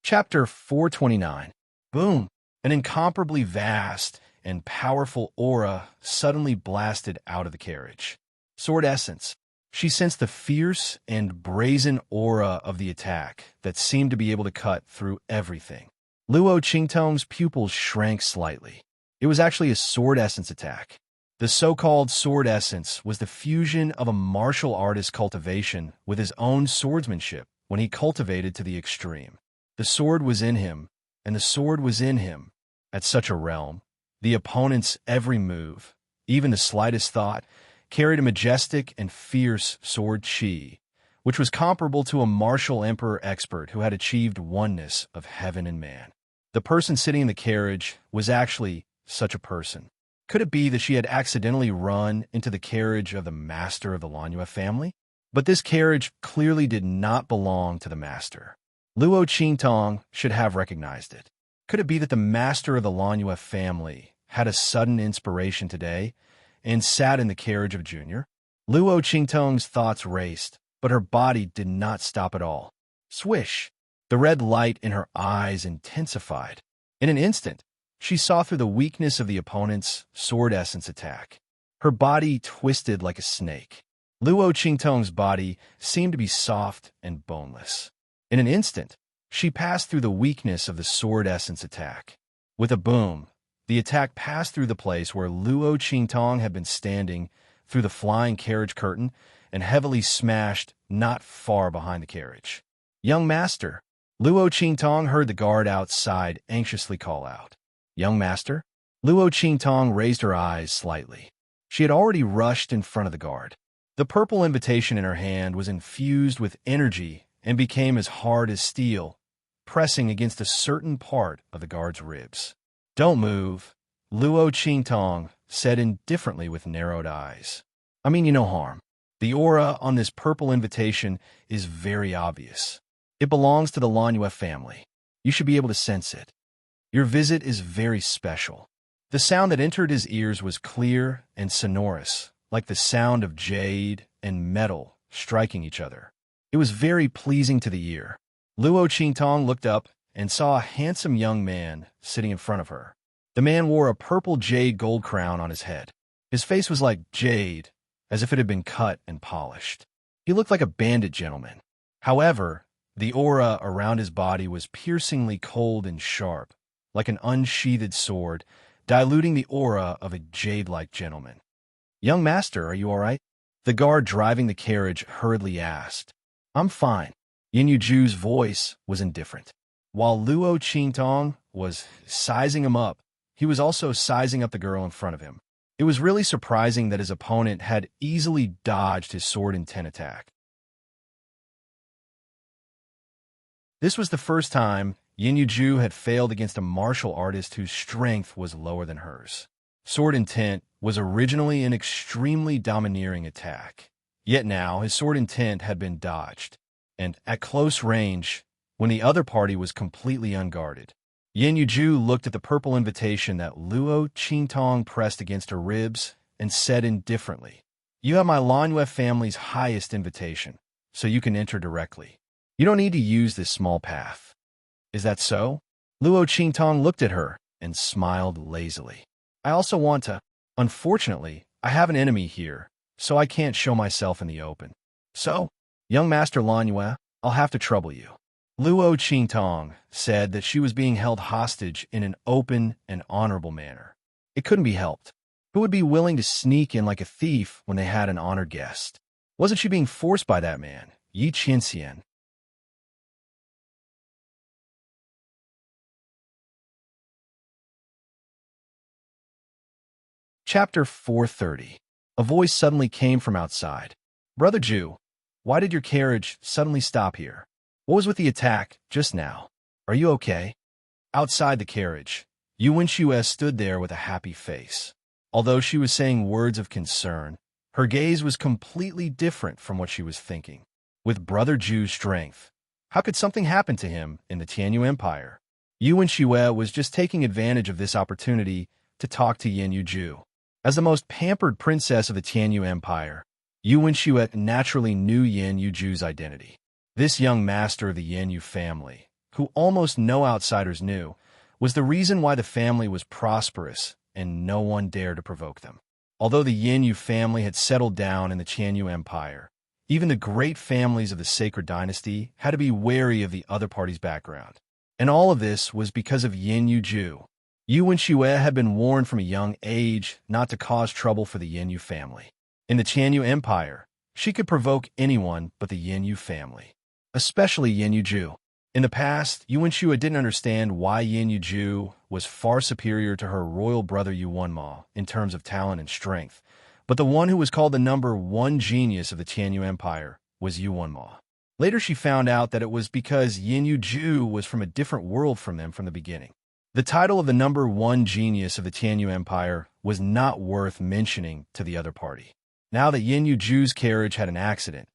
Chapter 429. Boom! An incomparably vast and powerful aura suddenly blasted out of the carriage. Sword essence. She sensed the fierce and brazen aura of the attack that seemed to be able to cut through everything. Luo Qingtong's pupils shrank slightly. It was actually a sword essence attack. The so-called sword essence was the fusion of a martial artist's cultivation with his own swordsmanship when he cultivated to the extreme. The sword was in him, and the sword was in him. At such a realm, the opponent's every move, even the slightest thought, carried a majestic and fierce sword chi, which was comparable to a martial emperor expert who had achieved oneness of heaven and man. The person sitting in the carriage was actually such a person. Could it be that she had accidentally run into the carriage of the master of the Lanua family? But this carriage clearly did not belong to the master. Luo Qingtong should have recognized it. Could it be that the master of the Lanua family had a sudden inspiration today and sat in the carriage of Junior? Luo Qingtong's thoughts raced, but her body did not stop at all. Swish! The red light in her eyes intensified. In an instant, she saw through the weakness of the opponent's sword essence attack. Her body twisted like a snake. Luo Qingtong's body seemed to be soft and boneless. In an instant, she passed through the weakness of the sword essence attack. With a boom, the attack passed through the place where Luo Qingtong had been standing through the flying carriage curtain and heavily smashed not far behind the carriage. "Young master!" Luo Qingtong heard the guard outside anxiously call out. "Young master?" Luo Qingtong raised her eyes slightly. She had already rushed in front of the guard. The purple invitation in her hand was infused with energy and became as hard as steel, pressing against a certain part of the guard's ribs. "Don't move," Luo Qingtong said indifferently with narrowed eyes. "I mean you no harm. The aura on this purple invitation is very obvious. It belongs to the Lanua family. You should be able to sense it. Your visit is very special." The sound that entered his ears was clear and sonorous, like the sound of jade and metal striking each other. It was very pleasing to the ear. Luo Qingtong looked up and saw a handsome young man sitting in front of her. The man wore a purple jade gold crown on his head. His face was like jade, as if it had been cut and polished. He looked like a bandit gentleman. However, the aura around his body was piercingly cold and sharp, like an unsheathed sword, diluting the aura of a jade-like gentleman. "Young master, are you all right?" The guard driving the carriage hurriedly asked. "I'm fine." Yin Yuju's voice was indifferent. While Luo Qingtong was sizing him up he was also sizing up the girl in front of him. It was really surprising that his opponent had easily dodged his sword intent attack. This was the first time Yin Yuju had failed against a martial artist whose strength was lower than hers. Sword intent was originally an extremely domineering attack, yet now his sword intent had been dodged, and at close range, when the other party was completely unguarded, Yin Yuju looked at the purple invitation that Luo Qingtong pressed against her ribs and said indifferently, "You have my Lanyue family's highest invitation, so you can enter directly. You don't need to use this small path." "Is that so?" Luo Qingtong looked at her and smiled lazily. "I also want to. Unfortunately, I have an enemy here, so I can't show myself in the open. So, young Master Lanyue, I'll have to trouble you." Luo Qingtong said that she was being held hostage in an open and honorable manner. It couldn't be helped. Who would be willing to sneak in like a thief when they had an honored guest? Wasn't she being forced by that man, Yi Qianxian? Chapter 430. A voice suddenly came from outside. "Brother Ju, why did your carriage suddenly stop here? What was with the attack just now? Are you okay?" Outside the carriage, Yu Wenxue stood there with a happy face. Although she was saying words of concern, her gaze was completely different from what she was thinking. With Brother Ju's strength, how could something happen to him in the Tianyu Empire? Yu Wenxue was just taking advantage of this opportunity to talk to Yin Yuju. As the most pampered princess of the Tianyu Empire, Yu Wenxue naturally knew Yin Yuju's identity. This young master of the Yin family, who almost no outsiders knew, was the reason why the family was prosperous and no one dared to provoke them. Although the Yin family had settled down in the Tianyu Empire, even the great families of the Sacred Dynasty had to be wary of the other party's background. And all of this was because of Yin Yuju. Yu Wenxue had been warned from a young age not to cause trouble for the Yin family. In the Tianyu Empire, she could provoke anyone but the Yin family, especially Yin Yuju. In the past, Yu Wenxue didn't understand why Yin Yuju was far superior to her royal brother Yu Wenma in terms of talent and strength, but the one who was called the number one genius of the Tianyu Empire was Yu Wenma. Later she found out that it was because Yin Yuju was from a different world from them from the beginning. The title of the number one genius of the Tianyu Empire was not worth mentioning to the other party. Now that Yin Yuju's carriage had an accident,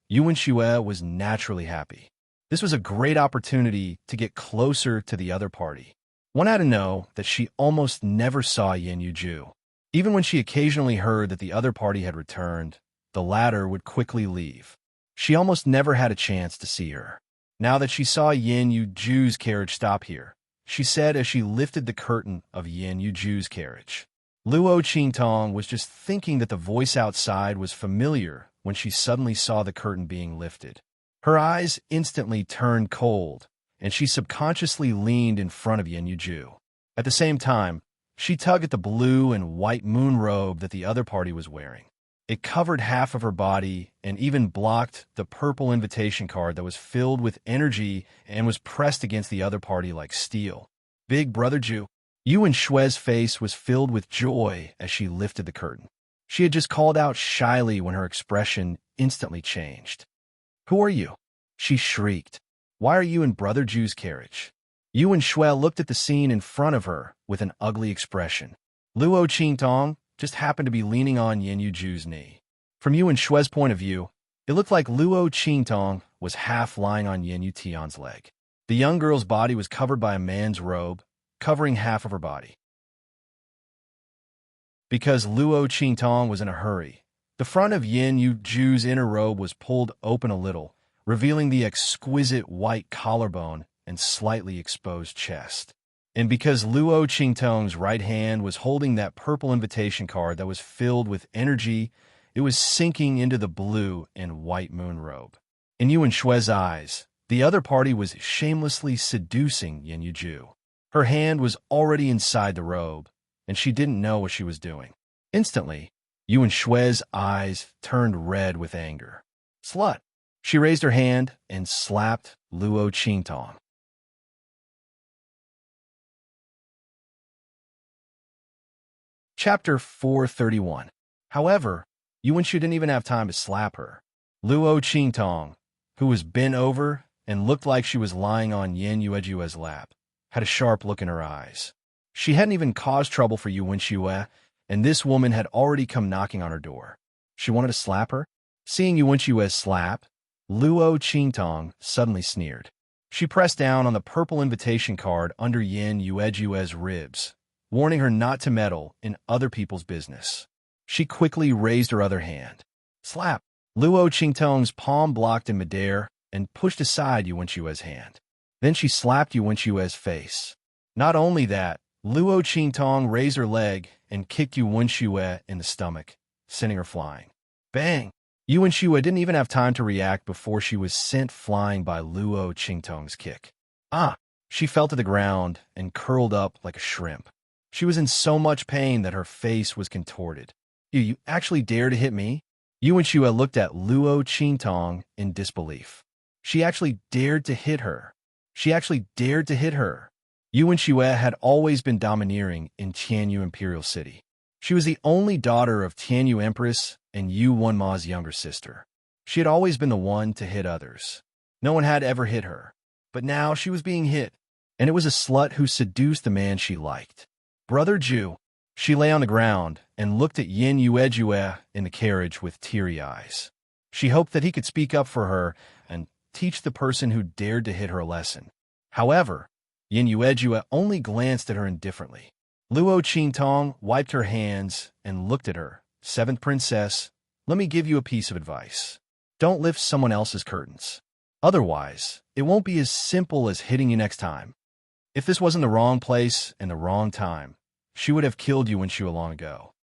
Yu Wenxue was naturally happy. This was a great opportunity to get closer to the other party. One had to know that she almost never saw Yin Yuju. Even when she occasionally heard that the other party had returned, the latter would quickly leave. She almost never had a chance to see her. Now that she saw Yin Yuju's carriage stop here, she said as she lifted the curtain of Yin Yuju's carriage. Luo Qingtong was just thinking that the voice outside was familiar when she suddenly saw the curtain being lifted. Her eyes instantly turned cold, and she subconsciously leaned in front of Yin Yuju. At the same time, she tugged at the blue and white moon robe that the other party was wearing. It covered half of her body and even blocked the purple invitation card that was filled with energy and was pressed against the other party like steel. "Big Brother Ju." Yu Wenshue's face was filled with joy as she lifted the curtain. She had just called out shyly when her expression instantly changed. "Who are you?" she shrieked. "Why are you in Brother Ju's carriage?" Yu Wenxue looked at the scene in front of her with an ugly expression. Luo Qingtong just happened to be leaning on Yin Yuju's knee. From Yu Wenshue's point of view, it looked like Luo Qingtong was half lying on Yin Yutian's leg. The young girl's body was covered by a man's robe, covering half of her body. Because Luo Qingtong was in a hurry, the front of Yin Yuju's inner robe was pulled open a little, revealing the exquisite white collarbone and slightly exposed chest. And because Luo Qingtong's right hand was holding that purple invitation card that was filled with energy, it was sinking into the blue and white moon robe. In Yu Wenshue's eyes, the other party was shamelessly seducing Yin Yuju. Her hand was already inside the robe, and she didn't know what she was doing. Instantly, Yu Wenshue's eyes turned red with anger. "Slut!" She raised her hand and slapped Luo Qingtong. Chapter 431. However, Yuan-Shu didn't even have time to slap her. Luo Qingtong, who was bent over and looked like she was lying on Yin Yuejue's lap, had a sharp look in her eyes. She hadn't even caused trouble for Yuan-Shu, and this woman had already come knocking on her door. She wanted to slap her? Seeing Yuan-Shu's slap, Luo Qingtong suddenly sneered. She pressed down on the purple invitation card under Yin Yuejue's ribs, warning her not to meddle in other people's business. She quickly raised her other hand. Slap! Luo Qingtong's palm blocked in midair and pushed aside Yuan-Shu's hand. Then she slapped Yuan-Shu's face. Not only that, Luo Qingtong raised her leg and kicked Yuan-Shu in the stomach, sending her flying. Bang! Yuan-Shu didn't even have time to react before she was sent flying by Luo Qingtong's kick. Ah! She fell to the ground and curled up like a shrimp. She was in so much pain that her face was contorted. You actually dare to hit me? Yuan-Shu looked at Luo Qingtong in disbelief. She actually dared to hit her. She actually dared to hit her. Yuan-Shu had always been domineering in Tianyu Imperial City. She was the only daughter of Tianyu Empress and Yu Wenma's younger sister. She had always been the one to hit others. No one had ever hit her. But now she was being hit, and it was a slut who seduced the man she liked. Brother Ju. She lay on the ground and looked at Yin Yuejue in the carriage with teary eyes. She hoped that he could speak up for her and teach the person who dared to hit her a lesson. However, Yin Yuejue only glanced at her indifferently. Luo Qingtong wiped her hands and looked at her. Seventh princess, let me give you a piece of advice. Don't lift someone else's curtains. Otherwise, it won't be as simple as hitting you next time. If this wasn't the wrong place and the wrong time, she would have killed Yuan-Shu long ago.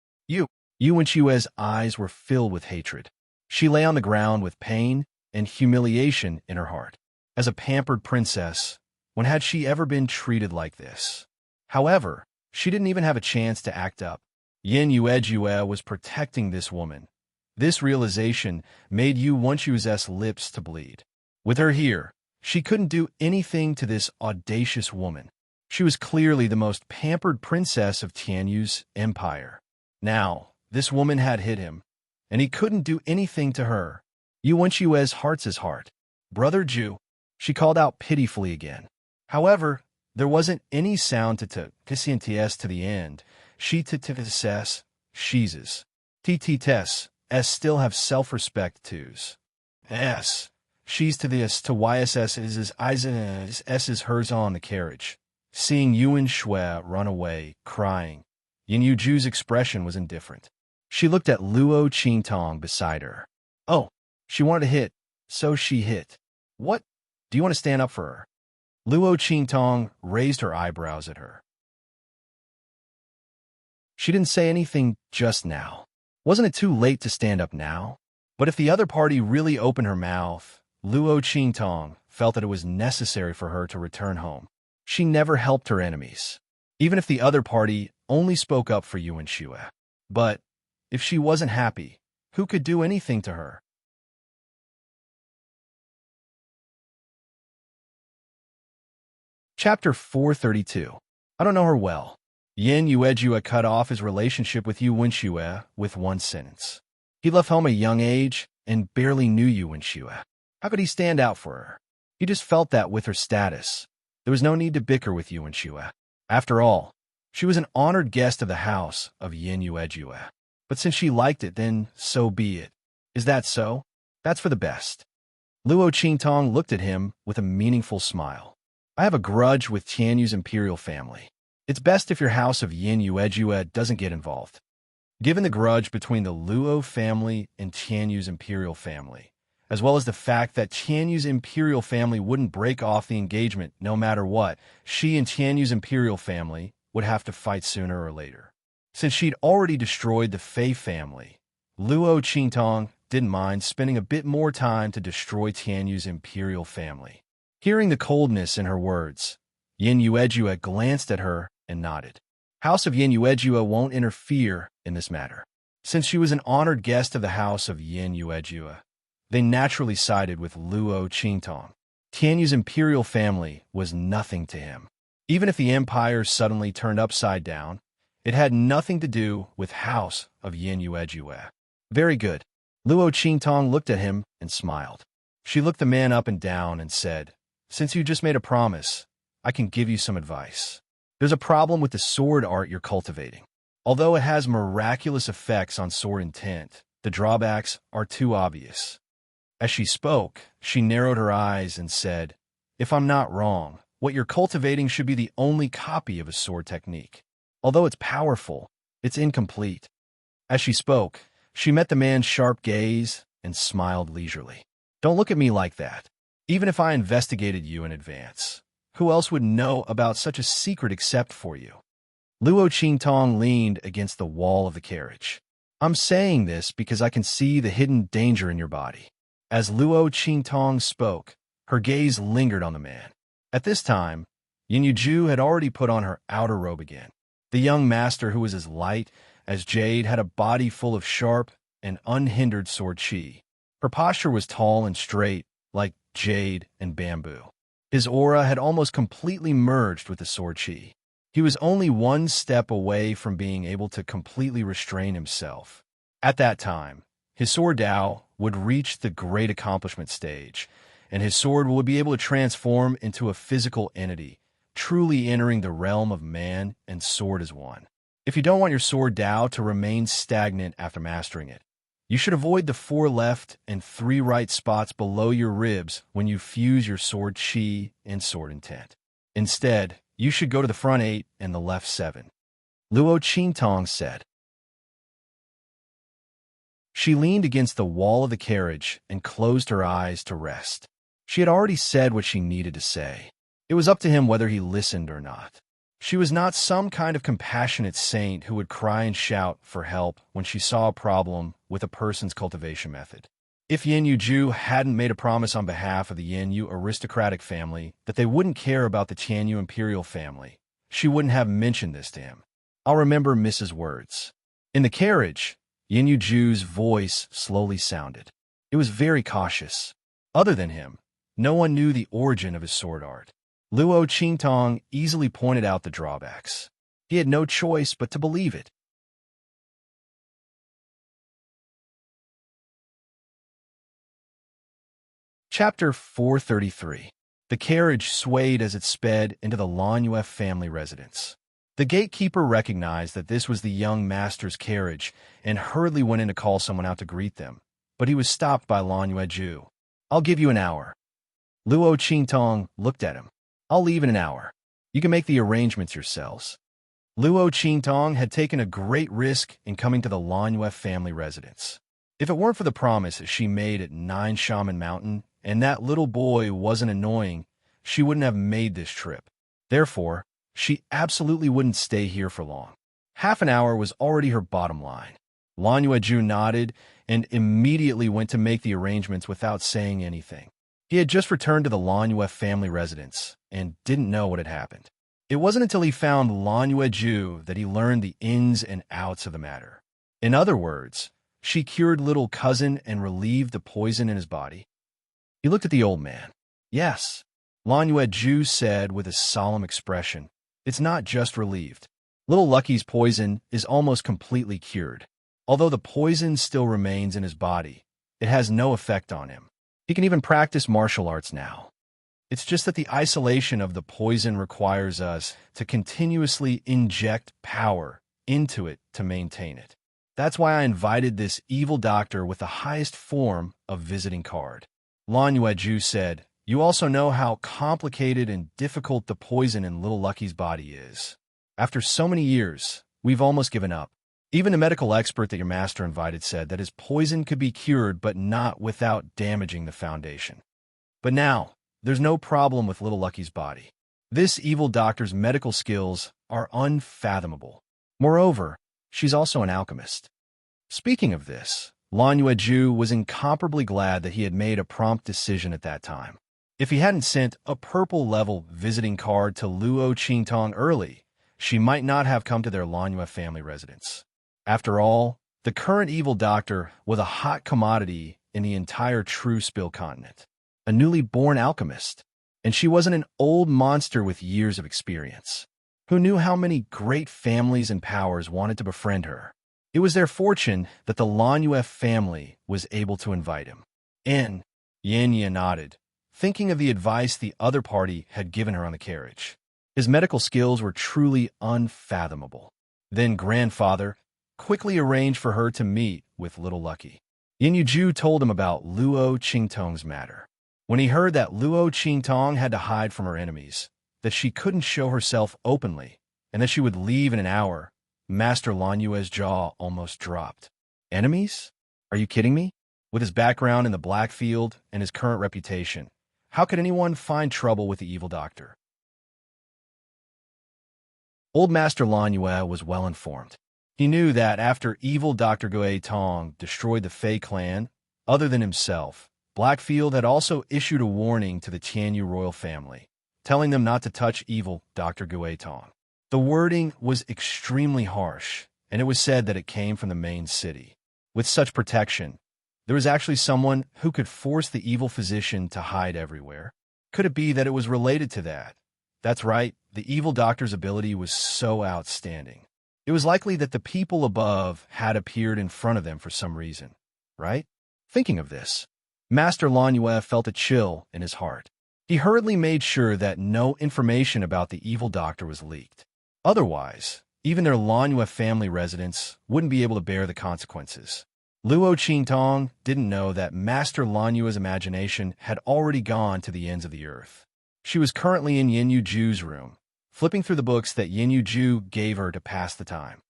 Yuan-Shu's eyes were filled with hatred. She lay on the ground with pain and humiliation in her heart. As a pampered princess, when had she ever been treated like this? However, she didn't even have a chance to act up. Yin Yuejue was protecting this woman. This realization made Yuan-Shu's lips to bleed. With her here, she couldn't do anything to this audacious woman. She was clearly the most pampered princess of Tianyu's empire. Now, this woman had hit him, and he couldn't do anything to her. Yuan-Shu's heart's his heart. Brother Ju, she called out pitifully again. However, there wasn't any sound to the end. She t-t-t-s, she's. T-t-ts, s still have self-respect twos. S. She's to the s to YSS is S is hers on the carriage. Seeing Yuan-Shu run away, crying, Yin Yuju's expression was indifferent. She looked at Luo Qingtong beside her. Oh, she wanted to hit, so she hit. What? Do you want to stand up for her? Luo Qingtong raised her eyebrows at her. She didn't say anything just now. Wasn't it too late to stand up now? But if the other party really opened her mouth, Luo Qingtong felt that it was necessary for her to return home. She never helped her enemies, even if the other party only spoke up for Yuan-Shu. But if she wasn't happy, who could do anything to her? Chapter 432. I don't know her well. Yin Yuejue cut off his relationship with Yuan-Shu with one sentence. He left home at a young age and barely knew Yuan-Shu. How could he stand out for her? He just felt that with her status, there was no need to bicker with Yuan-Shu. After all, she was an honored guest of the house of Yin Yuejue. But since she liked it, then so be it. Is that so? That's for the best. Luo Qingtong looked at him with a meaningful smile. I have a grudge with Tianyu's imperial family. It's best if your house of Yin Yuejue doesn't get involved. Given the grudge between the Luo family and Tianyu's imperial family, as well as the fact that Tianyu's imperial family wouldn't break off the engagement no matter what, she and Tianyu's imperial family would have to fight sooner or later. Since she'd already destroyed the Fei family, Luo Qingtong didn't mind spending a bit more time to destroy Tianyu's imperial family. Hearing the coldness in her words, Yin Yuejue glanced at her and nodded. House of Yin Yuejue won't interfere in this matter. Since she was an honored guest of the house of Yin Yuejue, they naturally sided with Luo Qingtong. Tianyu's imperial family was nothing to him. Even if the empire suddenly turned upside down, It had nothing to do with House of Yin Yuejue. Very good. Luo Qingtong looked at him and smiled. She looked the man up and down and said, "Since you just made a promise, I can give you some advice. There's a problem with the sword art you're cultivating. Although it has miraculous effects on sword intent, the drawbacks are too obvious." As she spoke, she narrowed her eyes and said, "If I'm not wrong, what you're cultivating should be the only copy of a sword technique. Although it's powerful, it's incomplete." As she spoke, she met the man's sharp gaze and smiled leisurely. "Don't look at me like that. Even if I investigated you in advance, who else would know about such a secret except for you?" Luo Qingtong leaned against the wall of the carriage. "I'm saying this because I can see the hidden danger in your body." As Luo Qingtong spoke, her gaze lingered on the man. At this time, Yin Yuju had already put on her outer robe again. The young master, who was as light as jade, had a body full of sharp and unhindered sword chi. Her posture was tall and straight, like jade and bamboo. His aura had almost completely merged with the sword chi. He was only one step away from being able to completely restrain himself. At that time, his sword Dao would reach the great accomplishment stage, and his sword would be able to transform into a physical entity, truly entering the realm of man and sword as one. If you don't want your sword Dao to remain stagnant after mastering it, you should avoid the 4 left and 3 right spots below your ribs when you fuse your sword chi and sword intent. Instead, you should go to the front 8 and the left 7. Luo Qingtong said. She leaned against the wall of the carriage and closed her eyes to rest. She had already said what she needed to say. It was up to him whether he listened or not. She was not some kind of compassionate saint who would cry and shout for help when she saw a problem with a person's cultivation method. If Yin Yuju hadn't made a promise on behalf of the Yin Yu aristocratic family that they wouldn't care about the Tianyu imperial family, she wouldn't have mentioned this to him. "I'll remember Mrs. Words." In the carriage, Yin Yuju's voice slowly sounded. It was very cautious. Other than him, no one knew the origin of his sword art. Luo Qingtong easily pointed out the drawbacks. He had no choice but to believe it. Chapter 433. The carriage swayed as it sped into the Lanyue family residence. The gatekeeper recognized that this was the young master's carriage and hurriedly went in to call someone out to greet them, but he was stopped by Lanyue Ju. "I'll give you an hour." Luo Qingtong looked at him. "I'll leave in an hour. You can make the arrangements yourselves." Luo Qingtong had taken a great risk in coming to the Lanyue family residence. If it weren't for the promise she made at 9 Shaman Mountain, and that little boy wasn't annoying, she wouldn't have made this trip. Therefore, she absolutely wouldn't stay here for long. Half an hour was already her bottom line. Lanyue Ju nodded and immediately went to make the arrangements without saying anything. He had just returned to the Lanyue family residence and didn't know what had happened. It wasn't until he found Lanyue Ju that he learned the ins and outs of the matter. In other words, she cured little cousin and relieved the poison in his body. He looked at the old man. "Yes," Lanyue Ju said with a solemn expression. "It's not just relieved. Little Lucky's poison is almost completely cured. Although the poison still remains in his body, it has no effect on him. He can even practice martial arts now. It's just that the isolation of the poison requires us to continuously inject power into it to maintain it. That's why I invited this evil doctor with the highest form of visiting card." Lanyue Ju said, "You also know how complicated and difficult the poison in Little Lucky's body is. After so many years, we've almost given up. Even the medical expert that your master invited said that his poison could be cured but not without damaging the foundation. But now, there's no problem with Little Lucky's body. This evil doctor's medical skills are unfathomable. Moreover, she's also an alchemist." Speaking of this, Lanyue Ju was incomparably glad that he had made a prompt decision at that time. If he hadn't sent a purple-level visiting card to Luo Qingtong early, she might not have come to their Lanyue family residence. After all, the current evil doctor was a hot commodity in the entire True Spill continent. A newly born alchemist, and she wasn't an old monster with years of experience. who knew how many great families and powers wanted to befriend her. It was their fortune that the Lanyue family was able to invite him. In, Yenya nodded, thinking of the advice the other party had given her on the carriage. His medical skills were truly unfathomable. Then grandfather quickly arranged for her to meet with Little Lucky. Yenyu told him about Luo Qingtong's matter. When he heard that Luo Qingtong had to hide from her enemies, that she couldn't show herself openly, and that she would leave in an hour, Master Lanyue's jaw almost dropped. Enemies? Are you kidding me? With his background in the Blackfield and his current reputation, how could anyone find trouble with the evil doctor? Old Master Lanyue was well informed. He knew that after evil Dr. Gue Tong destroyed the Fei clan, other than himself, Blackfield had also issued a warning to the Tianyu royal family, telling them not to touch evil Dr. Gue Tong. The wording was extremely harsh, and it was said that it came from the main city. With such protection, there was actually someone who could force the evil physician to hide everywhere. Could it be that it was related to that? That's right, the evil doctor's ability was so outstanding. It was likely that the people above had appeared in front of them for some reason, right? Thinking of this, Master Lanyue felt a chill in his heart. He hurriedly made sure that no information about the evil doctor was leaked. Otherwise, even their Lanyue family residents wouldn't be able to bear the consequences. Luo Qingtong didn't know that Master Lanyue's imagination had already gone to the ends of the earth. She was currently in Yenyu room, flipping through the books that Yenyu gave her to pass the time.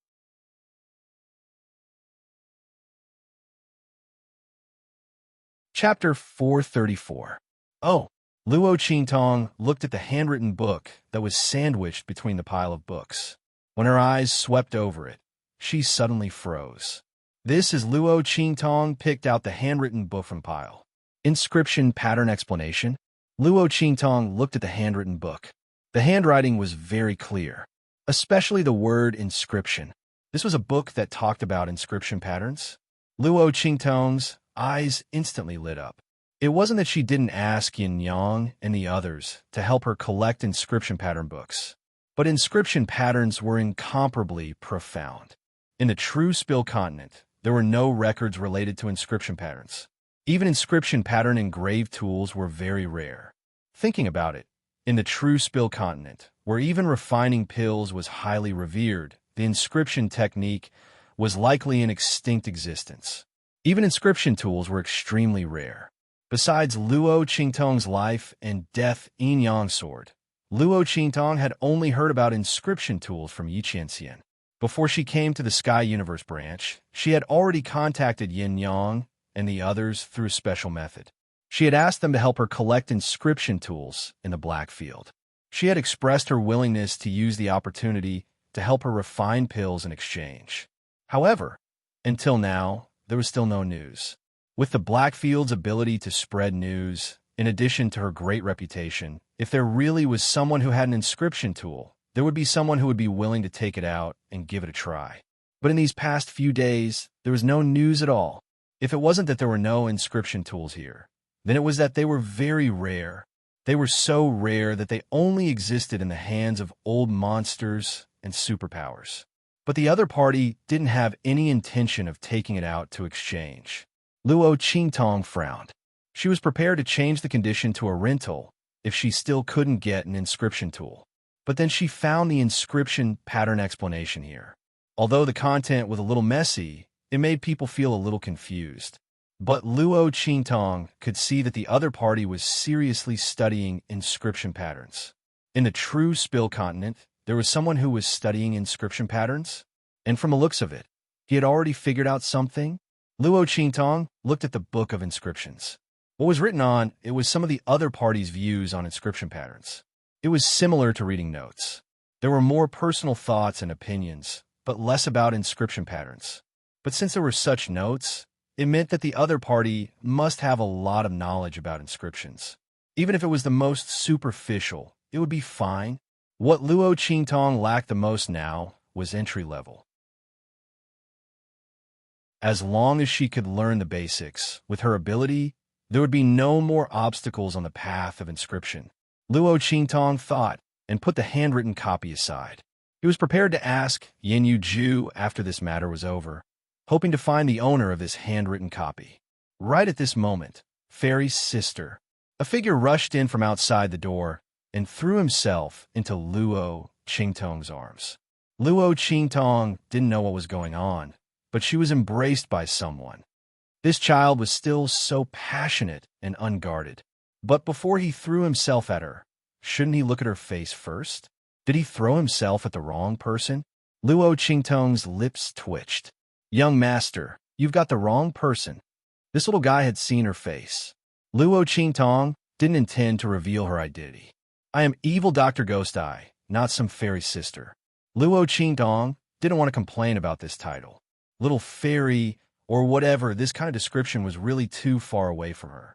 Chapter 434. Oh, Luo Qingtong looked at the handwritten book that was sandwiched between the pile of books. When her eyes swept over it, she suddenly froze. This is Luo Qingtong picked out the handwritten book from pile. Inscription pattern explanation. Luo Qingtong looked at the handwritten book. The handwriting was very clear, especially the word inscription. This was a book that talked about inscription patterns. Luo Qingtong's eyes instantly lit up. It wasn't that she didn't ask Yin Yang and the others to help her collect inscription pattern books, but inscription patterns were incomparably profound. In the true Spill continent, there were no records related to inscription patterns. Even inscription pattern engraved tools were very rare. Thinking about it, in the true Spill continent, where even refining pills was highly revered, the inscription technique was likely in extinct existence. Even inscription tools were extremely rare. Besides Luo Qingtong's life and death Yin Yang sword, Luo Qingtong had only heard about inscription tools from Yi Qianxian. Before she came to the Sky Universe branch, she had already contacted Yin Yang and the others through a special method. She had asked them to help her collect inscription tools in the Blackfield. She had expressed her willingness to use the opportunity to help her refine pills in exchange. However, until now, there was still no news. With the Blackfield's ability to spread news, in addition to her great reputation, if there really was someone who had an inscription tool, there would be someone who would be willing to take it out and give it a try. But in these past few days, there was no news at all. If it wasn't that there were no inscription tools here, then it was that they were very rare. They were so rare that they only existed in the hands of old monsters and superpowers. But the other party didn't have any intention of taking it out to exchange. Luo Qingtong frowned. She was prepared to change the condition to a rental if she still couldn't get an inscription tool. But then she found the inscription pattern explanation here. Although the content was a little messy, it made people feel a little confused. But Luo Qingtong could see that the other party was seriously studying inscription patterns. In the true Spill continent, there was someone who was studying inscription patterns, and from the looks of it, he had already figured out something. Luo Qingtong looked at the book of inscriptions. What was written on it was some of the other party's views on inscription patterns. It was similar to reading notes. There were more personal thoughts and opinions, but less about inscription patterns. But since there were such notes, it meant that the other party must have a lot of knowledge about inscriptions. Even if it was the most superficial, it would be fine. What Luo Qingtong lacked the most now was entry level. As long as she could learn the basics, with her ability, there would be no more obstacles on the path of inscription. Luo Qingtong thought and put the handwritten copy aside. He was prepared to ask Yin Yu Ju after this matter was over, hoping to find the owner of this handwritten copy. Right at this moment, Fairy's sister, a figure rushed in from outside the door and threw himself into Luo Qingtong's arms. Luo Qingtong didn't know what was going on, but she was embraced by someone. This child was still so passionate and unguarded. But before he threw himself at her, shouldn't he look at her face first? Did he throw himself at the wrong person? Luo Qingtong's lips twitched. Young master, you've got the wrong person. This little guy had seen her face. Luo Qingtong didn't intend to reveal her identity. I am evil Dr. Ghost Eye, not some fairy sister. Luo Qingtong didn't want to complain about this title. Little fairy, or whatever, this kind of description was really too far away from her.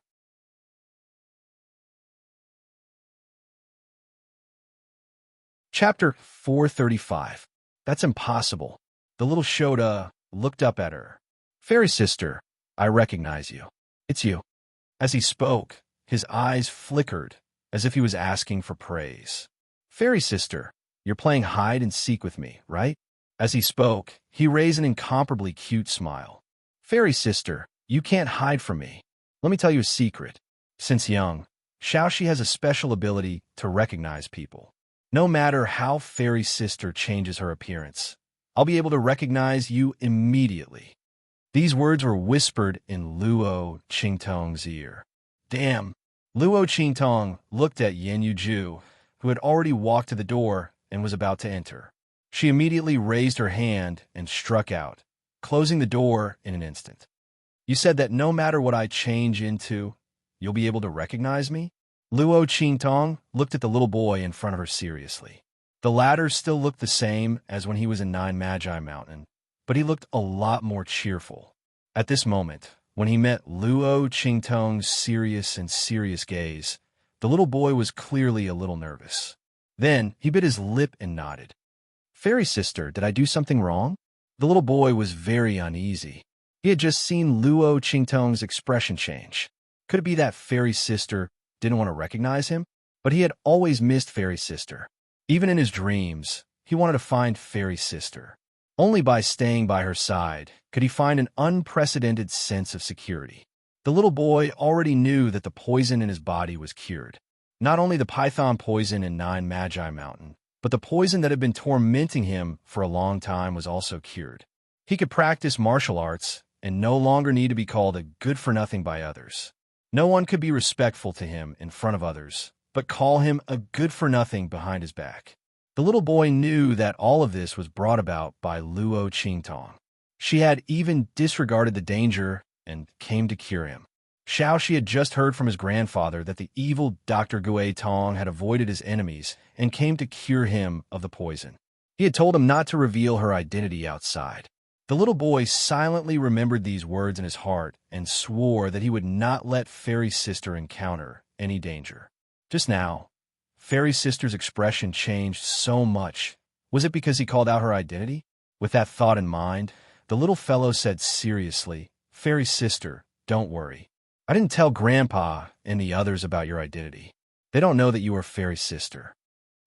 Chapter 435. That's impossible. The little Shota looked up at her. Fairy sister, I recognize you. It's you. As he spoke, his eyes flickered as if he was asking for praise. Fairy sister, you're playing hide and seek with me, right? As he spoke, he raised an incomparably cute smile. Fairy sister, you can't hide from me. Let me tell you a secret. Since young, Xiaoxi has a special ability to recognize people. No matter how Fairy sister changes her appearance, I'll be able to recognize you immediately. These words were whispered in Luo Qingtong's ear. Damn. Luo Qingtong looked at Yin Yu Ju, who had already walked to the door and was about to enter. She immediately raised her hand and struck out, closing the door in an instant. You said that no matter what I change into, you'll be able to recognize me? Luo Qingtong looked at the little boy in front of her seriously. The latter still looked the same as when he was in Nine Magi Mountain, but he looked a lot more cheerful. At this moment, when he met Luo Qingtong's serious gaze, the little boy was clearly a little nervous. Then he bit his lip and nodded. Fairy sister, did I do something wrong? The little boy was very uneasy. He had just seen Luo Qingtong's expression change. Could it be that Fairy sister didn't want to recognize him? But he had always missed Fairy sister. Even in his dreams, he wanted to find Fairy sister. Only by staying by her side could he find an unprecedented sense of security. The little boy already knew that the poison in his body was cured. Not only the python poison in Nine Magi Mountain, but the poison that had been tormenting him for a long time was also cured. He could practice martial arts and no longer need to be called a good-for-nothing by others. No one could be respectful to him in front of others, but call him a good-for-nothing behind his back. The little boy knew that all of this was brought about by Luo Qingtong. She had even disregarded the danger and came to cure him. Xiaoxi had just heard from his grandfather that the evil Dr. Gui Tong had avoided his enemies and came to cure him of the poison. He had told him not to reveal her identity outside. The little boy silently remembered these words in his heart and swore that he would not let Fairy sister encounter any danger. Just now, Fairy sister's expression changed so much. Was it because he called out her identity? With that thought in mind, the little fellow said seriously, Fairy sister, don't worry. I didn't tell Grandpa and the others about your identity. They don't know that you are Fairy sister.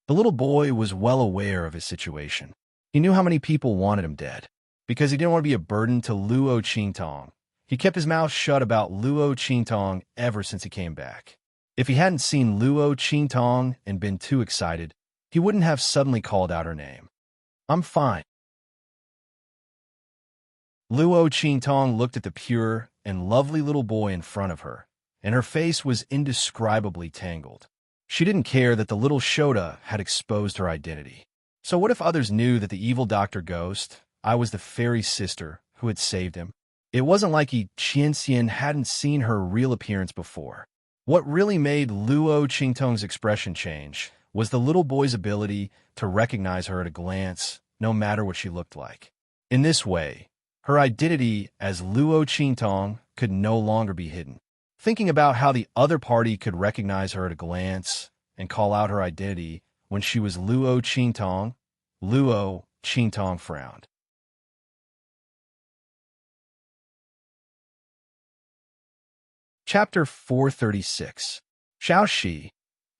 The little boy was well aware of his situation. He knew how many people wanted him dead. Because he didn't want to be a burden to Luo Qingtong, he kept his mouth shut about Luo Qingtong ever since he came back. If he hadn't seen Luo Qingtong and been too excited, he wouldn't have suddenly called out her name. I'm fine. Luo Qingtong looked at the pure and lovely little boy in front of her, and her face was indescribably tangled. She didn't care that the little Shota had exposed her identity. So what if others knew that the evil Dr. Ghost, I was the Fairy sister who had saved him? It wasn't like Qianxian hadn't seen her real appearance before. What really made Luo Qingtong's expression change was the little boy's ability to recognize her at a glance, no matter what she looked like. In this way, her identity as Luo Qingtong could no longer be hidden. Thinking about how the other party could recognize her at a glance and call out her identity when she was Luo Qingtong frowned. Chapter 436. Xiaoxi,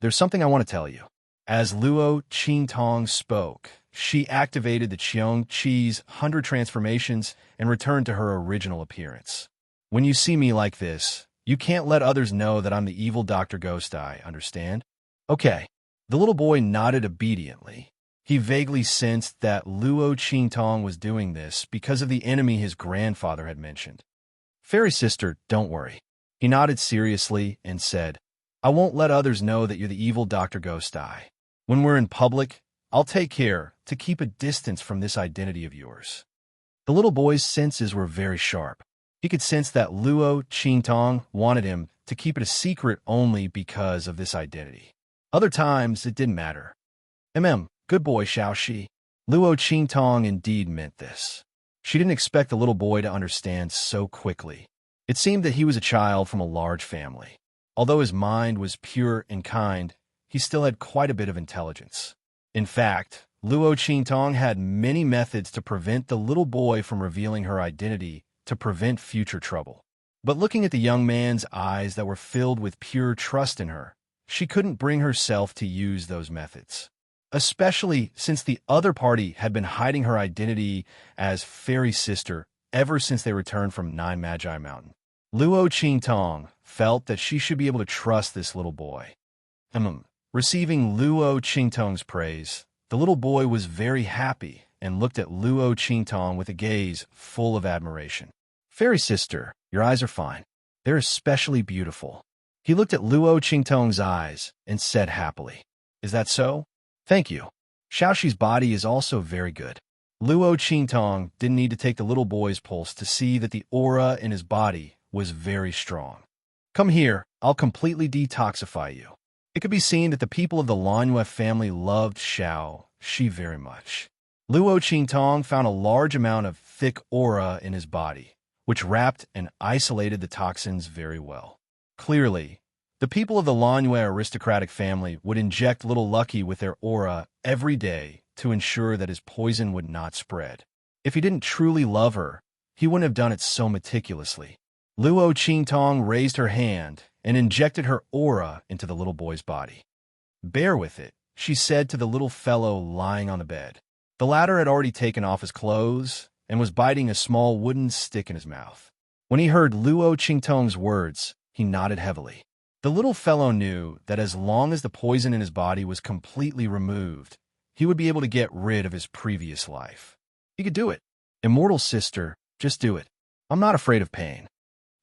there's something I want to tell you. As Luo Qingtong spoke, she activated the Cheong Chi's 100 transformations and returned to her original appearance. When you see me like this, you can't let others know that I'm the evil Dr. Ghost Eye, understand? Okay. The little boy nodded obediently. He vaguely sensed that Luo Qingtong was doing this because of the enemy his grandfather had mentioned. Fairy sister, don't worry. He nodded seriously and said, I won't let others know that you're the evil Dr. Ghost Eye. When we're in public, I'll take care to keep a distance from this identity of yours. The little boy's senses were very sharp. He could sense that Luo Qingtong wanted him to keep it a secret only because of this identity. Other times, it didn't matter. Good boy, Xiaoxi. Luo Qingtong indeed meant this. She didn't expect the little boy to understand so quickly. It seemed that he was a child from a large family. Although his mind was pure and kind, he still had quite a bit of intelligence. In fact, Luo Qingtong had many methods to prevent the little boy from revealing her identity to prevent future trouble. But looking at the young man's eyes that were filled with pure trust in her, she couldn't bring herself to use those methods. Especially since the other party had been hiding her identity as Fairy Sister ever since they returned from Nine Magi Mountain. Luo Qingtong felt that she should be able to trust this little boy. Receiving Luo Qingtong's praise, the little boy was very happy and looked at Luo Qingtong with a gaze full of admiration. Fairy sister, your eyes are fine. They're especially beautiful. He looked at Luo Qingtong's eyes and said happily, Is that so? Thank you. Xiaoxi's body is also very good. Luo Qingtong didn't need to take the little boy's pulse to see that the aura in his body was very strong. Come here, I'll completely detoxify you. It could be seen that the people of the Lanyue family loved Xiaoxi very much. Luo Qingtong found a large amount of thick aura in his body, which wrapped and isolated the toxins very well. Clearly, the people of the Lanyue aristocratic family would inject little Lucky with their aura every day to ensure that his poison would not spread. If he didn't truly love her, he wouldn't have done it so meticulously. Luo Qingtong raised her hand and injected her aura into the little boy's body. Bear with it, she said to the little fellow lying on the bed. The latter had already taken off his clothes and was biting a small wooden stick in his mouth. When he heard Luo Qingtong's words, he nodded heavily. The little fellow knew that as long as the poison in his body was completely removed, he would be able to get rid of his previous life. He could do it. Immortal sister, just do it. I'm not afraid of pain.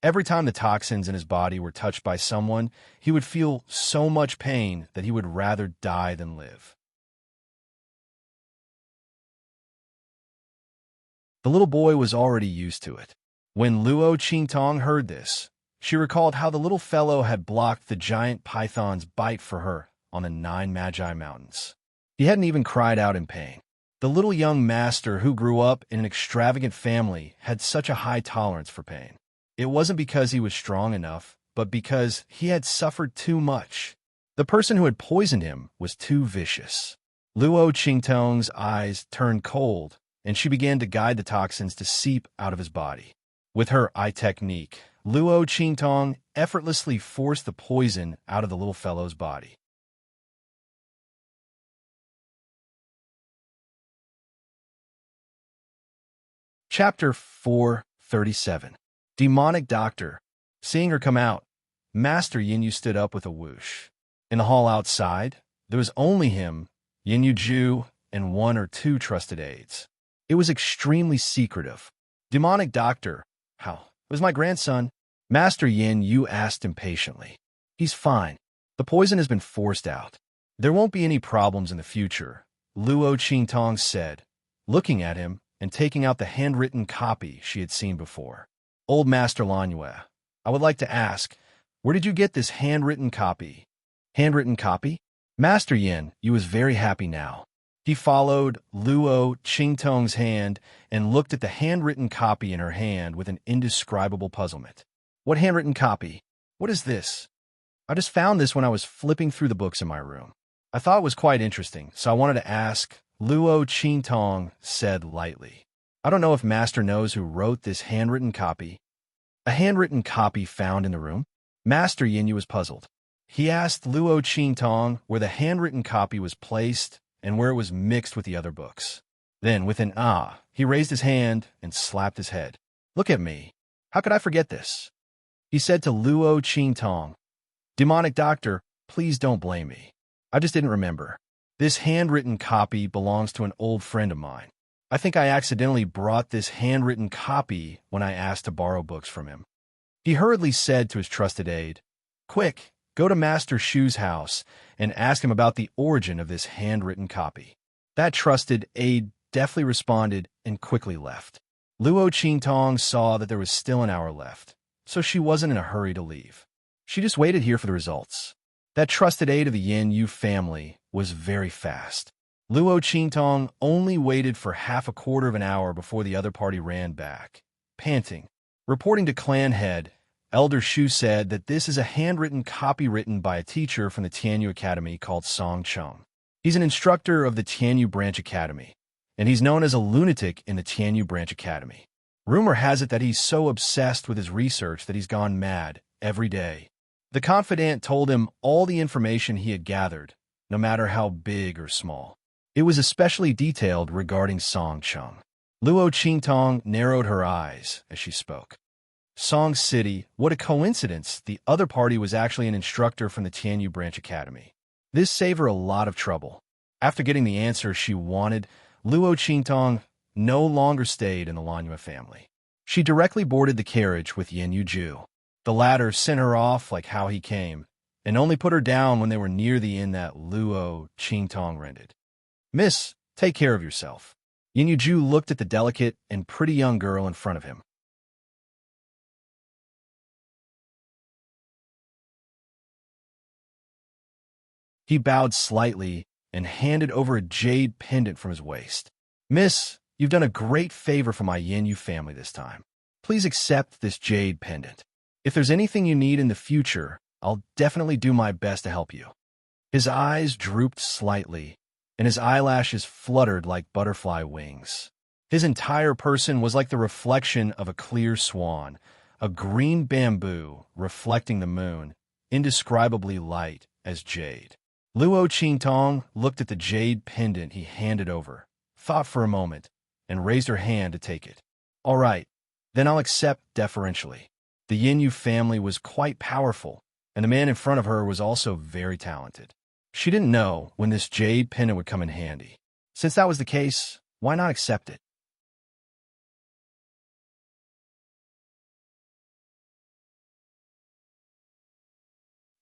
Every time the toxins in his body were touched by someone, he would feel so much pain that he would rather die than live. The little boy was already used to it. When Luo Qingtong heard this, she recalled how the little fellow had blocked the giant python's bite for her on the Nine Magi Mountains. He hadn't even cried out in pain. The little young master who grew up in an extravagant family had such a high tolerance for pain. It wasn't because he was strong enough, but because he had suffered too much. The person who had poisoned him was too vicious. Luo Qingtong's eyes turned cold, and she began to guide the toxins to seep out of his body. With her eye technique, Luo Qingtong effortlessly forced the poison out of the little fellow's body. Chapter 437. Demonic Doctor. Seeing her come out, Master Yinyu stood up with a whoosh. In the hall outside, there was only him, Yinyu Ju, and one or two trusted aides. It was extremely secretive. Demonic Doctor. How? It was my grandson. Master Yinyu asked impatiently. He's fine. The poison has been forced out. There won't be any problems in the future, Luo Qingtong said, looking at him and taking out the handwritten copy she had seen before. Old Master Lanyue, I would like to ask, where did you get this handwritten copy? Handwritten copy? Master Yin, you was very happy now. He followed Luo Qingtong's hand and looked at the handwritten copy in her hand with an indescribable puzzlement. What handwritten copy? What is this? I just found this when I was flipping through the books in my room. I thought it was quite interesting, so I wanted to ask, Luo Qingtong said lightly. I don't know if Master knows who wrote this handwritten copy. A handwritten copy found in the room? Master Yinyu was puzzled. He asked Luo Qingtong where the handwritten copy was placed and where it was mixed with the other books. Then, with an ah, he raised his hand and slapped his head. "Look at me. How could I forget this?" He said to Luo Qingtong, "Demonic doctor, please don't blame me. I just didn't remember. This handwritten copy belongs to an old friend of mine. I think I accidentally brought this handwritten copy when I asked to borrow books from him." He hurriedly said to his trusted aide, "Quick, go to Master Shu's house and ask him about the origin of this handwritten copy." That trusted aide deftly responded and quickly left. Luo Qingtong saw that there was still an hour left, so she wasn't in a hurry to leave. She just waited here for the results. That trusted aide of the Yin Yu family was very fast. Luo Qingtong only waited for half a quarter of an hour before the other party ran back, panting. Reporting to clan head, Elder Shu said that this is a handwritten copy written by a teacher from the Tianyu Academy called Song Cheng. He's an instructor of the Tianyu Branch Academy, and he's known as a lunatic in the Tianyu Branch Academy. Rumor has it that he's so obsessed with his research that he's gone mad every day. The confidant told him all the information he had gathered, no matter how big or small. It was especially detailed regarding Song Cheng. Luo Qingtong narrowed her eyes as she spoke. Song City, what a coincidence. The other party was actually an instructor from the Tianyu Branch Academy. This saved her a lot of trouble. After getting the answer she wanted, Luo Qingtong no longer stayed in the Lanyue family. She directly boarded the carriage with Yin Yu Ju. The latter sent her off like how he came, and only put her down when they were near the inn that Luo Qingtong rented. "Miss, take care of yourself." Yin Yu Ju looked at the delicate and pretty young girl in front of him. He bowed slightly and handed over a jade pendant from his waist. "Miss, you've done a great favor for my Yin Yu family this time. Please accept this jade pendant. If there's anything you need in the future, I'll definitely do my best to help you." His eyes drooped slightly, and his eyelashes fluttered like butterfly wings. His entire person was like the reflection of a clear swan, a green bamboo reflecting the moon, indescribably light as jade. Luo Qingtong looked at the jade pendant he handed over, thought for a moment, and raised her hand to take it. "All right, then I'll accept deferentially." The Yin Yu family was quite powerful, and the man in front of her was also very talented. She didn't know when this jade pendant would come in handy. Since that was the case, why not accept it?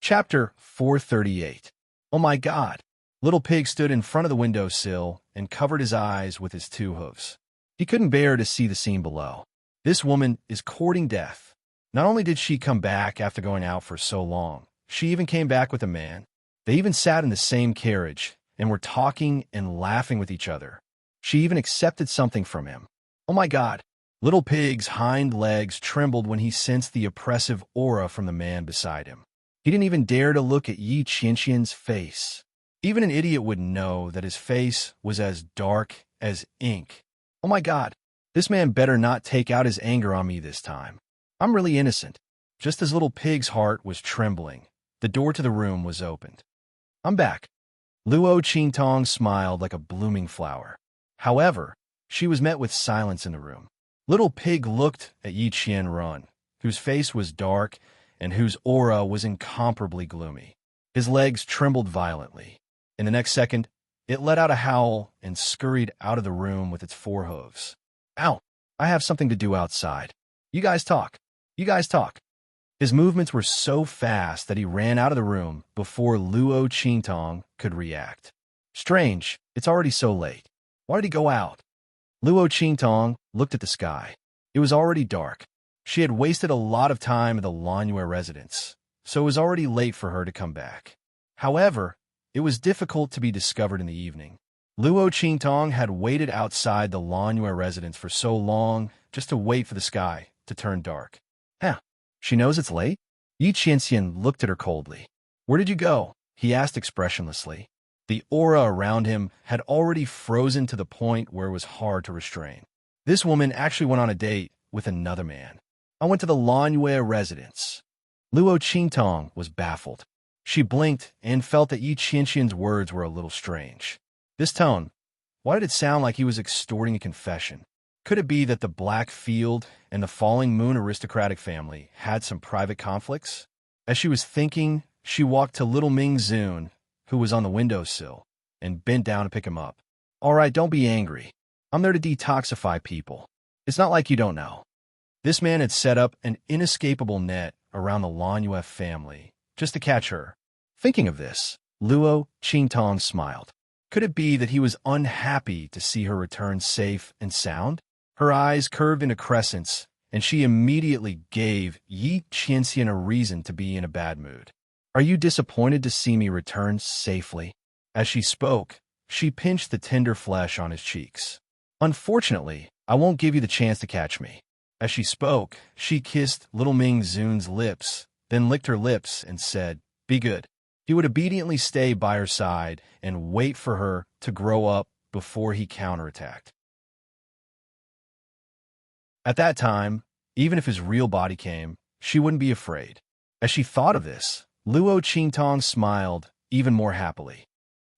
Chapter 438. Oh my God! Little Pig stood in front of the windowsill and covered his eyes with his two hooves. He couldn't bear to see the scene below. This woman is courting death. Not only did she come back after going out for so long, she even came back with a man. They even sat in the same carriage and were talking and laughing with each other. She even accepted something from him. Oh my God! Little Pig's hind legs trembled when he sensed the oppressive aura from the man beside him. He didn't even dare to look at Yi Qianxian's face. Even an idiot would know that his face was as dark as ink. Oh my God! This man better not take out his anger on me this time. I'm really innocent. Just as Little Pig's heart was trembling, the door to the room was opened. "I'm back." Luo Qingtong smiled like a blooming flower. However, she was met with silence in the room. Little Pig looked at Yi Qianrun, whose face was dark and whose aura was incomparably gloomy. His legs trembled violently. In the next second, it let out a howl and scurried out of the room with its four hooves. "Ow! I have something to do outside. You guys talk. You guys talk." His movements were so fast that he ran out of the room before Luo Qingtong could react. Strange, it's already so late. Why did he go out? Luo Qingtong looked at the sky. It was already dark. She had wasted a lot of time at the Lanyue residence, so it was already late for her to come back. However, it was difficult to be discovered in the evening. Luo Qingtong had waited outside the Lanyue residence for so long just to wait for the sky to turn dark. Huh. She knows it's late? Yi Qianxian looked at her coldly. "Where did you go?" he asked expressionlessly. The aura around him had already frozen to the point where it was hard to restrain. This woman actually went on a date with another man. "I went to the Lanyue residence." Luo Qingtong was baffled. She blinked and felt that Yi Qianxian's words were a little strange. This tone, why did it sound like he was extorting a confession? Could it be that the Black Field and the Falling Moon aristocratic family had some private conflicts? As she was thinking, she walked to little Ming Zun, who was on the windowsill, and bent down to pick him up. All right, don't be angry. I'm there to detoxify people. It's not like you don't know. This man had set up an inescapable net around the Lan Yue family, just to catch her. Thinking of this, Luo Qingtong smiled. Could it be that he was unhappy to see her return safe and sound? Her eyes curved into crescents, and she immediately gave Yi Qianxian a reason to be in a bad mood. Are you disappointed to see me return safely? As she spoke, she pinched the tender flesh on his cheeks. Unfortunately, I won't give you the chance to catch me. As she spoke, she kissed little Ming Zun's lips, then licked her lips and said, Be good. He would obediently stay by her side and wait for her to grow up before he counterattacked. At that time, even if his real body came, she wouldn't be afraid. As she thought of this, Luo Qingtong smiled even more happily.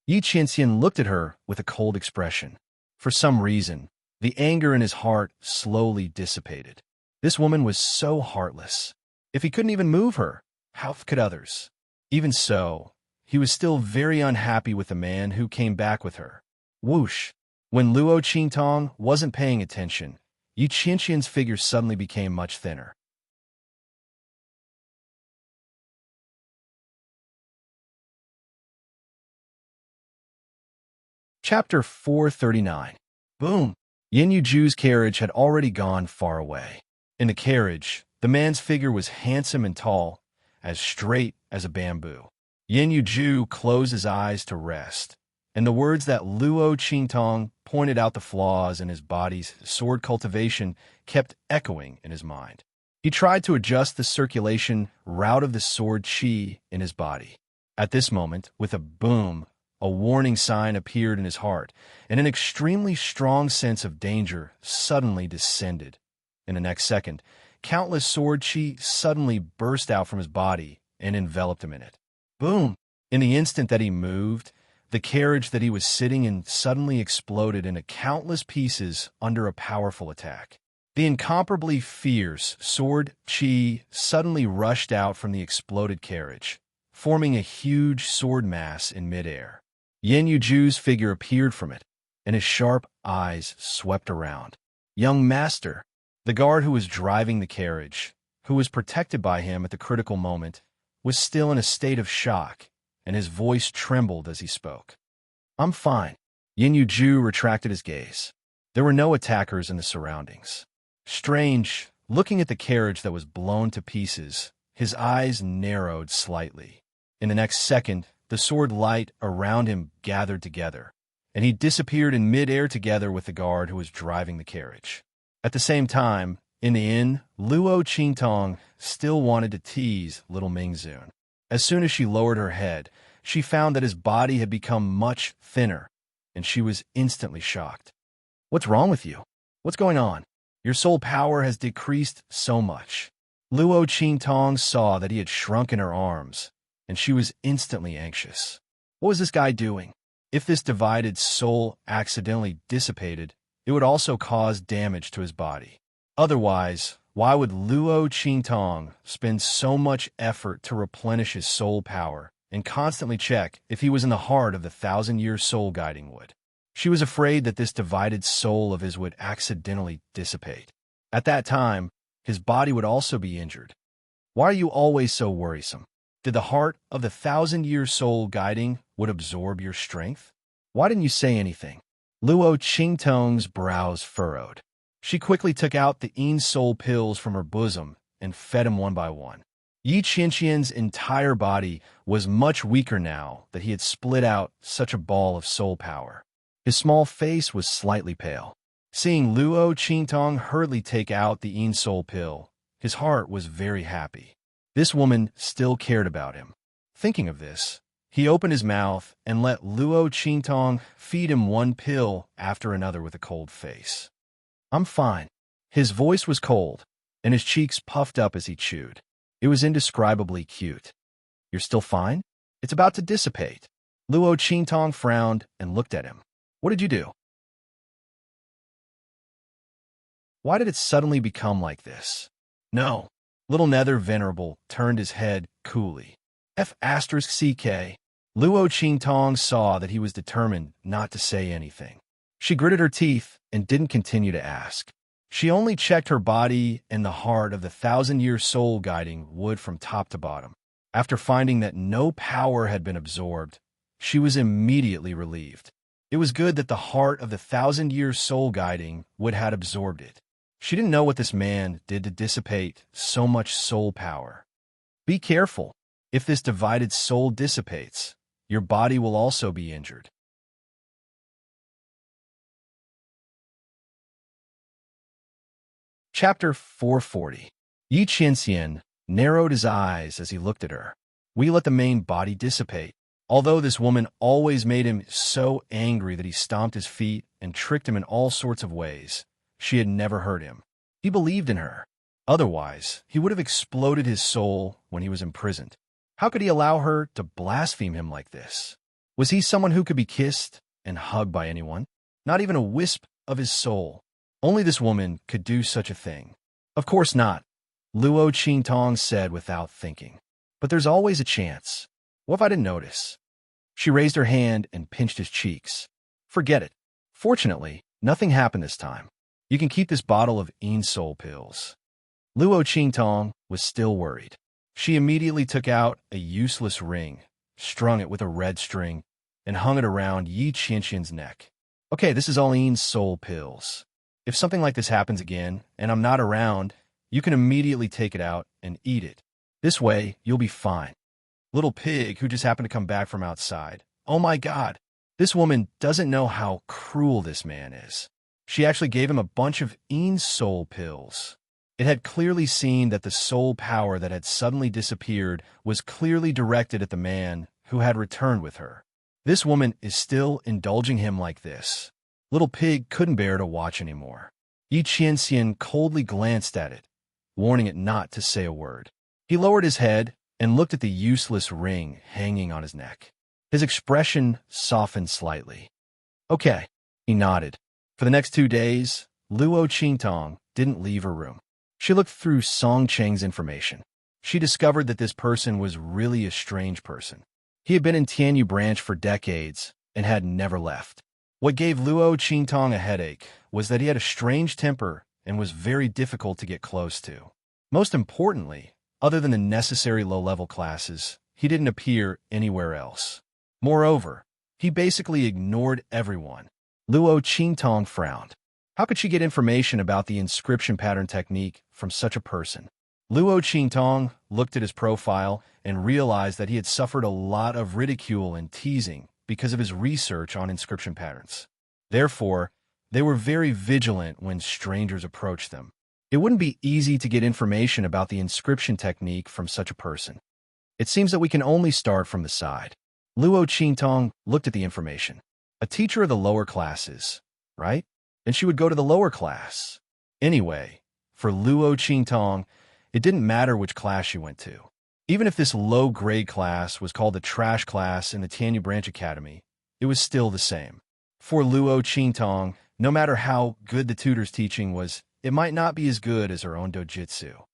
Yi Qianxian looked at her with a cold expression. For some reason, the anger in his heart slowly dissipated. This woman was so heartless. If he couldn't even move her, how could others? Even so, he was still very unhappy with the man who came back with her. Whoosh! When Luo Qingtong wasn't paying attention, Yi Qianxian's figure suddenly became much thinner. Chapter 439. Boom! Yin Yuju's carriage had already gone far away. In the carriage, the man's figure was handsome and tall, as straight as a bamboo. Yin Yuju closed his eyes to rest, and the words that Luo Qingtong pointed out the flaws in his body's sword cultivation kept echoing in his mind. He tried to adjust the circulation route of the sword qi in his body. At this moment, with a boom, a warning sign appeared in his heart, and an extremely strong sense of danger suddenly descended. In the next second, countless sword qi suddenly burst out from his body and enveloped him in it. Boom! In the instant that he moved, the carriage that he was sitting in suddenly exploded into countless pieces under a powerful attack. The incomparably fierce sword qi suddenly rushed out from the exploded carriage, forming a huge sword mass in midair. Yin Yuju's figure appeared from it, and his sharp eyes swept around. Young master, the guard who was driving the carriage, who was protected by him at the critical moment, was still in a state of shock, and his voice trembled as he spoke. I'm fine. Yin Yuju retracted his gaze. There were no attackers in the surroundings. Strange, looking at the carriage that was blown to pieces, his eyes narrowed slightly. In the next second, the sword light around him gathered together, and he disappeared in mid-air together with the guard who was driving the carriage. At the same time, in the inn, Luo Qingtong still wanted to tease little Ming Zun. As soon as she lowered her head, she found that his body had become much thinner, and she was instantly shocked. What's wrong with you? What's going on? Your soul power has decreased so much. Luo Qingtong saw that he had shrunk in her arms, and she was instantly anxious. What was this guy doing? If this divided soul accidentally dissipated, it would also cause damage to his body. Otherwise, why would Luo Qingtong spend so much effort to replenish his soul power and constantly check if he was in the heart of the 1,000-year soul guiding wood? She was afraid that this divided soul of his would accidentally dissipate. At that time, his body would also be injured. Why are you always so worrisome? Did the heart of the 1,000-year soul guiding would absorb your strength? Why didn't you say anything? Luo Qingtong's brows furrowed. She quickly took out the soul pills from her bosom and fed him one by one. Yi Qianxian's entire body was much weaker now that he had split out such a ball of soul power. His small face was slightly pale. Seeing Luo Qingtong hurriedly take out the soul pill, his heart was very happy. This woman still cared about him. Thinking of this, he opened his mouth and let Luo Qingtong feed him one pill after another with a cold face. I'm fine. His voice was cold, and his cheeks puffed up as he chewed. It was indescribably cute. You're still fine? It's about to dissipate. Luo Qingtong frowned and looked at him. What did you do? Why did it suddenly become like this? No. Little Nether Venerable turned his head coolly. F***CK. Luo Qingtong saw that he was determined not to say anything. She gritted her teeth and didn't continue to ask. She only checked her body and the heart of the 1,000-year soul guiding wood from top to bottom. After finding that no power had been absorbed, she was immediately relieved. It was good that the heart of the 1,000-year soul guiding wood had absorbed it. She didn't know what this man did to dissipate so much soul power. Be careful. If this divided soul dissipates, your body will also be injured. Chapter 440. Yi Qianxian narrowed his eyes as he looked at her. We let the main body dissipate. Although this woman always made him so angry that he stomped his feet and tricked him in all sorts of ways, she had never hurt him. He believed in her. Otherwise, he would have exploded his soul when he was imprisoned. How could he allow her to blaspheme him like this? Was he someone who could be kissed and hugged by anyone? Not even a wisp of his soul. Only this woman could do such a thing. Of course not, Luo Qingtong said without thinking. But there's always a chance. What if I didn't notice? She raised her hand and pinched his cheeks. Forget it. Fortunately, nothing happened this time. You can keep this bottle of soul pills. Luo Qingtong was still worried. She immediately took out a useless ring, strung it with a red string, and hung it around Yi Qianxian's neck. Okay, this is all soul pills. If something like this happens again, and I'm not around, you can immediately take it out and eat it. This way, you'll be fine. Little pig who just happened to come back from outside. Oh my God, this woman doesn't know how cruel this man is. She actually gave him a bunch of soul pills. It had clearly seen that the soul power that had suddenly disappeared was clearly directed at the man who had returned with her. This woman is still indulging him like this. Little pig couldn't bear to watch anymore. Yi Qianxian coldly glanced at it, warning it not to say a word. He lowered his head and looked at the useless ring hanging on his neck. His expression softened slightly. Okay, he nodded. For the next 2 days, Luo Qingtong didn't leave her room. She looked through Song Cheng's information. She discovered that this person was really a strange person. He had been in Tianyu Branch for decades and had never left. What gave Luo Qingtong a headache was that he had a strange temper and was very difficult to get close to. Most importantly, other than the necessary low-level classes, he didn't appear anywhere else. Moreover, he basically ignored everyone. Luo Qingtong frowned. How could she get information about the inscription pattern technique from such a person? Luo Qingtong looked at his profile and realized that he had suffered a lot of ridicule and teasing because of his research on inscription patterns. Therefore, they were very vigilant when strangers approached them. It wouldn't be easy to get information about the inscription technique from such a person. It seems that we can only start from the side. Luo Qingtong looked at the information. A teacher of the lower classes, right? Then she would go to the lower class. Anyway, for Luo Qingtong, it didn't matter which class she went to. Even if this low-grade class was called the trash class in the Tianyu Branch Academy, it was still the same. For Luo Qingtong, no matter how good the tutor's teaching was, it might not be as good as her own dojutsu.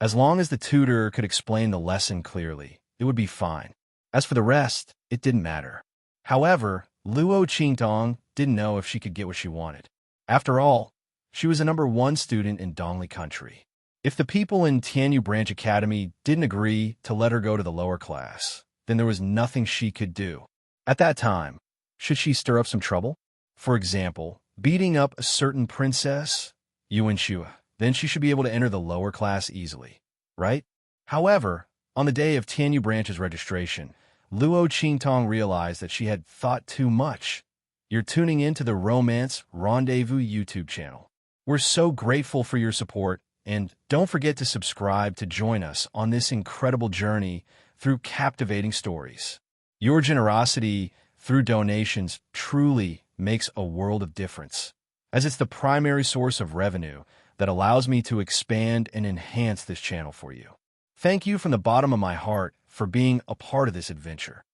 As long as the tutor could explain the lesson clearly, it would be fine. As for the rest, it didn't matter. However, Luo Qingtong didn't know if she could get what she wanted. After all, she was a #1 student in Dongli country. If the people in Tianyu Branch Academy didn't agree to let her go to the lower class, then there was nothing she could do. At that time, should she stir up some trouble? For example, beating up a certain princess, Yuan Shua, then she should be able to enter the lower class easily, right? However, on the day of Tianyu Branch's registration, Luo Qingtong realized that she had thought too much. You're tuning into the Romance Rendezvous YouTube channel. We're so grateful for your support, and don't forget to subscribe to join us on this incredible journey through captivating stories. Your generosity through donations truly makes a world of difference, as it's the primary source of revenue that allows me to expand and enhance this channel for you. Thank you from the bottom of my heart for being a part of this adventure.